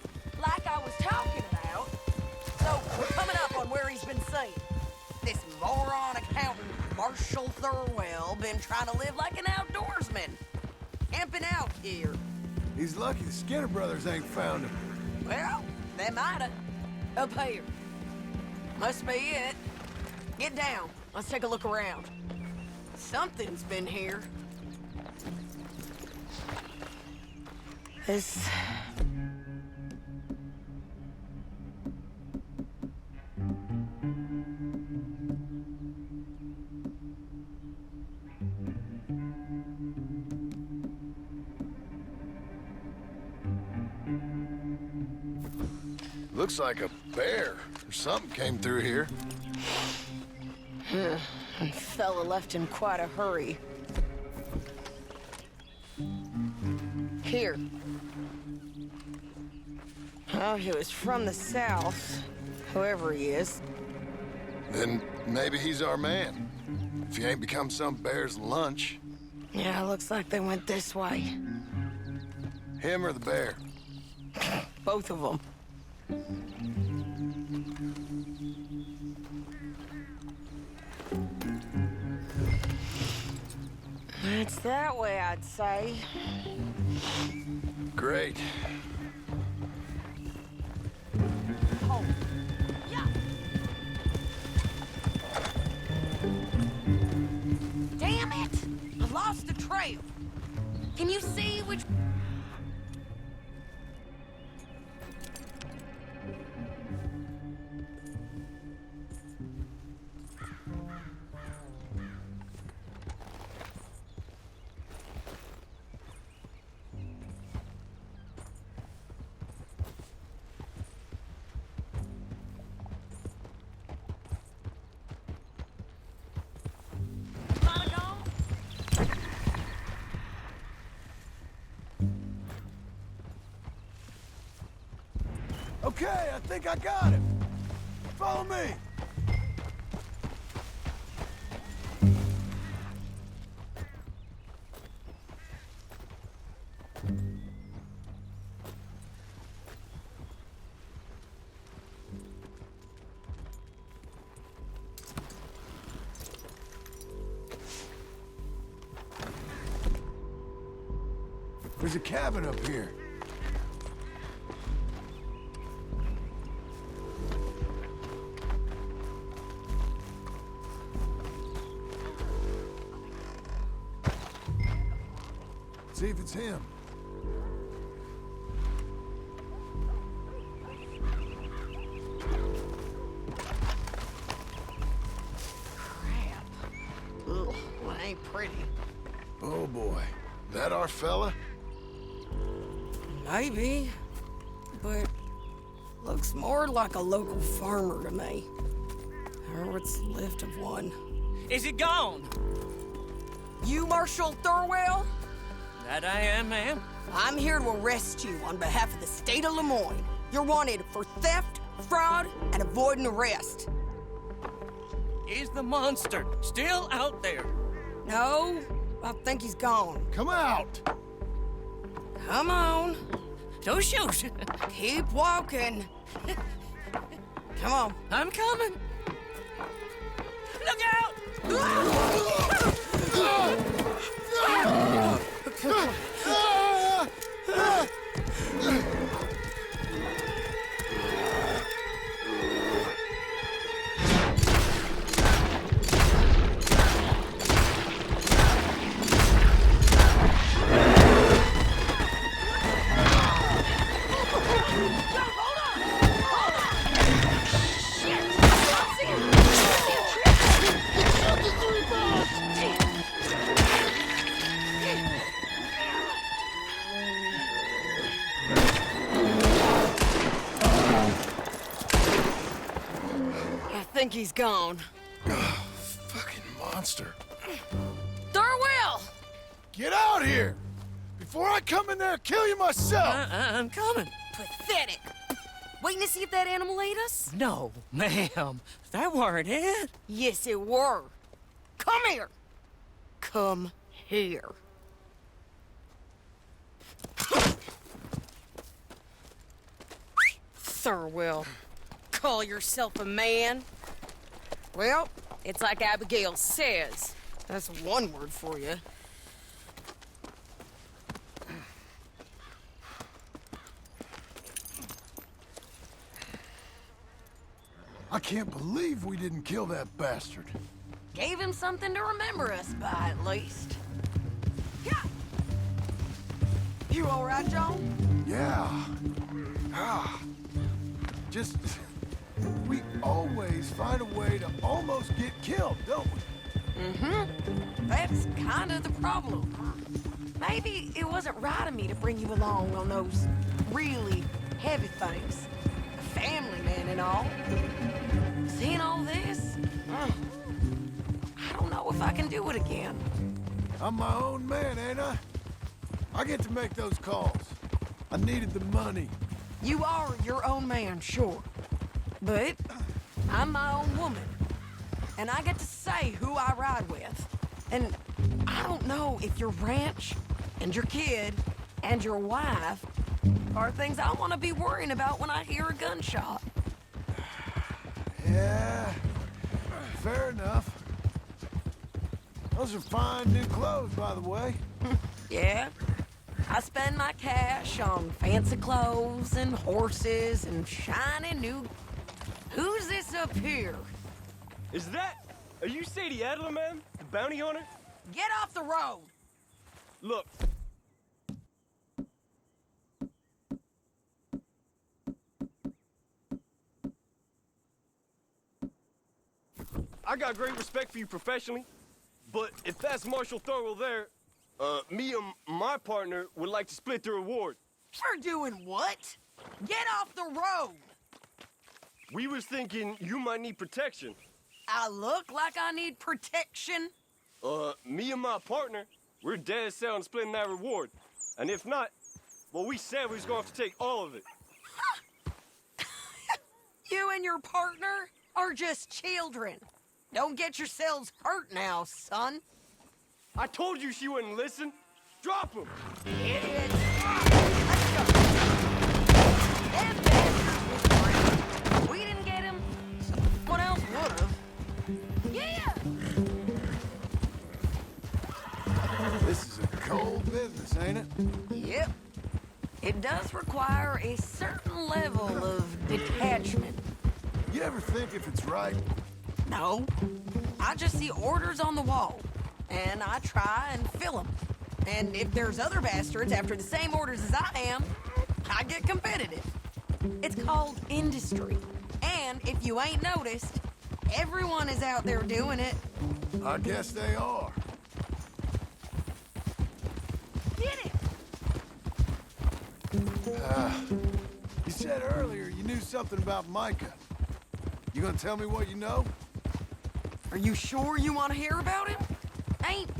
like I was talking about, we're coming up on where he's been seen. This moron accountant, Marshall Thurwell, been trying to live like an outdoorsman. Camping out here. He's lucky the Skinner brothers ain't found him. Well, they mighta. Up here. Must be it. Get down. Let's take a look around. Something's been here. This... Looks like a bear or something came through here. Fella left in quite a hurry. Here. Oh, he was from the south, whoever he is. Then maybe he's our man. If he ain't become some bear's lunch. Yeah, looks like they went this way. Him or the bear? Both of them. It's that way, I'd say. Great. Oh. Yeah. Damn it! I lost the trail. Can you see which... Okay, I think I got it. Follow me. There's a cabin up here. See if it's him. Crap. Ugh, well, ain't pretty. Oh boy. That our fella? Maybe, but looks more like a local farmer to me. Or what's left of one. Is it gone? You Marshal Thurwell? That I am, ma'am. I'm here to arrest you on behalf of the state of Lemoyne. You're wanted for theft, fraud, and avoiding arrest. Is the monster still out there? No, I think he's gone. Come out! Come on. Don't shoot. Keep walking. Come on. I'm coming. Look out! I think he's gone. Fucking monster. Thurwell! Get out here! Before I come in there and kill you myself! I'm coming. Pathetic. Waiting to see if that animal ate us? No, ma'am. That weren't it. Yes, it were. Come here. Come here. Thurwell, call yourself a man? Well, it's like Abigail says. That's one word for you. I can't believe we didn't kill that bastard. Gave him something to remember us by, at least. Yeah. You all right, John? Yeah. Just... we always find a way to almost get killed, don't we? Mm-hmm. That's kind of the problem. Maybe it wasn't right of me to bring you along on those really heavy things. A family man and all. Seeing all this, I don't know if I can do it again. I'm my own man, ain't I? I get to make those calls. I needed the money. You are your own man, sure. But I'm my own woman. And I get to say who I ride with. And I don't know if your ranch and your kid and your wife are things I want to be worrying about when I hear a gunshot. Yeah, fair enough. Those are fine new clothes, by the way. Yeah, I spend my cash on fancy clothes and horses and shiny new... Who's this up here? Is that... Are you Sadie Adler, man? The bounty hunter? Get off the road! Look. I got great respect for you professionally, but if that's Marshal Thurwell there, me and my partner would like to split the reward. For doing what? Get off the road! We was thinking you might need protection. I look like I need protection? Me and my partner, we're dead set on splitting that reward. And if not, well, we said we was gonna have to take all of it. You and your partner are just children. Don't get yourselves hurt now, son. I told you she wouldn't listen. Drop him! Idiot! Let's go. That bastard was free. We didn't get him. Someone else would've. Yeah! This is a cold business, ain't it? Yep. It does require a certain level of detachment. You ever think if it's right? No. I just see orders on the wall, and I try and fill them. And if there's other bastards after the same orders as I am, I get competitive. It's called industry. And if you ain't noticed, everyone is out there doing it. I guess they are. Get it! You said earlier you knew something about Micah. You gonna tell me what you know? Are you sure you want to hear about him? Ain't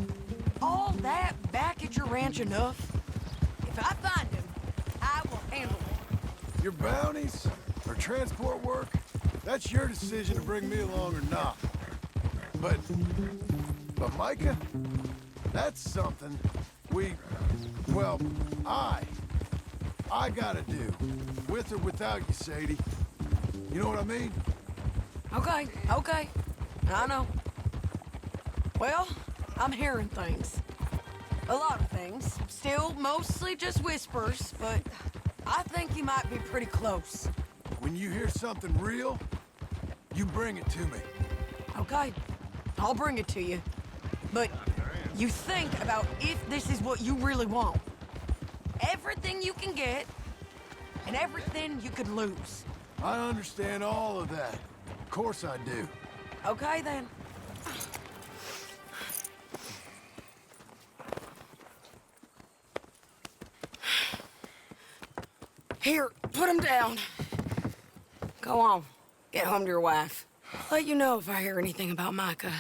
all that back at your ranch enough? If I find him, I will handle it. Your bounties or transport work? That's your decision to bring me along or not. But Micah? That's something well, I gotta do. With or without you, Sadie. You know what I mean? Okay. I know. Well, I'm hearing things. A lot of things. Still mostly just whispers, but I think you might be pretty close. When you hear something real, you bring it to me. Okay, I'll bring it to you. But you think about if this is what you really want. Everything you can get, and everything you could lose. I understand all of that. Of course I do. Okay, then. Here, put him down. Go on. Get home to your wife. Let you know if I hear anything about Micah.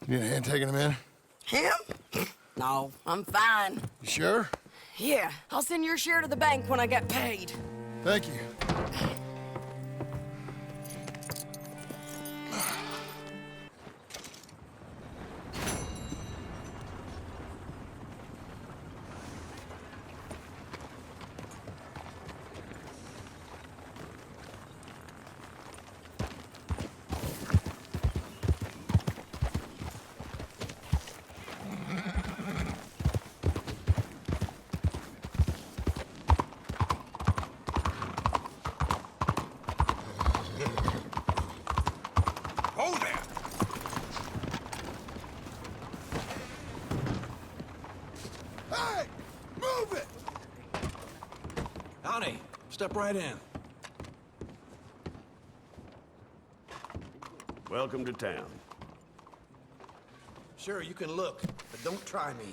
You need a hand taking him in? Him? No, I'm fine. You sure? Yeah, I'll send your share to the bank when I get paid. Thank you. Hold there! Hey! Move it! Howdy. Step right in. Welcome to town. Sure, you can look, but don't try me.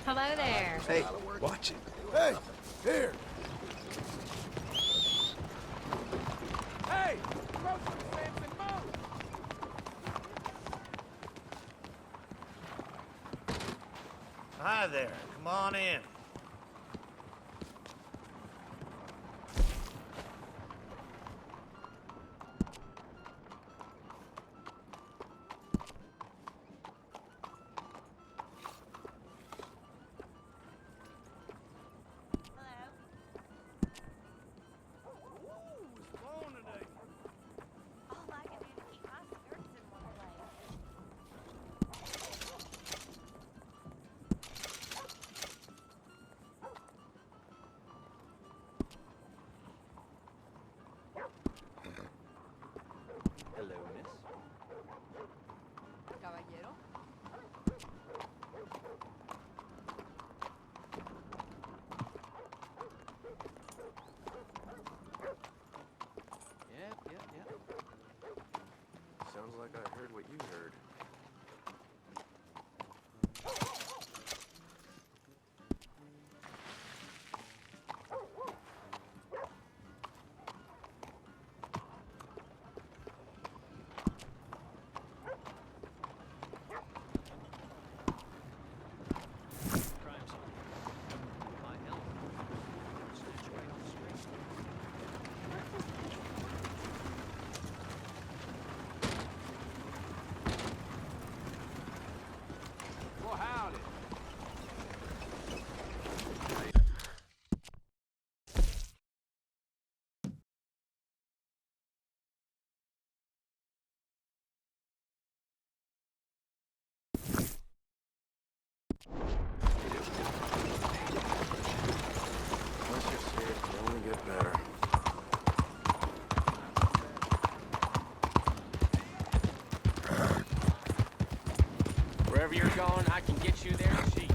Hello there. Hey, watch it. Hey! Here! Hey! Grocery Samson, move! Hi there. Come on in. Hello, miss. Caballero. Yep. Sounds like I heard what you heard. Let's just say it can only get better. Wherever you're going, I can get you there cheap.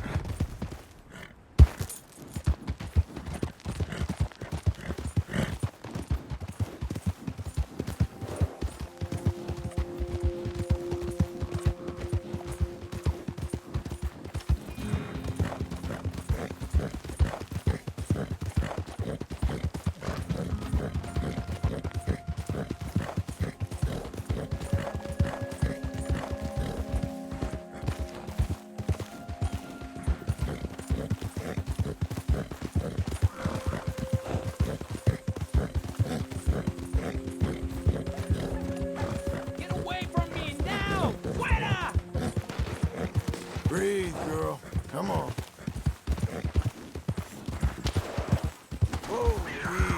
Breathe, girl. Come on. Whoa, easy.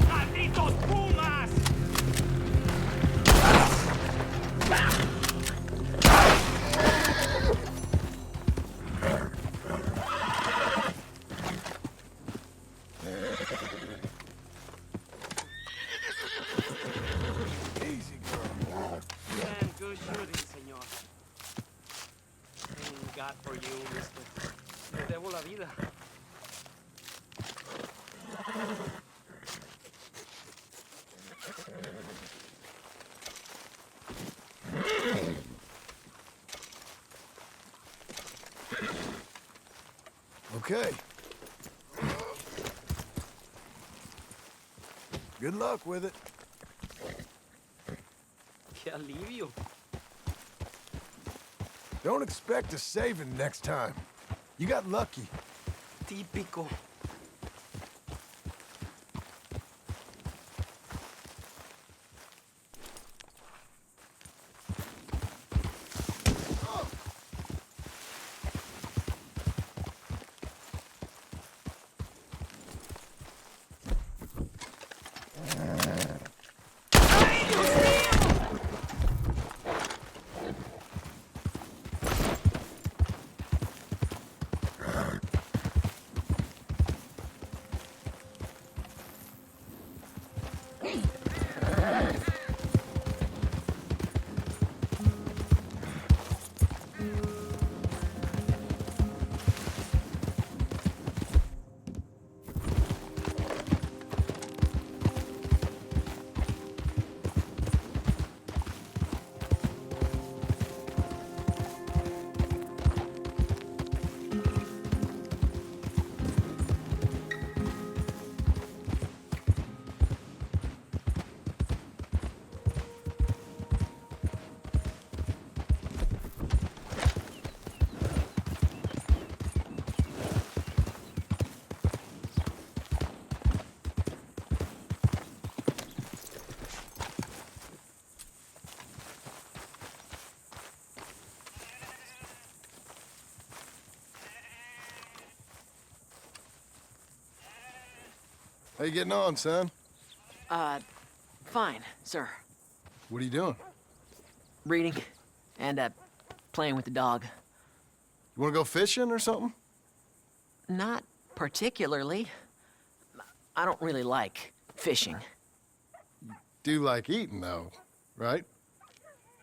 ¡Malditos pumas! Easy, girl. And good shooting, señor. Thank God for you, mister. Le debo la vida. Okay. Good luck with it. Qué alivio. Don't expect a saving next time. You got lucky. Típico. How you getting on, son? Fine, sir. What are you doing? Reading and, playing with the dog. You wanna go fishing or something? Not particularly. I don't really like fishing. Do like eating, though, right?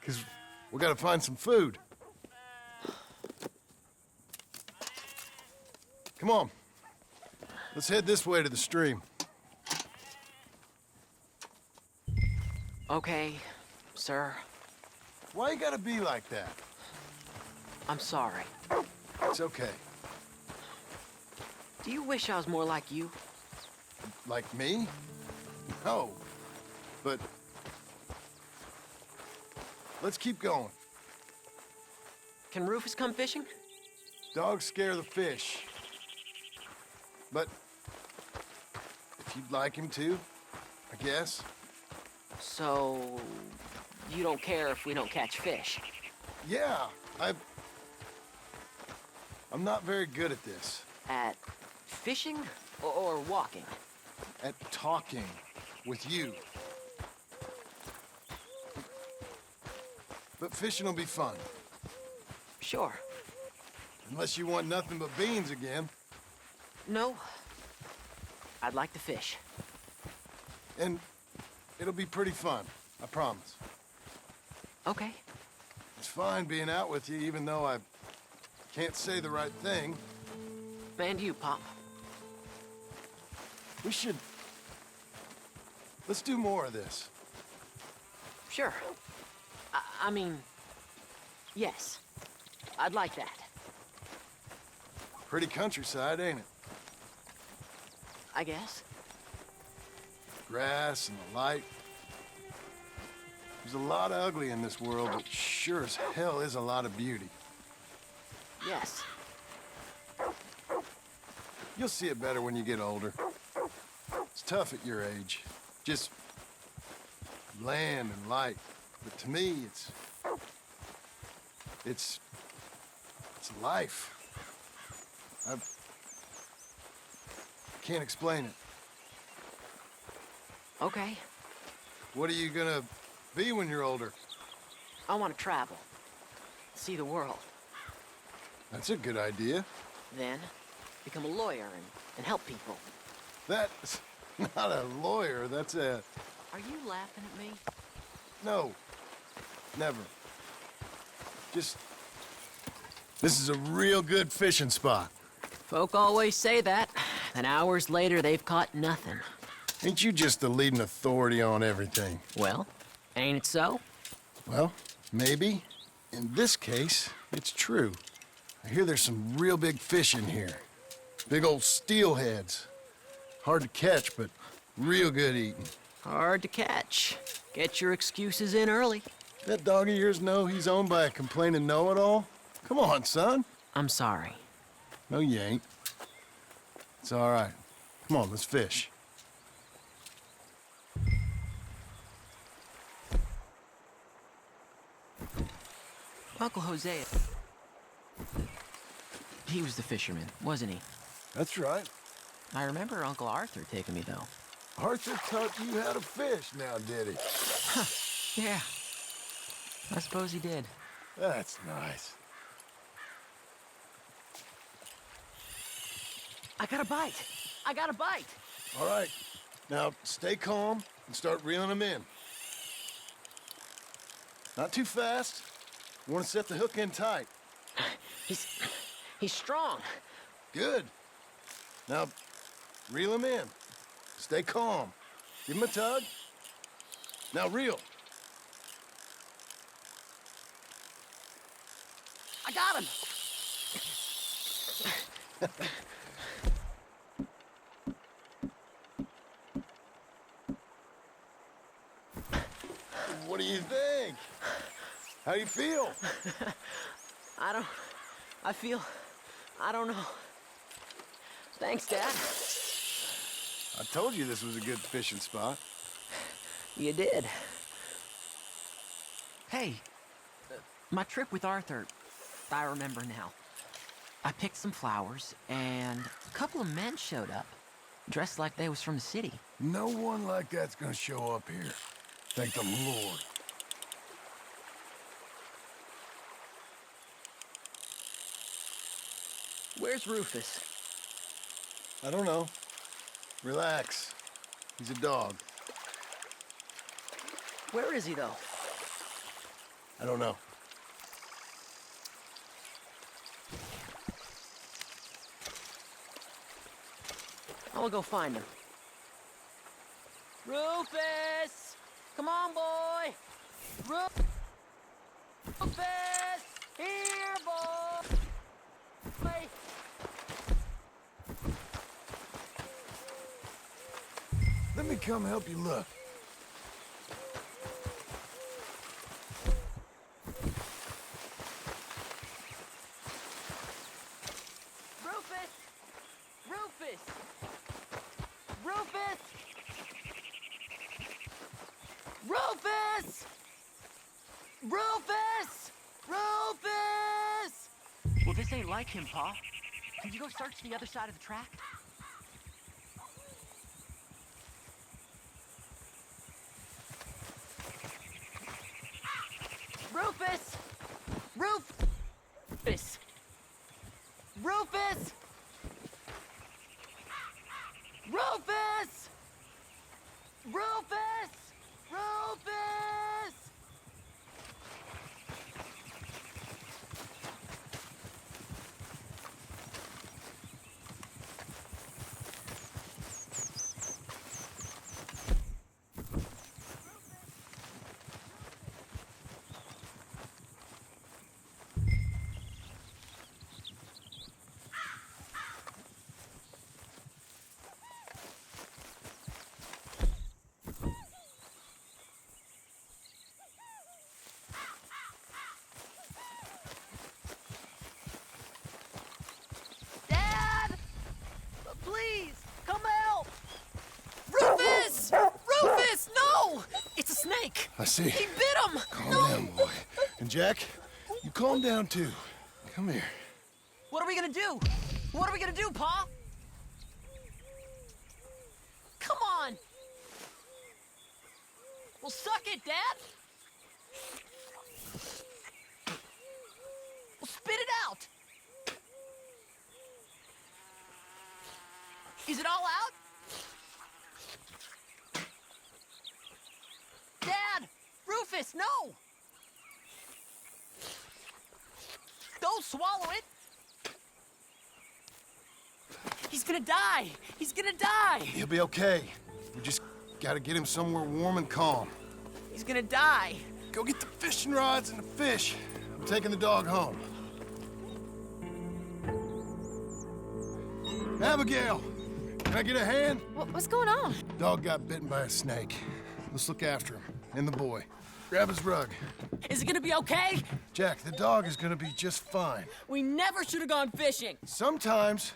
'Cause we gotta find some food. Come on. Let's head this way to the stream. Okay, sir. Why you gotta be like that? I'm sorry. It's okay. Do you wish I was more like you? Like me? No. But... let's keep going. Can Rufus come fishing? Dogs scare the fish. But... if you'd like him to, I guess. So... you don't care if we don't catch fish? Yeah, I'm not very good at this. At fishing or walking? At talking with you. But fishing will be fun. Sure. Unless you want nothing but beans again. No. I'd like to fish. And it'll be pretty fun, I promise. Okay. It's fine being out with you, even though I can't say the right thing. And you, Pop. We should... Let's do more of this. Sure. I mean, yes. I'd like that. Pretty countryside, ain't it? I guess. Grass and the light. There's a lot of ugly in this world, but sure as hell is a lot of beauty. Yes. You'll see it better when you get older. It's tough at your age. Just land and light. But to me, it's life. I can't explain it. Okay. What are you gonna be when you're older? I want to travel. See the world. That's a good idea. Then, become a lawyer and help people. That's not a lawyer, that's a... Are you laughing at me? No. Never. Just... This is a real good fishing spot. Folk always say that, and hours later they've caught nothing. Ain't you just the leading authority on everything? Well, ain't it so? Well, maybe. In this case, it's true. I hear there's some real big fish in here. Big old steelheads. Hard to catch, but real good eating. Hard to catch. Get your excuses in early. That dog of yours know he's owned by a complaining know-it-all? Come on, son. I'm sorry. No, you ain't. It's all right. Come on, let's fish. Uncle Jose. He was the fisherman, wasn't he? That's right. I remember Uncle Arthur taking me, though. Arthur taught you how to fish now, did he? Yeah. I suppose he did. That's nice. I got a bite. I got a bite. All right. Now, stay calm and start reeling them in. Not too fast. You want to set the hook in tight. He's strong. Good. Now, reel him in. Stay calm. Give him a tug. Now reel. I got him. What do you think? How do you feel? I don't know. Thanks, Dad. I told you this was a good fishing spot. You did. Hey, my trip with Arthur, I remember now. I picked some flowers, and a couple of men showed up, dressed like they was from the city. No one like that's gonna show up here. Thank the Lord. Where's Rufus? I don't know. Relax. He's a dog. Where is he, though? I don't know. I'll go find him. Rufus! Come on, boy! Rufus! Here, boy! Let me come help you look. Rufus! Rufus! Rufus! Rufus! Rufus! Rufus! Well, this ain't like him, Pa. Can you go search the other side of the track? Rufus! Rufus! Rufus! Rufus! Rufus! Rufus! Rufus! Please, come help! Rufus! Rufus, no! It's a snake. I see. He bit him. Calm down, boy. And Jack, you calm down too. Come here. What are we gonna do? What are we gonna do, Pa? Come on. Well, suck it, Dad. Well, spit it out. Is it all out? Dad! Rufus, no! Don't swallow it! He's gonna die! He's gonna die! He'll be okay. We just gotta get him somewhere warm and calm. He's gonna die! Go get the fishing rods and the fish. I'm taking the dog home. Abigail! Can I get a hand? What's going on? Dog got bitten by a snake. Let's look after him. And the boy. Grab his rug. Is it gonna be okay? Jack, the dog is gonna be just fine. We never should have gone fishing. Sometimes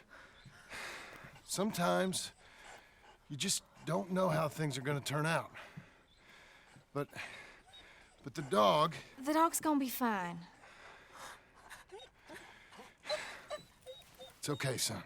you just don't know how things are gonna turn out. But the dog... The dog's gonna be fine. It's okay, son.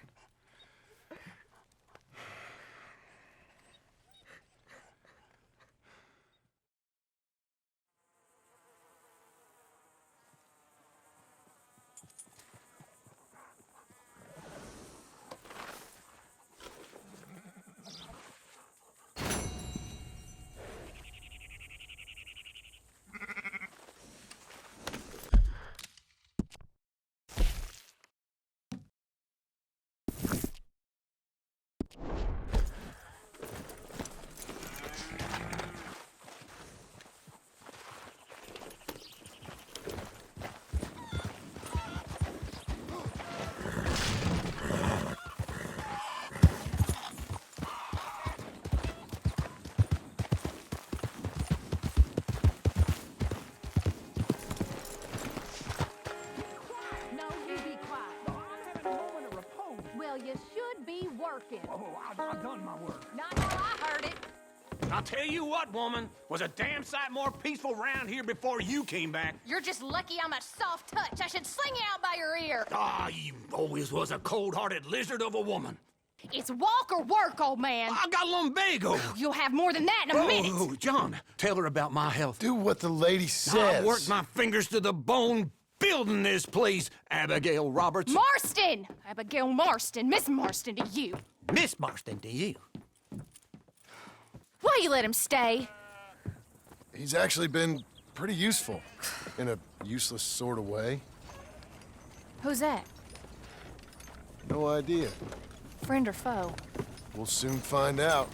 You should be working. Oh, I've done my work. No, I heard it. I'll tell you what, woman, was a damn sight more peaceful round here before you came back. You're just lucky I'm a soft touch. I should sling you out by your ear. Ah, you always was a cold-hearted lizard of a woman. It's walk or work, old man. I got lumbago. You'll have more than that in a minute. Oh, John, tell her about my health. Do what the lady says. I worked my fingers to the bone building this place, Abigail Roberts. Marston! Abigail Marston. Miss Marston to you. Miss Marston to you. Why you let him stay? He's actually been pretty useful. In a useless sort of way. Who's that? No idea. Friend or foe? We'll soon find out.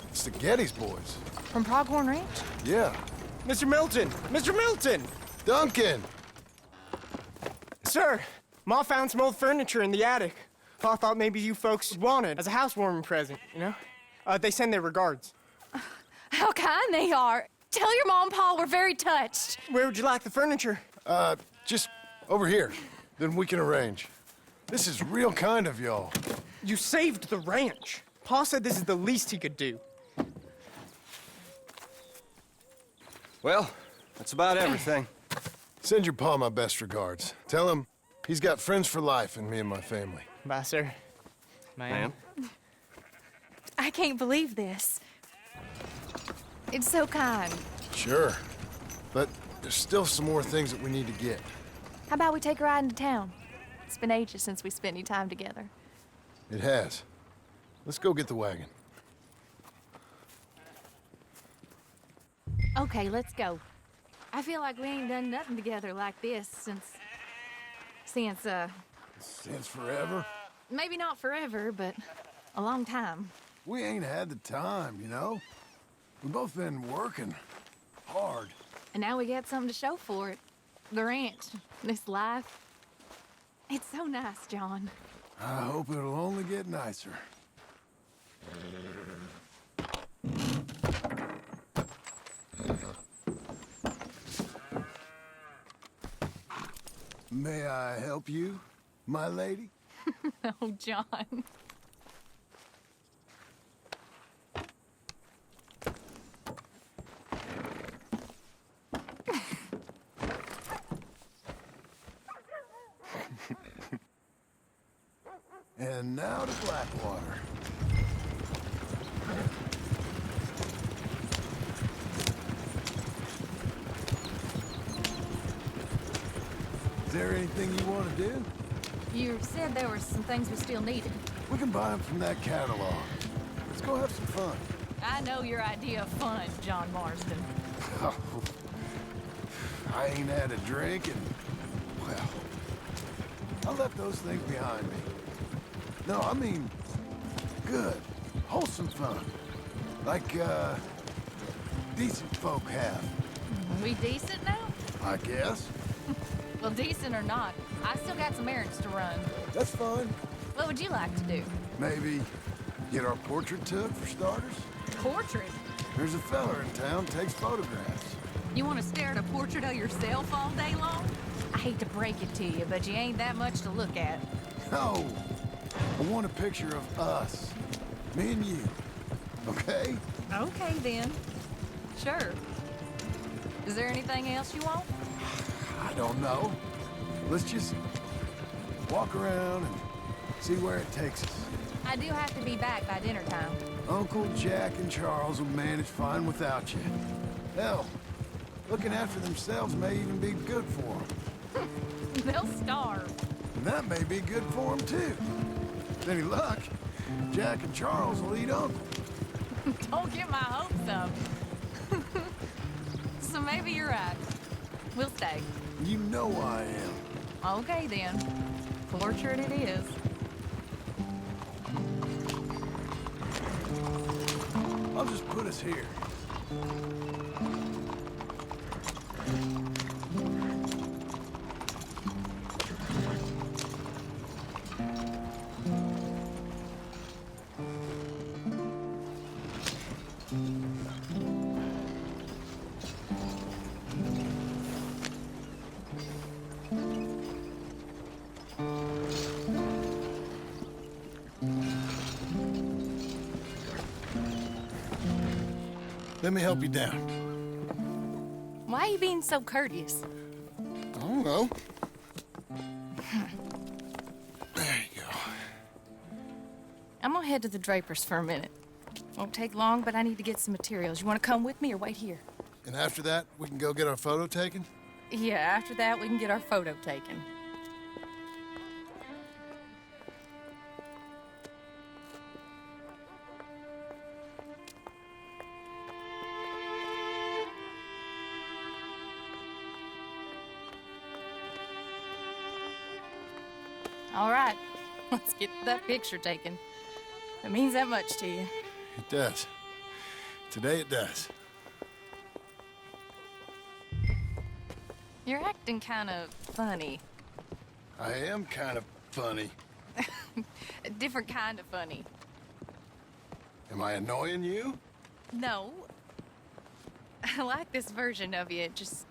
It's the Geddes boys. From Pronghorn Ranch? Yeah. Mr. Milton! Mr. Milton! Duncan! Sir, Ma found some old furniture in the attic. Pa thought maybe you folks wanted as a housewarming present, you know? They send their regards. How kind they are. Tell your mom and pa we're very touched. Where would you like the furniture? Just over here. Then we can arrange. This is real kind of y'all. You saved the ranch. Pa said this is the least he could do. Well, that's about everything. Send your pa my best regards. Tell him he's got friends for life in me and my family. Bye, sir. Ma'am. I can't believe this. It's so kind. Sure. But there's still some more things that we need to get. How about we take a ride into town? It's been ages since we spent any time together. It has. Let's go get the wagon. Okay, let's go. I feel like we ain't done nothing together like this since Since forever? maybe not forever, but a long time. We ain't had the time, you know? We've both been working hard. And now we got something to show for it. The ranch, this life. It's so nice, John. I hope it'll only get nicer. May I help you, my lady? Oh, John. And now to Blackwater. Is there anything you want to do? You said there were some things we still needed. We can buy them from that catalog. Let's go have some fun. I know your idea of fun, John Marsden. Oh, I ain't had a drink and, well, I left those things behind me. No, I mean, good, wholesome fun. Like, decent folk have. We decent now? I guess. Well, decent or not, I still got some errands to run. That's fine. What would you like to do? Maybe get our portrait took, for starters? Portrait? There's a fella in town takes photographs. You want to stare at a portrait of yourself all day long? I hate to break it to you, but you ain't that much to look at. No, I want a picture of us. Me and you. Okay? Okay, then. Sure. Is there anything else you want? I don't know. Let's just walk around and see where it takes us. I do have to be back by dinner time. Uncle Jack and Charles will manage fine without you. Hell, looking after themselves may even be good for them. They'll starve. And that may be good for them, too. With any luck, Jack and Charles will eat Uncle. Don't get my hopes up. So maybe you're right. We'll stay. You know I am. Okay, then. Portrait it is. I'll just put us here. Let me help you down. Why are you being so courteous? I don't know. There you go. I'm gonna head to the Drapers for a minute. Won't take long, but I need to get some materials. You wanna come with me or wait here? And after that, we can go get our photo taken? Yeah, after that, we can get our photo taken. All right, let's get that picture taken. It means that much to you. It does. Today it does. You're acting kind of funny. I am kind of funny. A different kind of funny. Am I annoying you? No. I like this version of you. It just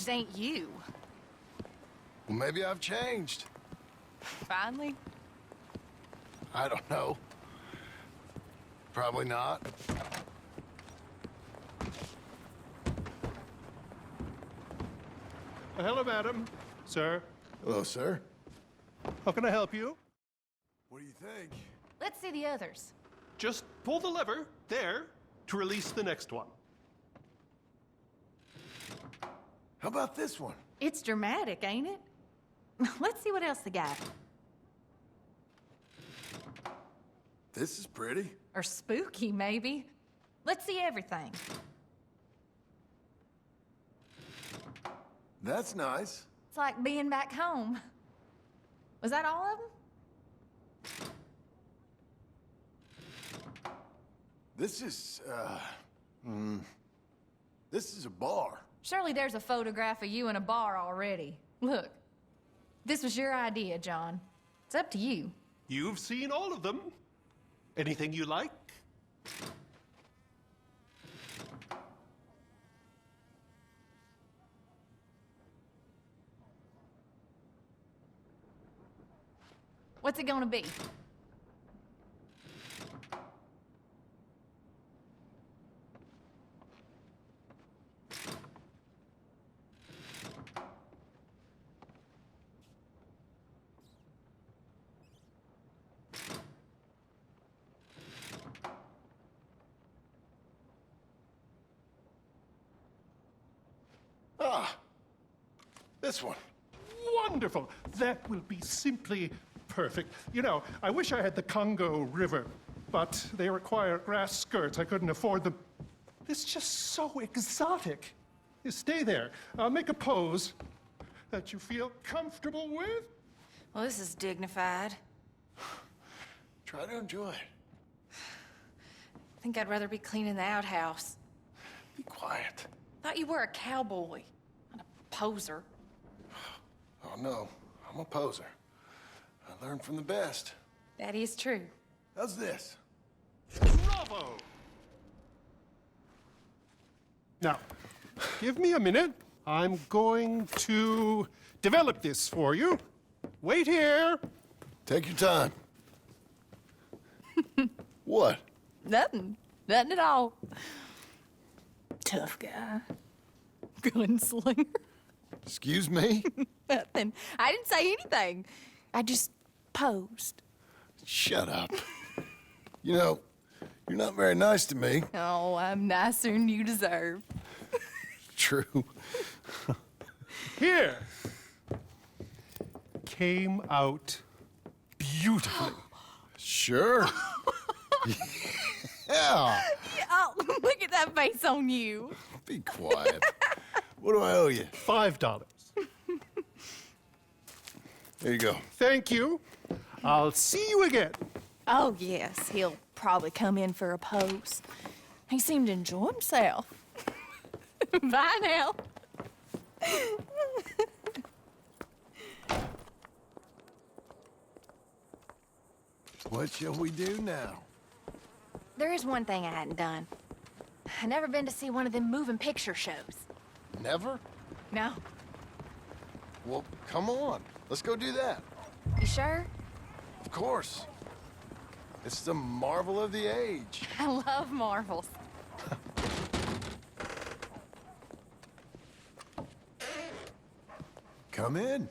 ain't you. Well, maybe I've changed. Finally? I don't know. Probably not. Hello, madam. Sir. Hello, sir. How can I help you? What do you think? Let's see the others. Just pull the lever, there, to release the next one. How about this one? It's dramatic, ain't it? Let's see what else they got. This is pretty. Or spooky, maybe. Let's see everything. That's nice. It's like being back home. Was that all of them? This is a bar. Surely there's a photograph of you in a bar already. Look, this was your idea, John. It's up to you. You've seen all of them. Anything you like? What's it gonna be? Ah, this one. Wonderful. That will be simply perfect. You know, I wish I had the Congo River, but they require grass skirts. I couldn't afford them. It's just so exotic. You stay there. Make a pose that you feel comfortable with. Well, this is dignified. Try to enjoy it. I think I'd rather be cleaning the outhouse. Be quiet. Thought you were a cowboy, not a poser. Oh, no. I'm a poser. I learned from the best. That is true. How's this? Bravo! Now, give me a minute. I'm going to develop this for you. Wait here. Take your time. What? Nothing. Nothing at all. Tough guy. Gunslinger. Excuse me? Nothing. I didn't say anything. I just posed. Shut up. You know, you're not very nice to me. Oh, I'm nicer than you deserve. True. Here. Came out beautifully. Sure. Yeah. Oh, look at that face on you. Be quiet. What do I owe you? $5. There you go. Thank you. I'll see you again. Oh, yes. He'll probably come in for a pose. He seemed to enjoy himself. Bye now. What shall we do now? There is one thing I hadn't done. I've never been to see one of them moving picture shows. Never? No. Well, come on. Let's go do that. You sure? Of course. It's the marvel of the age. I love marvels. Come in.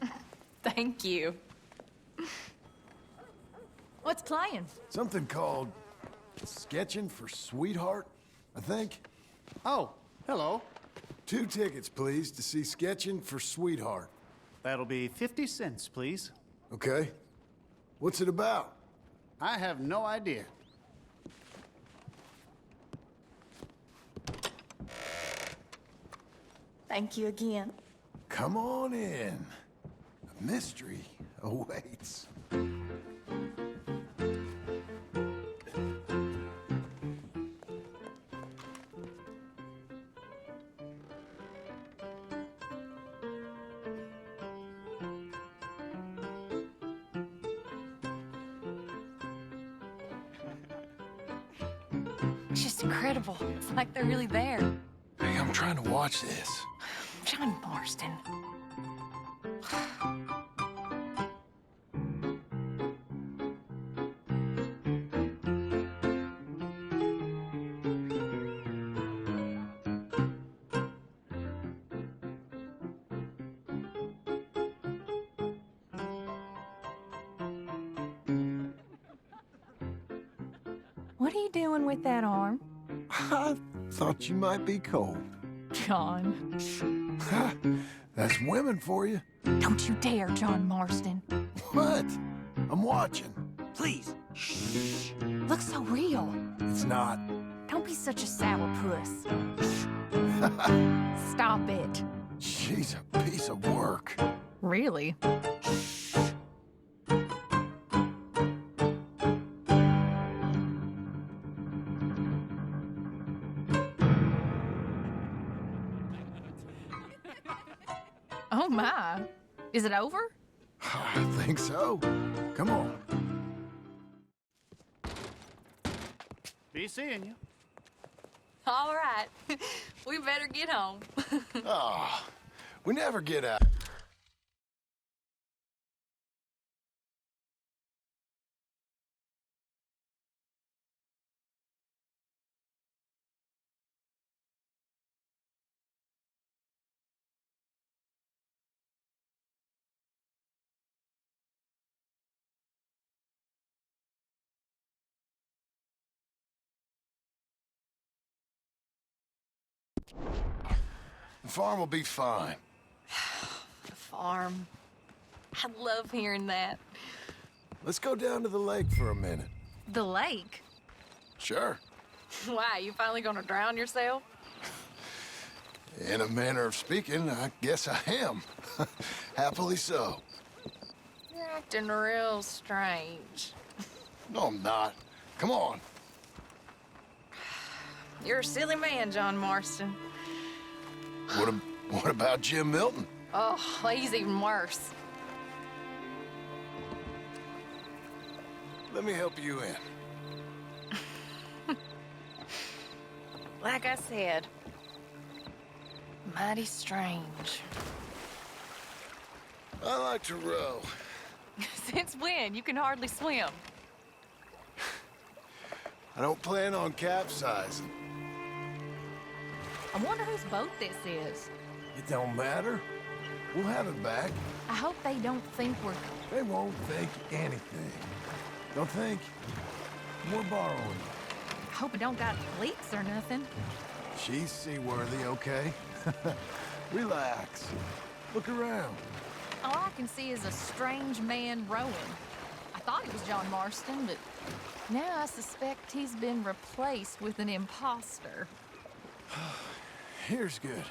Thank you. What's playing? Something called Sketching for Sweetheart, I think. Oh, hello. 2 tickets, please, to see Sketching for Sweetheart. That'll be 50 cents, please. Okay. What's it about? I have no idea. Thank you again. Come on in. A mystery awaits. It's just incredible. It's like they're really there. Hey, I'm trying to watch this. John Marston. What are you doing with that arm? I thought you might be cold. John. That's women for you. Don't you dare, John Marston. What? I'm watching. Please. Shh. Looks so real. It's not. Don't be such a sourpuss. Stop it. She's a piece of work. Really? Oh my. Is it over? I think so. Come on. Be seeing you. All right. We better get home. Oh, we never get out. The farm will be fine. The farm. I love hearing that. Let's go down to the lake for a minute. The lake? Sure. Why, you finally gonna drown yourself? In a manner of speaking, I guess I am. Happily so. You're acting real strange. No, I'm not. Come on. You're a silly man, John Marston. What about Jim Milton? Oh, he's even worse. Let me help you in. Like I said, mighty strange. I like to row. Since when? You can hardly swim. I don't plan on capsizing. I wonder whose boat this is. It don't matter. We'll have it back. I hope they don't think we're... They won't think anything. Don't think. We're borrowing. I hope it don't got leaks or nothing. She's seaworthy, okay? Relax. Look around. All I can see is a strange man rowing. I thought it was John Marston, but now I suspect he's been replaced with an imposter. Here's good.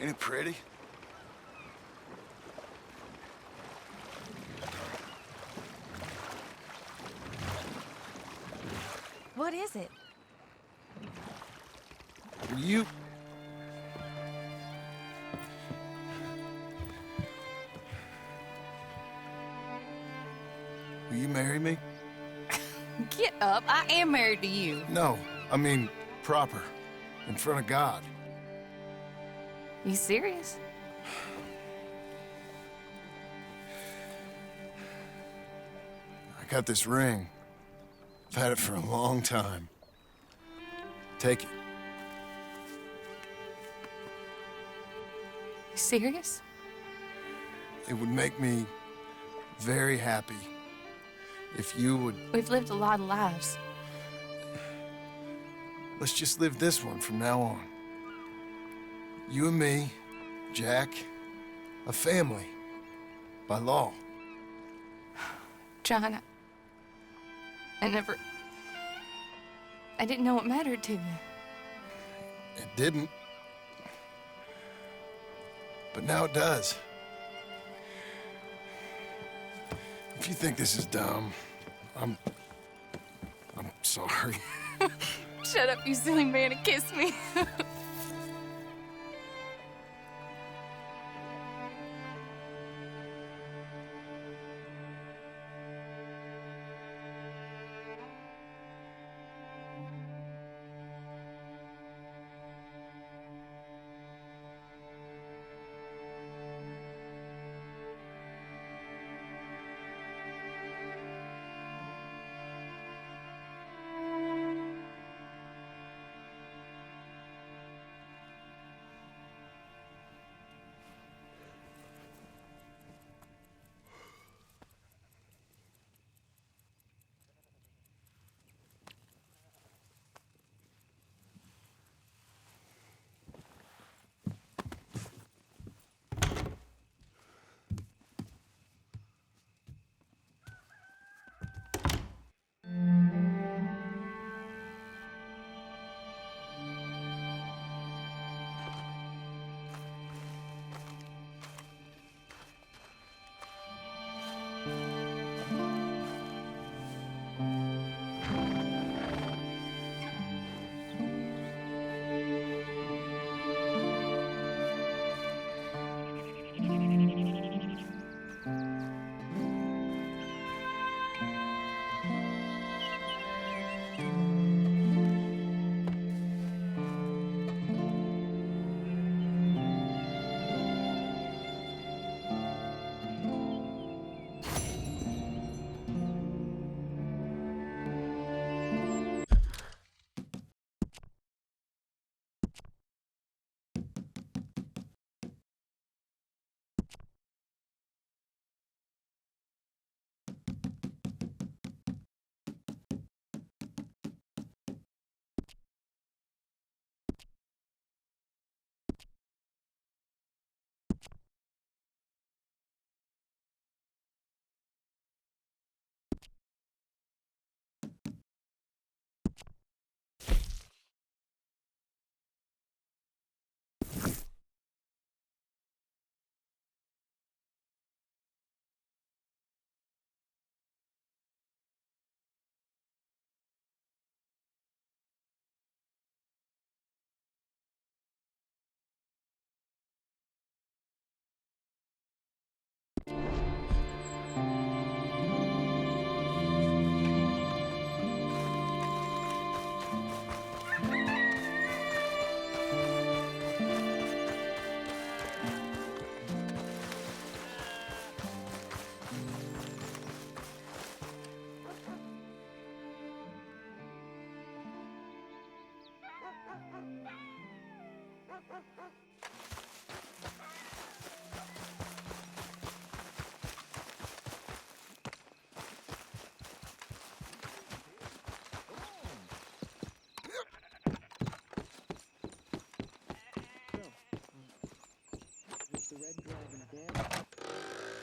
Ain't it pretty? What is it? Will you... Will you marry me? Get up. I am married to you. No, I mean proper. In front of God. You serious? I got this ring. I've had it for a long time. Take it. You serious? It would make me very happy if you would... We've lived a lot of lives. Let's just live this one from now on. You and me, Jack, a family, by law. John, I didn't know it mattered to you. It didn't. But now it does. If you think this is dumb, I'm sorry. Shut up, you silly man, and kiss me.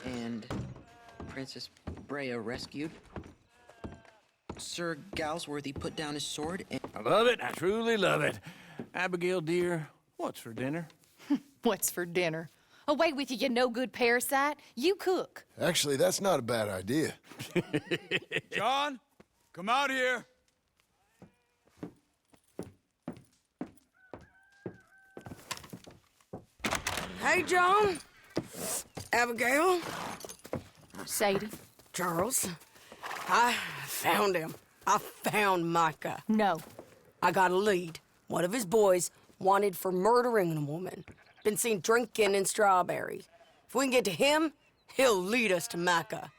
And Princess Brea rescued. Sir Galsworthy put down his sword and... I love it. I truly love it. Abigail, dear, what's for dinner? What's for dinner? Away with you, you no-good parasite. You cook. Actually, that's not a bad idea. John, come out here. Hey, John. Abigail. Sadie. Charles. I found him. I found Micah. No. I got a lead. One of his boys wanted for murdering a woman. Been seen drinking in Strawberry. If we can get to him, he'll lead us to Micah.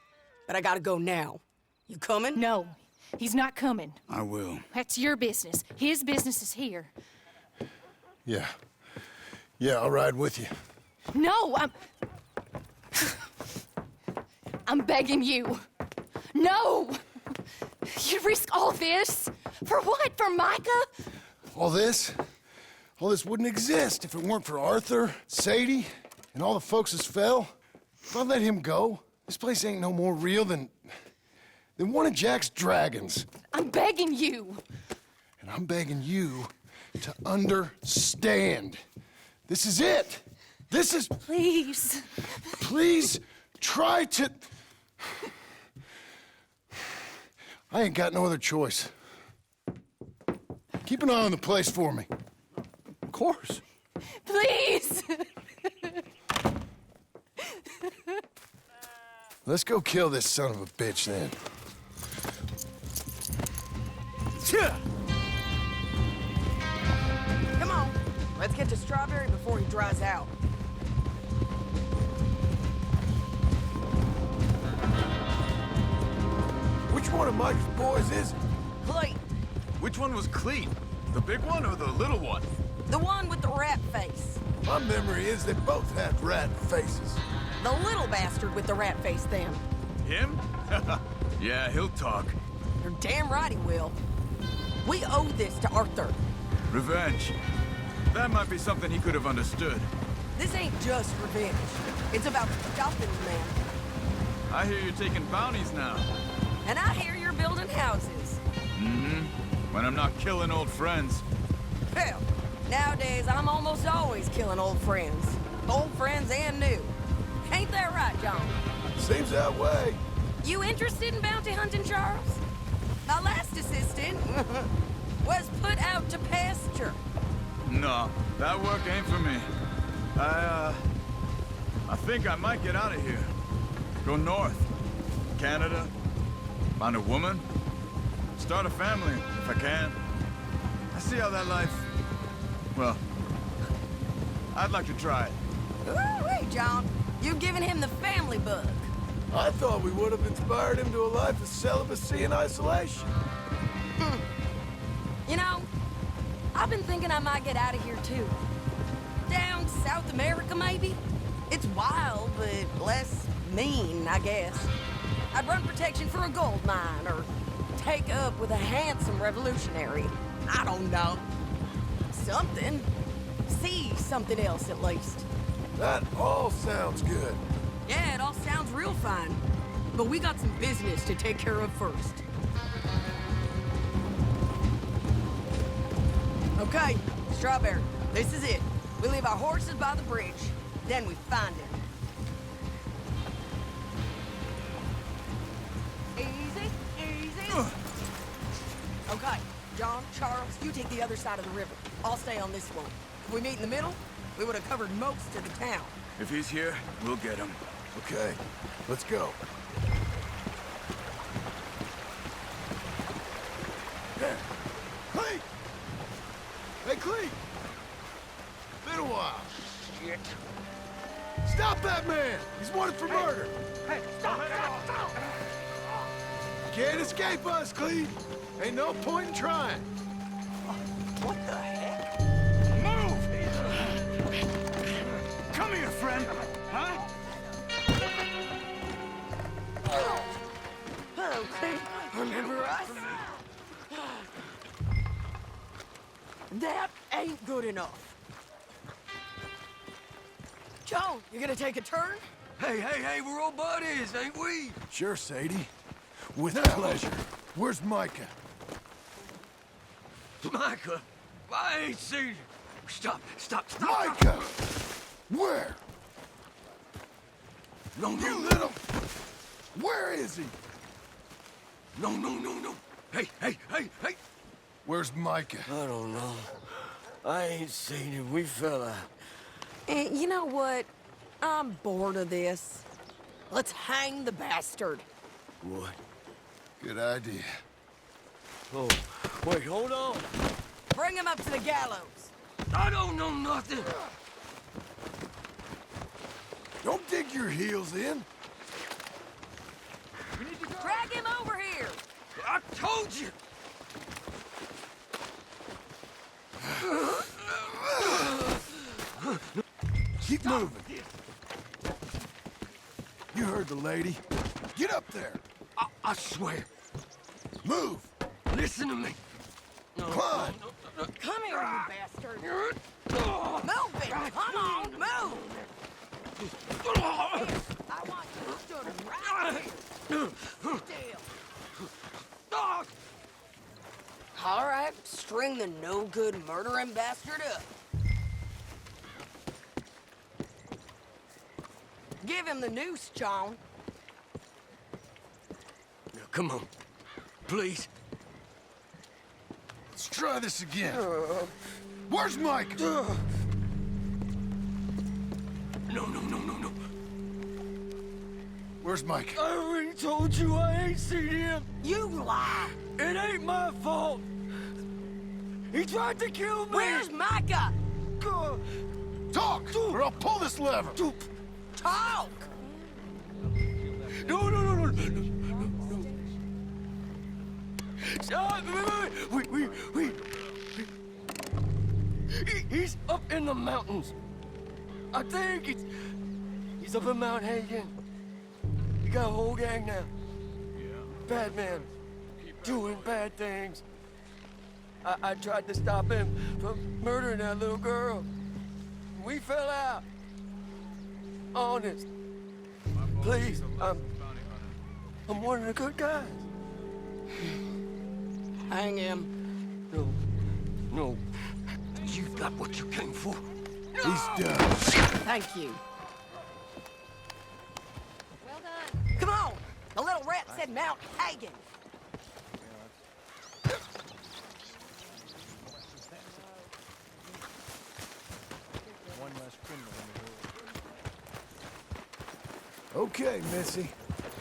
But I gotta go now. You coming? No, he's not coming. I will. That's your business. His business is here. Yeah. Yeah, I'll ride with you. No, I'm begging you. No! You'd risk all this? For what? For Micah? All this wouldn't exist if it weren't for Arthur, Sadie, and all the folks as fell. If I let him go, this place ain't no more real than one of Jack's dragons. I'm begging you. And I'm begging you to understand. This is it. This is... Please. Please try to... I ain't got no other choice. Keep an eye on the place for me. Of course. Please. Let's go kill this son of a bitch then. Come on. Let's get to Strawberry before he dries out. Which one of Mike's boys is it? Clayton. Which one was Cleet? The big one or the little one? The one with the rat face. My memory is they both had rat faces. The little bastard with the rat face then. Him? Yeah, he'll talk. You're damn right he will. We owe this to Arthur. Revenge. That might be something he could have understood. This ain't just revenge. It's about stopping the man. I hear you're taking bounties now. And I hear you're building houses. Mm-hmm. When I'm not killing old friends. Hell, nowadays I'm almost always killing old friends. Old friends and new. Ain't that right, John? Seems that way. You interested in bounty hunting, Charles? My last assistant was put out to pasture. No, that work ain't for me. I think I might get out of here. Go north. Canada. Find a woman. Start a family, if I can. I see how that life... Well, I'd like to try it. Ooh-wee, John. You've given him the family bug. I thought we would have inspired him to a life of celibacy and isolation. You know, I've been thinking I might get out of here, too. Down South America, maybe? It's wild, but less mean, I guess. I'd run protection for a gold mine, or take up with a handsome revolutionary. I don't know. Something. See something else, at least. That all sounds good. Yeah, it all sounds real fine. But we got some business to take care of first. Okay, Strawberry, this is it. We leave our horses by the bridge, then we find him. Easy, easy. Okay, John, Charles, you take the other side of the river. I'll stay on this one. If we meet in the middle, we would have covered most of the town. If he's here, we'll get him. Okay, let's go. There. Cleet! Hey, Cleet! Been a while. Shit. Stop that man! He's wanted for murder! Hey, stop! Stop! Can't escape us, Cleet! Ain't no point in trying. What the heck? Move! for us? That ain't good enough. Joan, you gonna take a turn? Hey, we're all buddies, ain't we? Sure, Sadie. With pleasure. Where's Micah? Micah, I ain't seen you. Stop. Micah! Where? No. You little... Where is he? No. Hey. Where's Micah? I don't know. I ain't seen him. We fell out. You know what? I'm bored of this. Let's hang the bastard. What? Good idea. Oh, wait, hold on. Bring him up to the gallows. I don't know nothing. Don't dig your heels in. Drag him over here. I told you. Keep moving. You heard the lady. Get up there. I swear. Move. Listen to me. Climb. Come here, you bastard. Move it. Come on, move. Here, I want you stood right here. Still. All right, string the no-good murdering bastard up. Give him the noose, John. Now, come on. Please. Let's try this again. Where's Mike? No. Where's Mike? I already told you I ain't seen him. You lie. It ain't my fault. He tried to kill me. Where's Micah? Talk, or I'll pull this lever. Talk. No. Stop. Wait. He's up in the mountains. I think he's up in Mount Hagen. He got a whole gang now. Bad man. Doing bad things. I tried to stop him from murdering that little girl. We fell out. Honest. Please, I'm one of the good guys. Hang him. No. You got what you came for. He's done. Thank you. Well done. Come on. The little rat said Mount Hagen. One less criminal in the world. Okay, Missy.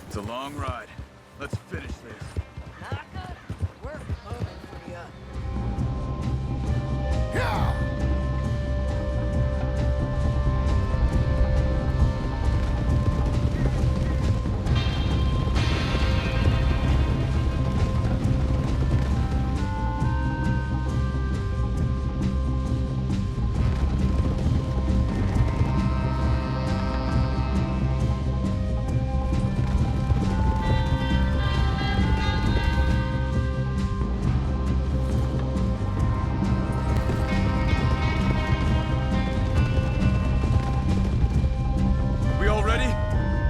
It's a long ride. Let's finish this. Micah, we're coming for you. Yeah!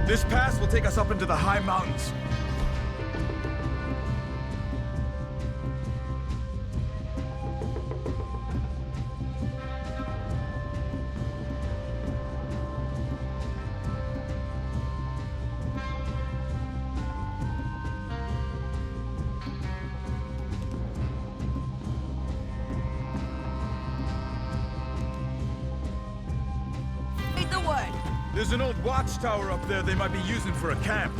This pass will take us up into the high mountains. Lead the way. There's an old watchtower up there they might be using for a camp.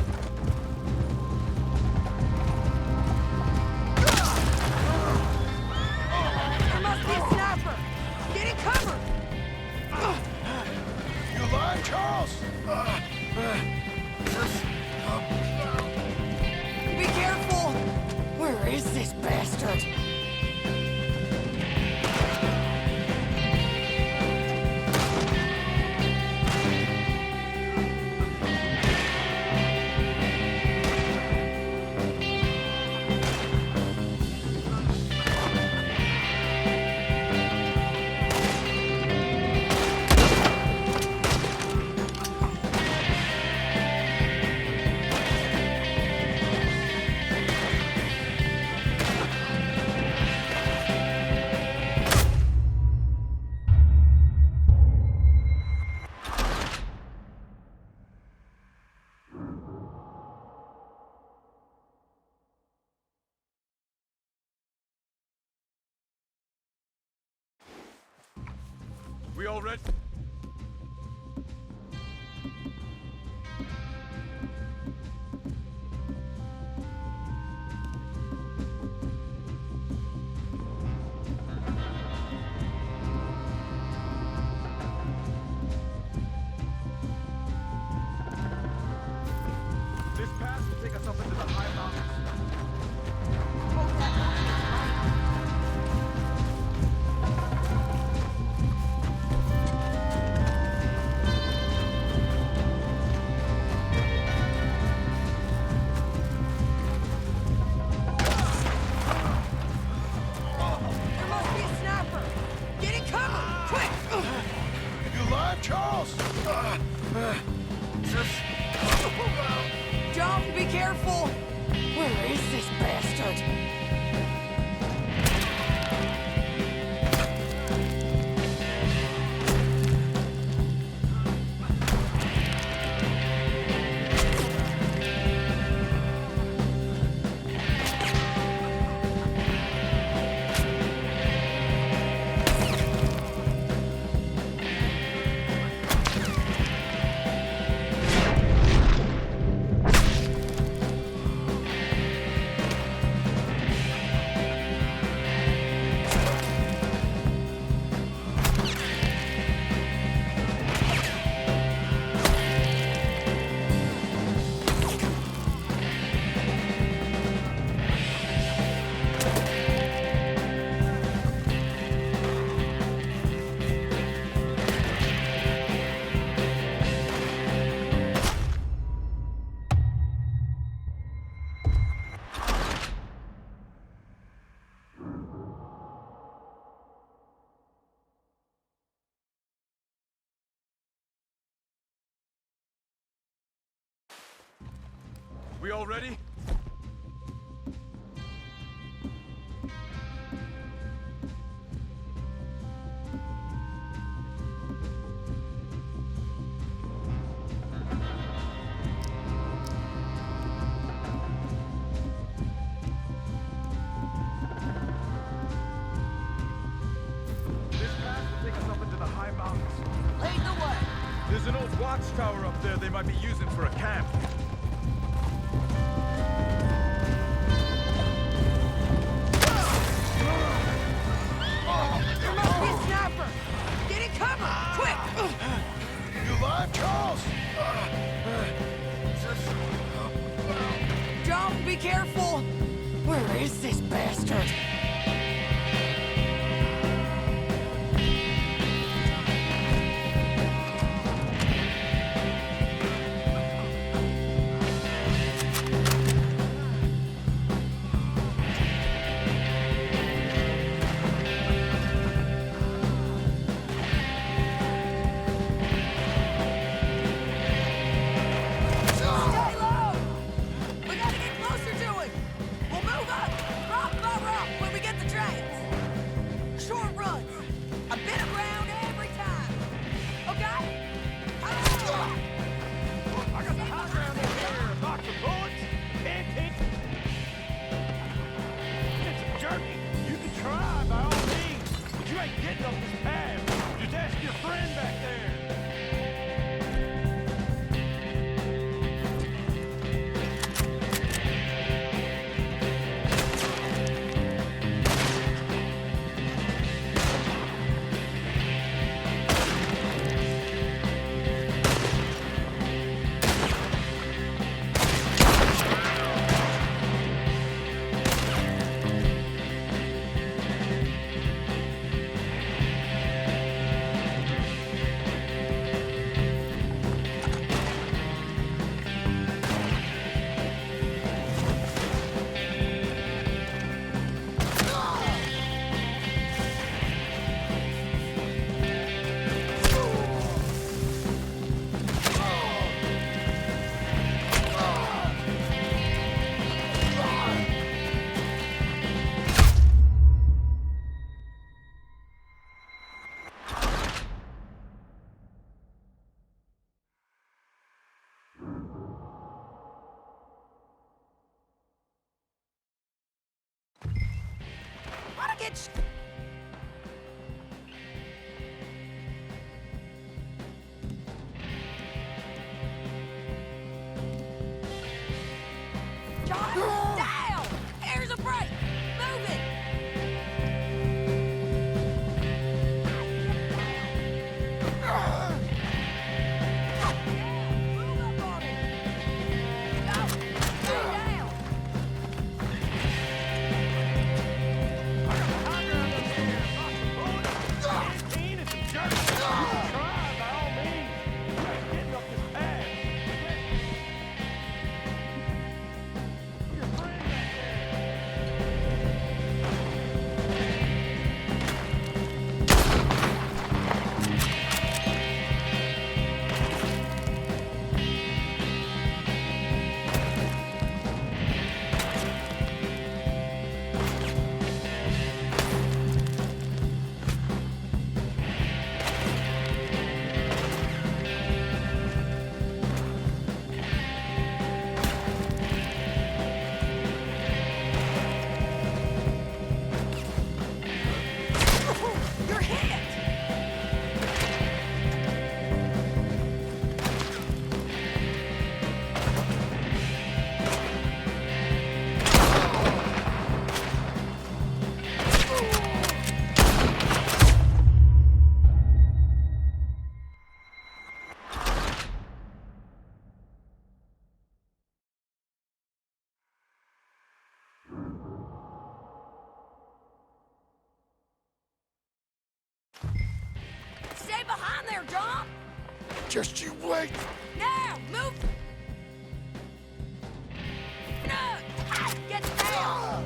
There must be a sniper. Get in cover. You lying, Charles? Be careful. Where is this bastard? We all ready? This pass will take us up into the high mountains. There must be a sniper! Get in cover! Quick! You alive, Charles? John, be careful! Where is this bastard? We all ready? This path will take us up into the high mountains. Lead the way! There's an old watchtower up there they might be using for a camp. There must be a sniper! Get in cover! Quick! You alive, Charles? John, be careful! Where is this bastard? Stay low! We gotta get closer to it! We'll move up, rock by rock, when we get the trains. Short runs. A bit of ground every time. Okay? I got the high ground in here. A box of bullets, pancakes. It's a jerky. You can try by all means, but you ain't getting off this path. Just ask your friend back there. John, down! Here's a break! Move it! Stay behind there, John! Just you wait. Now, move! No! Get down!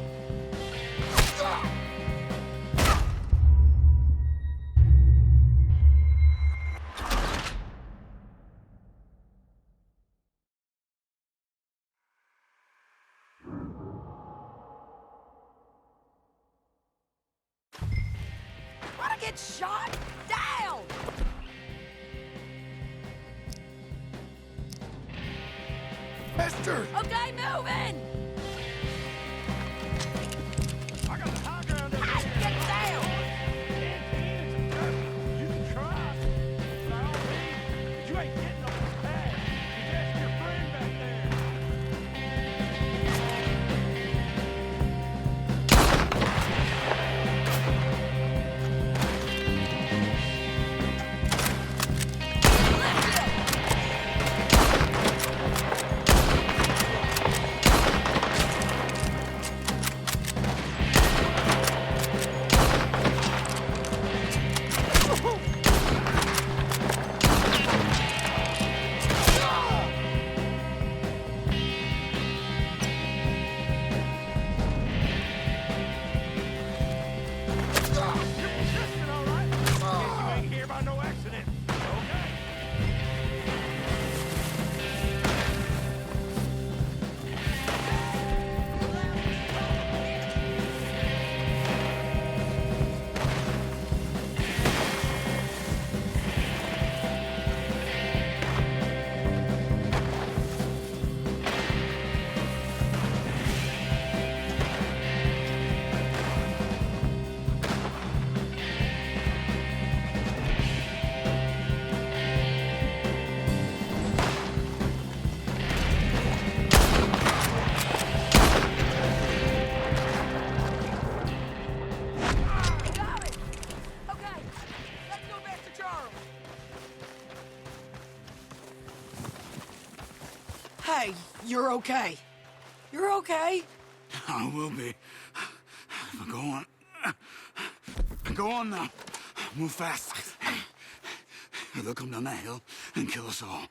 Wanna get shot? Down! Esther! Okay, moving! I got the high ground over here. Get down! You can try. By all means. But you ain't getting on this path. Just ask your friend back there. Hey, you're okay. You're okay. I will be. Go on. Go on now. Move fast. They'll come down that hill and kill us all.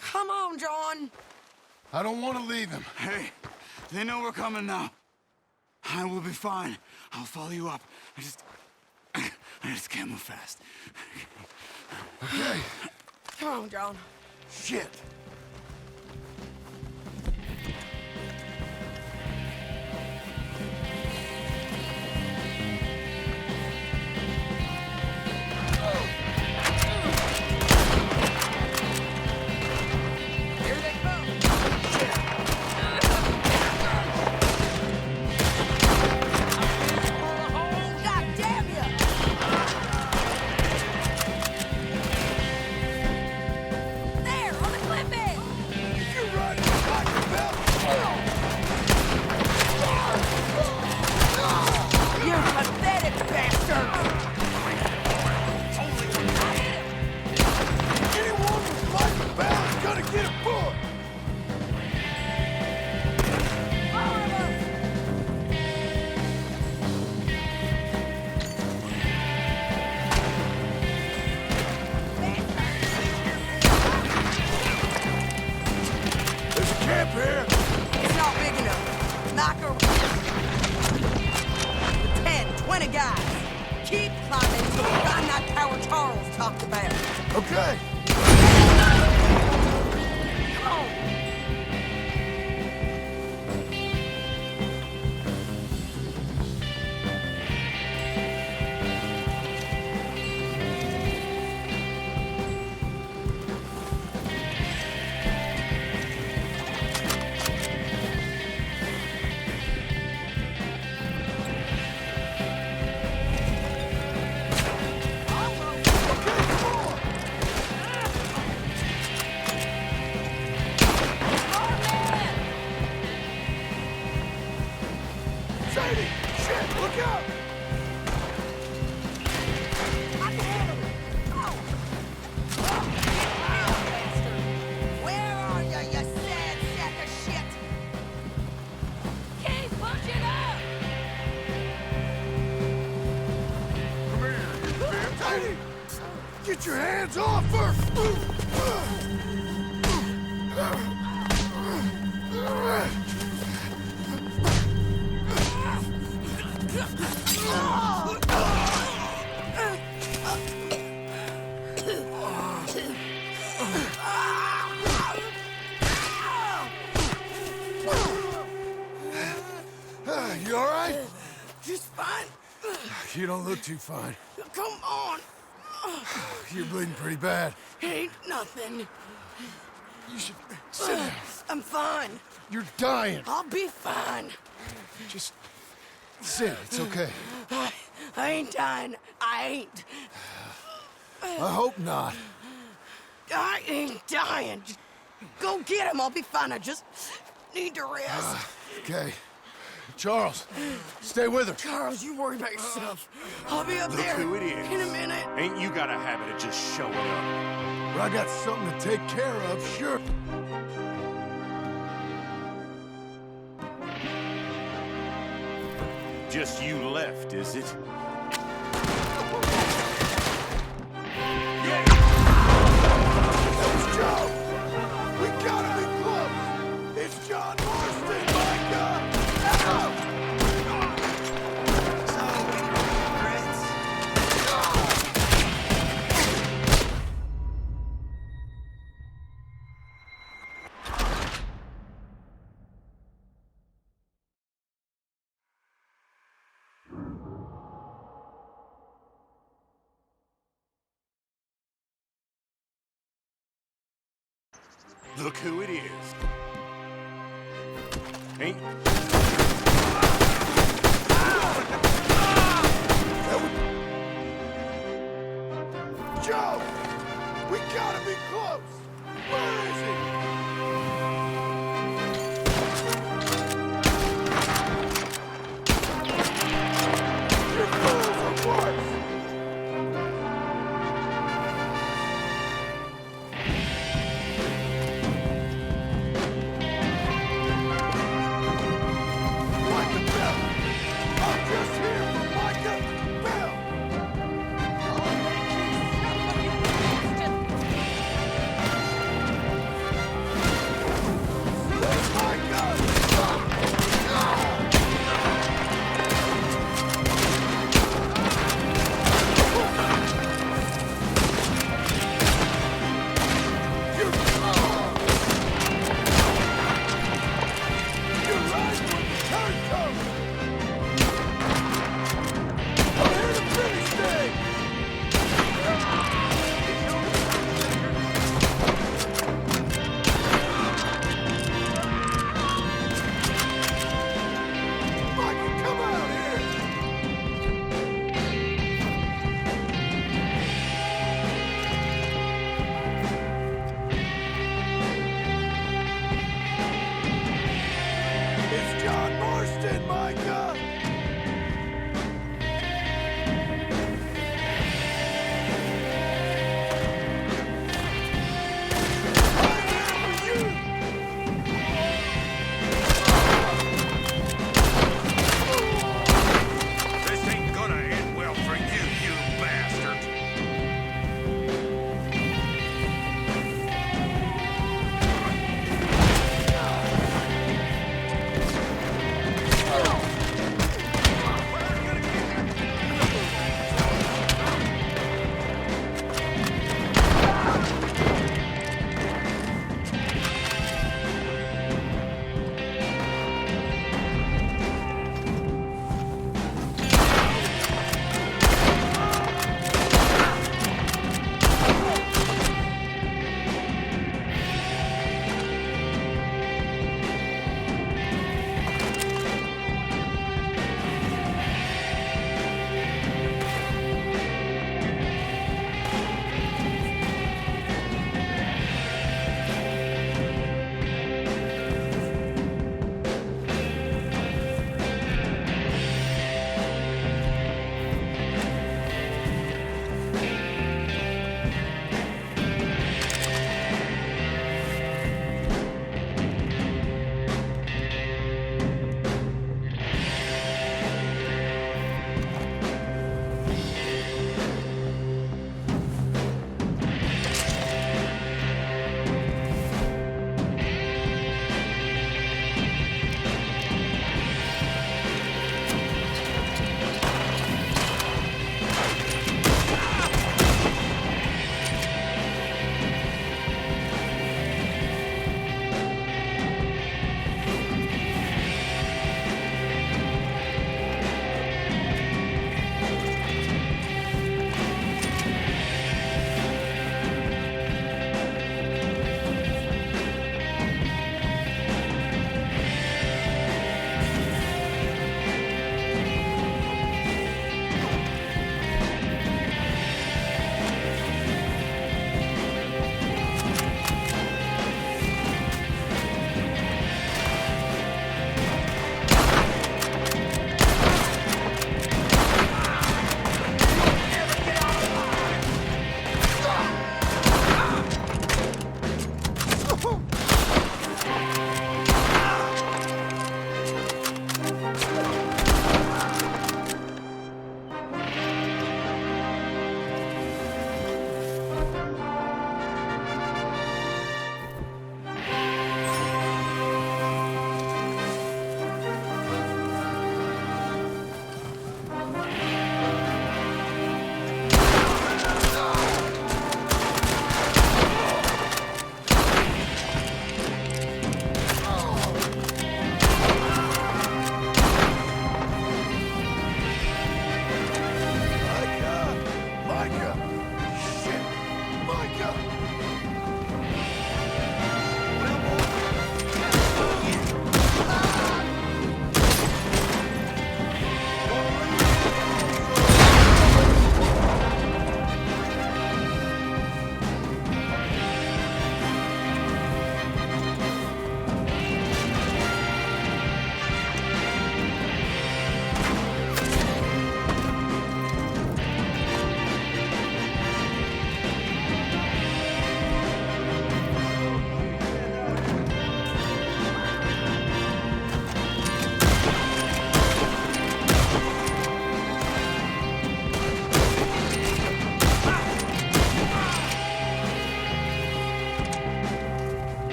Come on, John. I don't want to leave him. Hey, they know we're coming now. I will be fine. I'll follow you up. I just can't move fast. Okay. Come on, John. Shit. There, on the cliff! here? It's not big enough. Knocker. 10, 20 guys. Keep climbing until we find that tower Charles talked about. Okay. Come on. Sadie! Shit! Look out! Where are you, you sad sack of shit? Keep pushing up! Come here, you bitch! Sadie! Get your hands off her! You all right? Just fine. You don't look too fine. Come on. You're bleeding pretty bad. Ain't nothing. You should sit down. I'm fine. You're dying. I'll be fine. Just sit. It's okay. I ain't dying. I ain't. I hope not. I ain't dying. Just go get him. I'll be fine. I just need to rest. Okay. Charles, stay with her. Charles, you worry about yourself. I'll be up Look there who it is. in a minute. Ain't you got a habit of just showing up? But I got something to take care of, sure. Just you left, is it? It's Joe! We gotta be close! It's John Marston, my God! Look who it is. Ain't... Joe! We gotta be close! Where is he? Your fools are worse! Micah Bell! I'm just here for Micah Bell!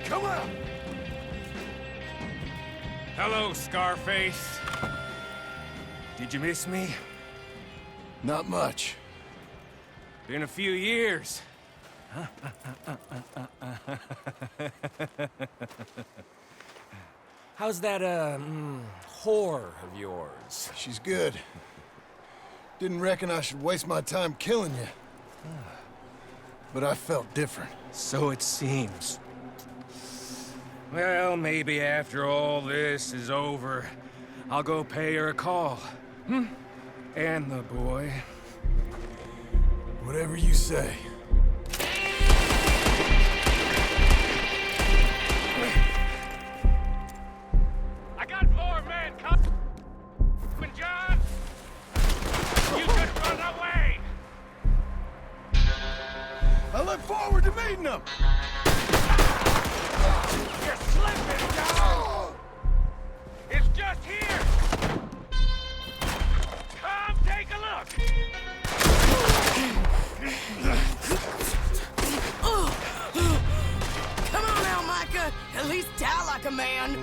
come on! Hello, Scarface. Did you miss me? Not much. Been a few years. How's that, whore of yours? She's good. Didn't reckon I should waste my time killing you. But I felt different. So it seems. Well, maybe after all this is over, I'll go pay her a call. And the boy. Whatever you say. I got more men coming, John! You could run away! I look forward to meeting them! You're slipping, John! It's just here! Come take a look! Come on now, Micah. At least die like a man.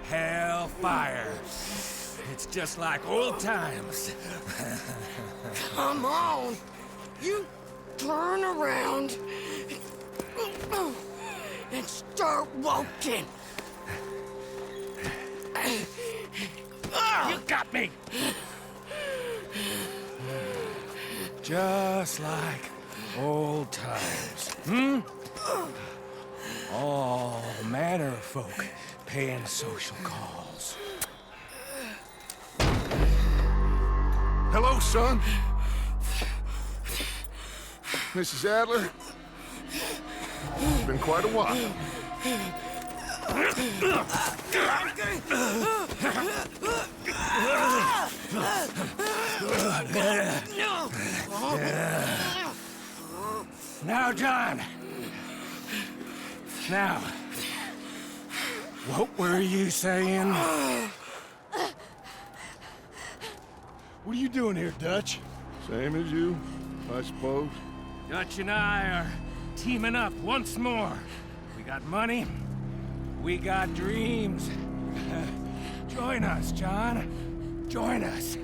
Hellfire. It's just like old times. Come on. You turn around and start walking. You got me! Just like old times, All manner of folk paying social calls. Hello, son. Mrs. Adler. It's been quite a while. Now, John. Now, what were you saying? What are you doing here, Dutch? Same as you, I suppose. Dutch and I are teaming up once more. We got money. We got dreams. Join us, John. Join us.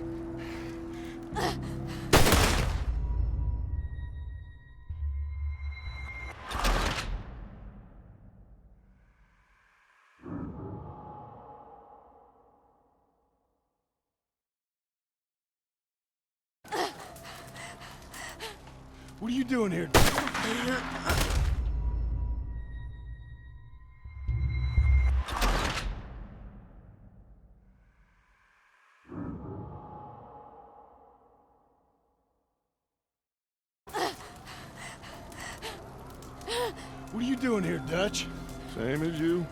What are you doing here? What are you doing here, Dutch? Same as you,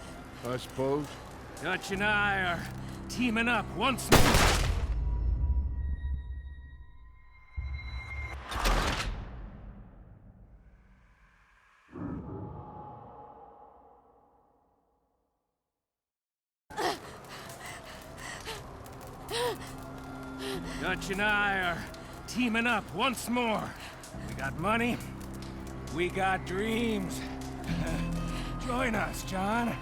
I suppose. Dutch and I are teaming up once more. Dutch and I are teaming up once more. We got money. We got dreams. Join us, John.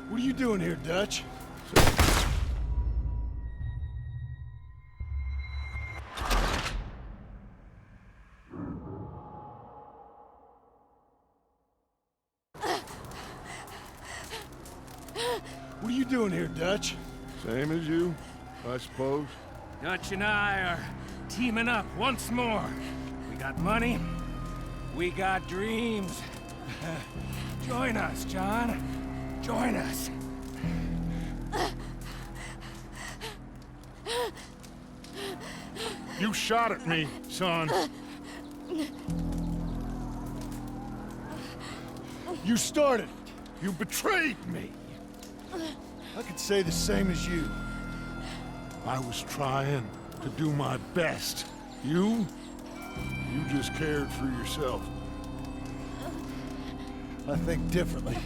What are you doing here, Dutch? What are you doing here, Dutch? Same as you, I suppose. Dutch and I are teaming up once more. We got money. We got dreams. Join us, John. Join us. You shot at me, son. You started it. You betrayed me. I could say the same as you. I was trying to do my best. You just cared for yourself. I think differently.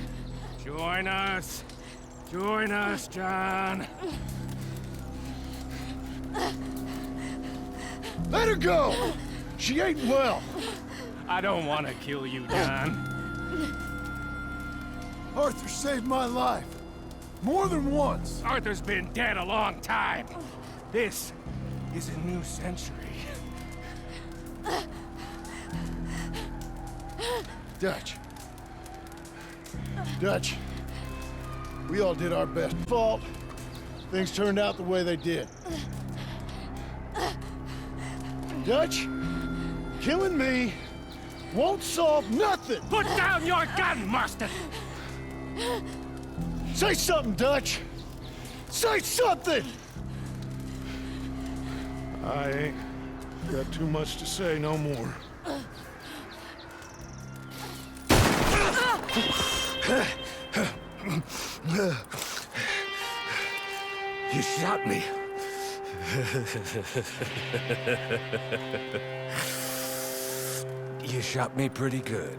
Join us. Join us, John. Let her go! She ain't well. I don't want to kill you, John. Arthur saved my life. More than once. Arthur's been dead a long time. This is a new century. Dutch. Dutch. We all did our best. Fault. Things turned out the way they did. Dutch, killing me won't solve nothing. Put down your gun, Marston! Say something, Dutch. Say something! I ain't got too much to say no more. You shot me. You shot me pretty good.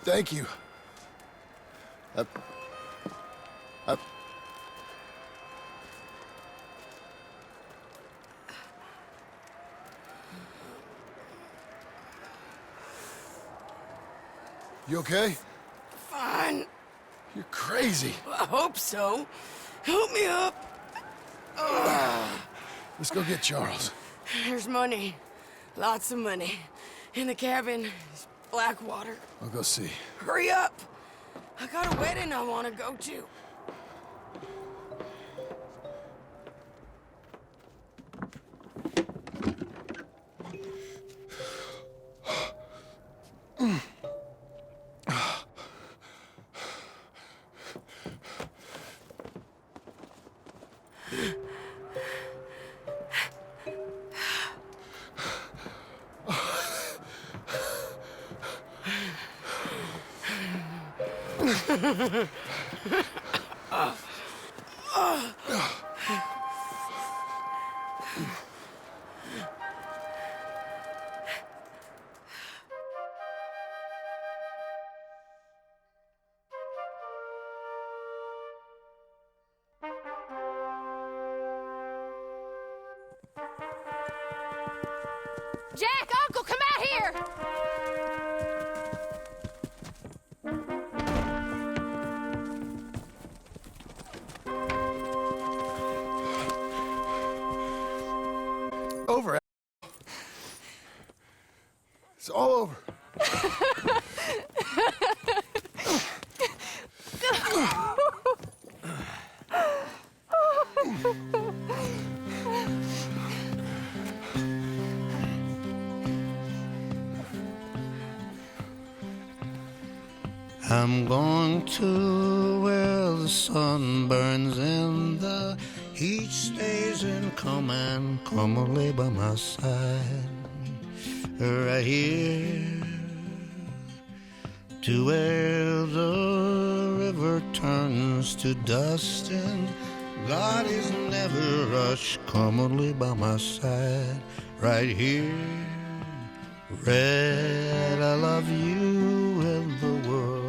Thank you. You okay? Fine. You're crazy. I hope so. Help me up. Let's go get Charles. There's money. Lots of money. In the cabin is Blackwater. I'll go see. Hurry up. I got a wedding I want to go to. Jack, Uncle, come out here! Over. It's all over. I'm going to where the sun burns and the heat stays and come and lay by my side. Right here to where the river turns to dust and God is never rushed. Come and lay by my side. Right here, Red, I love you and the world.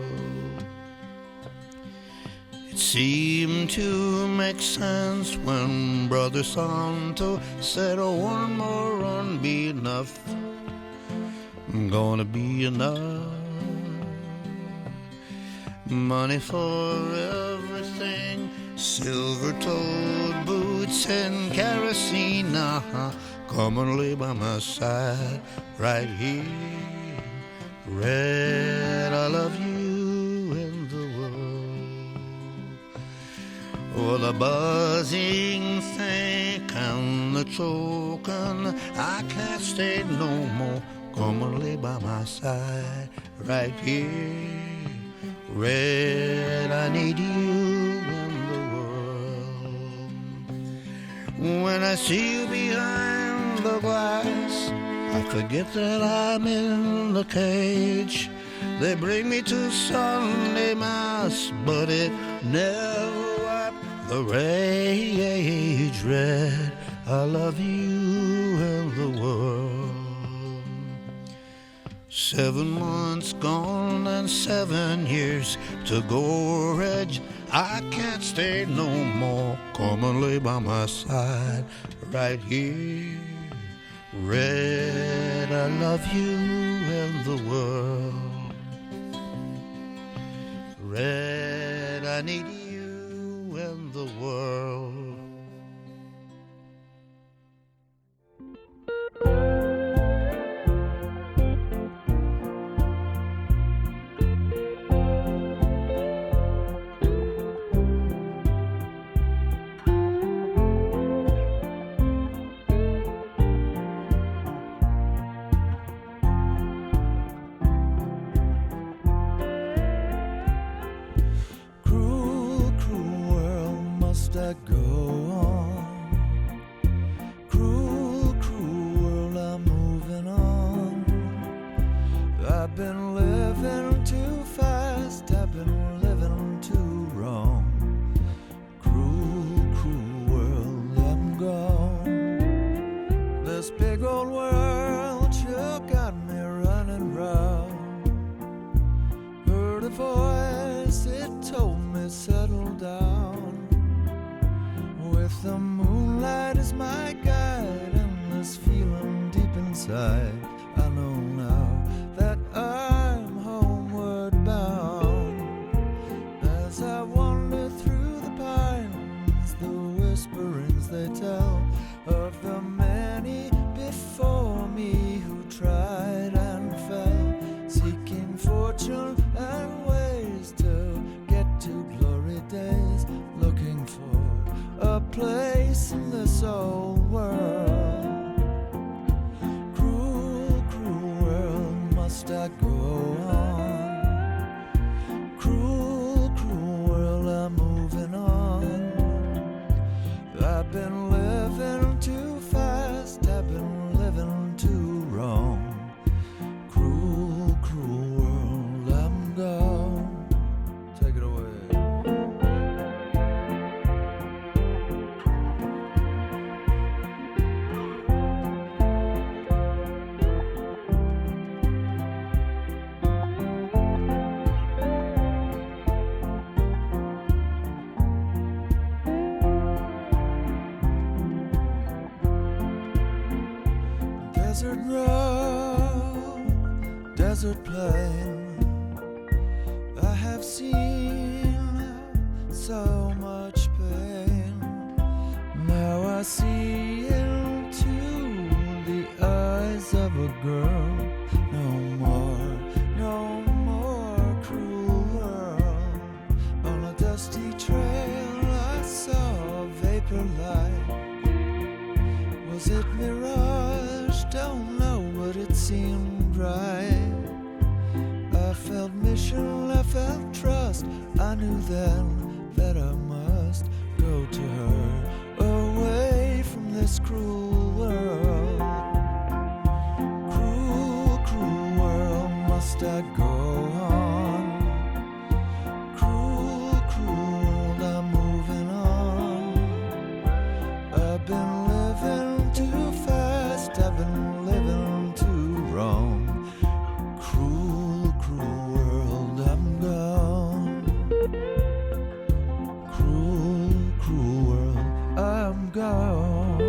It seemed to make sense when Brother Santo said, oh, one more run be enough. Gonna be enough. Money for everything, silver-toed boots and kerosene. Come and lay by my side right here. Red, I love you and the world. Oh, the buzzing think and the choking, I can't stay no more. Come and lay by my side right here. Red, I need you in the world. When I see you behind the glass, I forget that I'm in the cage. They bring me to Sunday Mass, but it never wiped the rage red. I love you and the world. 7 months gone and 7 years to go, Reg. I can't stay no more. Come and lay by my side right here. Red, I love you and the world. Red, I need you and the world. I go on. Cruel, cruel world, I'm moving on. I've been living too fast, I've been living too wrong. Cruel, cruel world, I'm gone. This big old world sure got me running round. Heard a voice, it told me settle down. With the moonlight as my guide and this feeling deep inside, I know now that I'm homeward bound. As I wander through the pines, the whisperings they tell of the many before me who tried and fell, seeking fortune and ways to get to glory days, looking for a place in this old world. Cruel, cruel world, must I go on? Cruel, cruel world, I'm moving on. I've been living too fast, I've been living too wrong. Cruel, cruel world, I'm gone. Take it away. Desert road, desert plain, I have seen so much pain. Now I see into the eyes of a girl. No more cruel world. On a dusty trail I saw a vapor light. Was it mirage? Don't know, but it seemed right. I felt mission, I felt trust. I knew then that I must go to her, away from this cruel world. Cruel, cruel world, must I go on? Cruel, cruel world, I'm moving on. I've been living too fast, I've been living too wrong. Cruel, cruel world, I'm gone. Cruel, cruel world, I'm gone.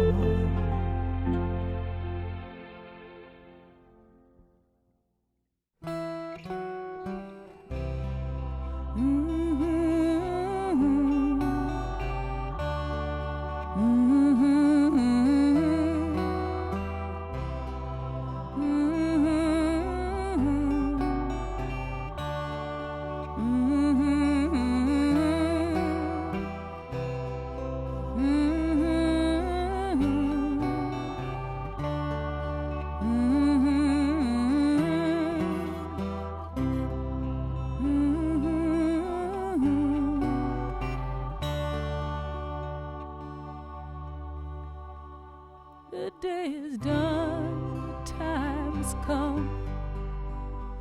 times come.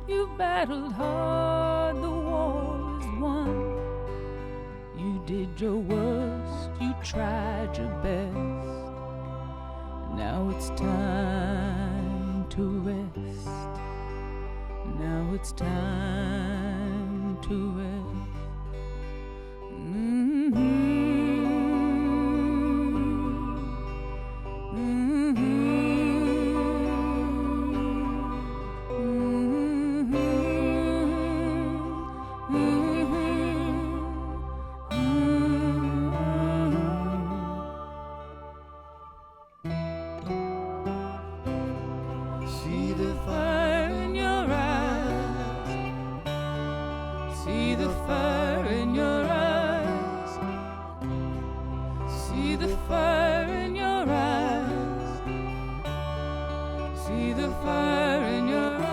You've battled hard, the war is won. You did your worst, you tried your best. Now it's time to rest. Now it's time to rest. See the fire in your eyes. See the fire in your eyes. See the fire in your eyes. See the fire in your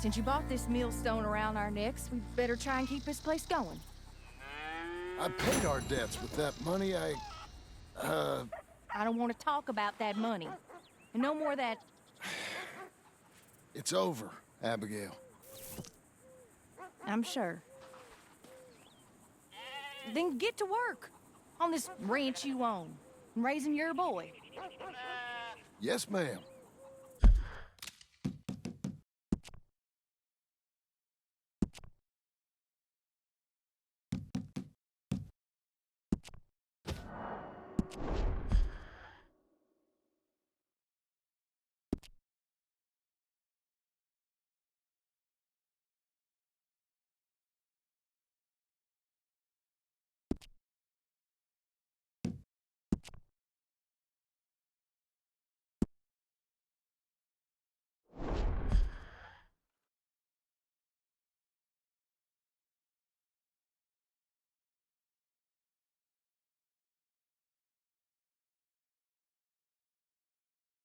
Since you bought this millstone around our necks, we better try and keep this place going. I paid our debts with that money. I don't want to talk about that money. And no more of that. It's over, Abigail. I'm sure. Then get to work on this ranch you own and raising your boy. Yes, ma'am.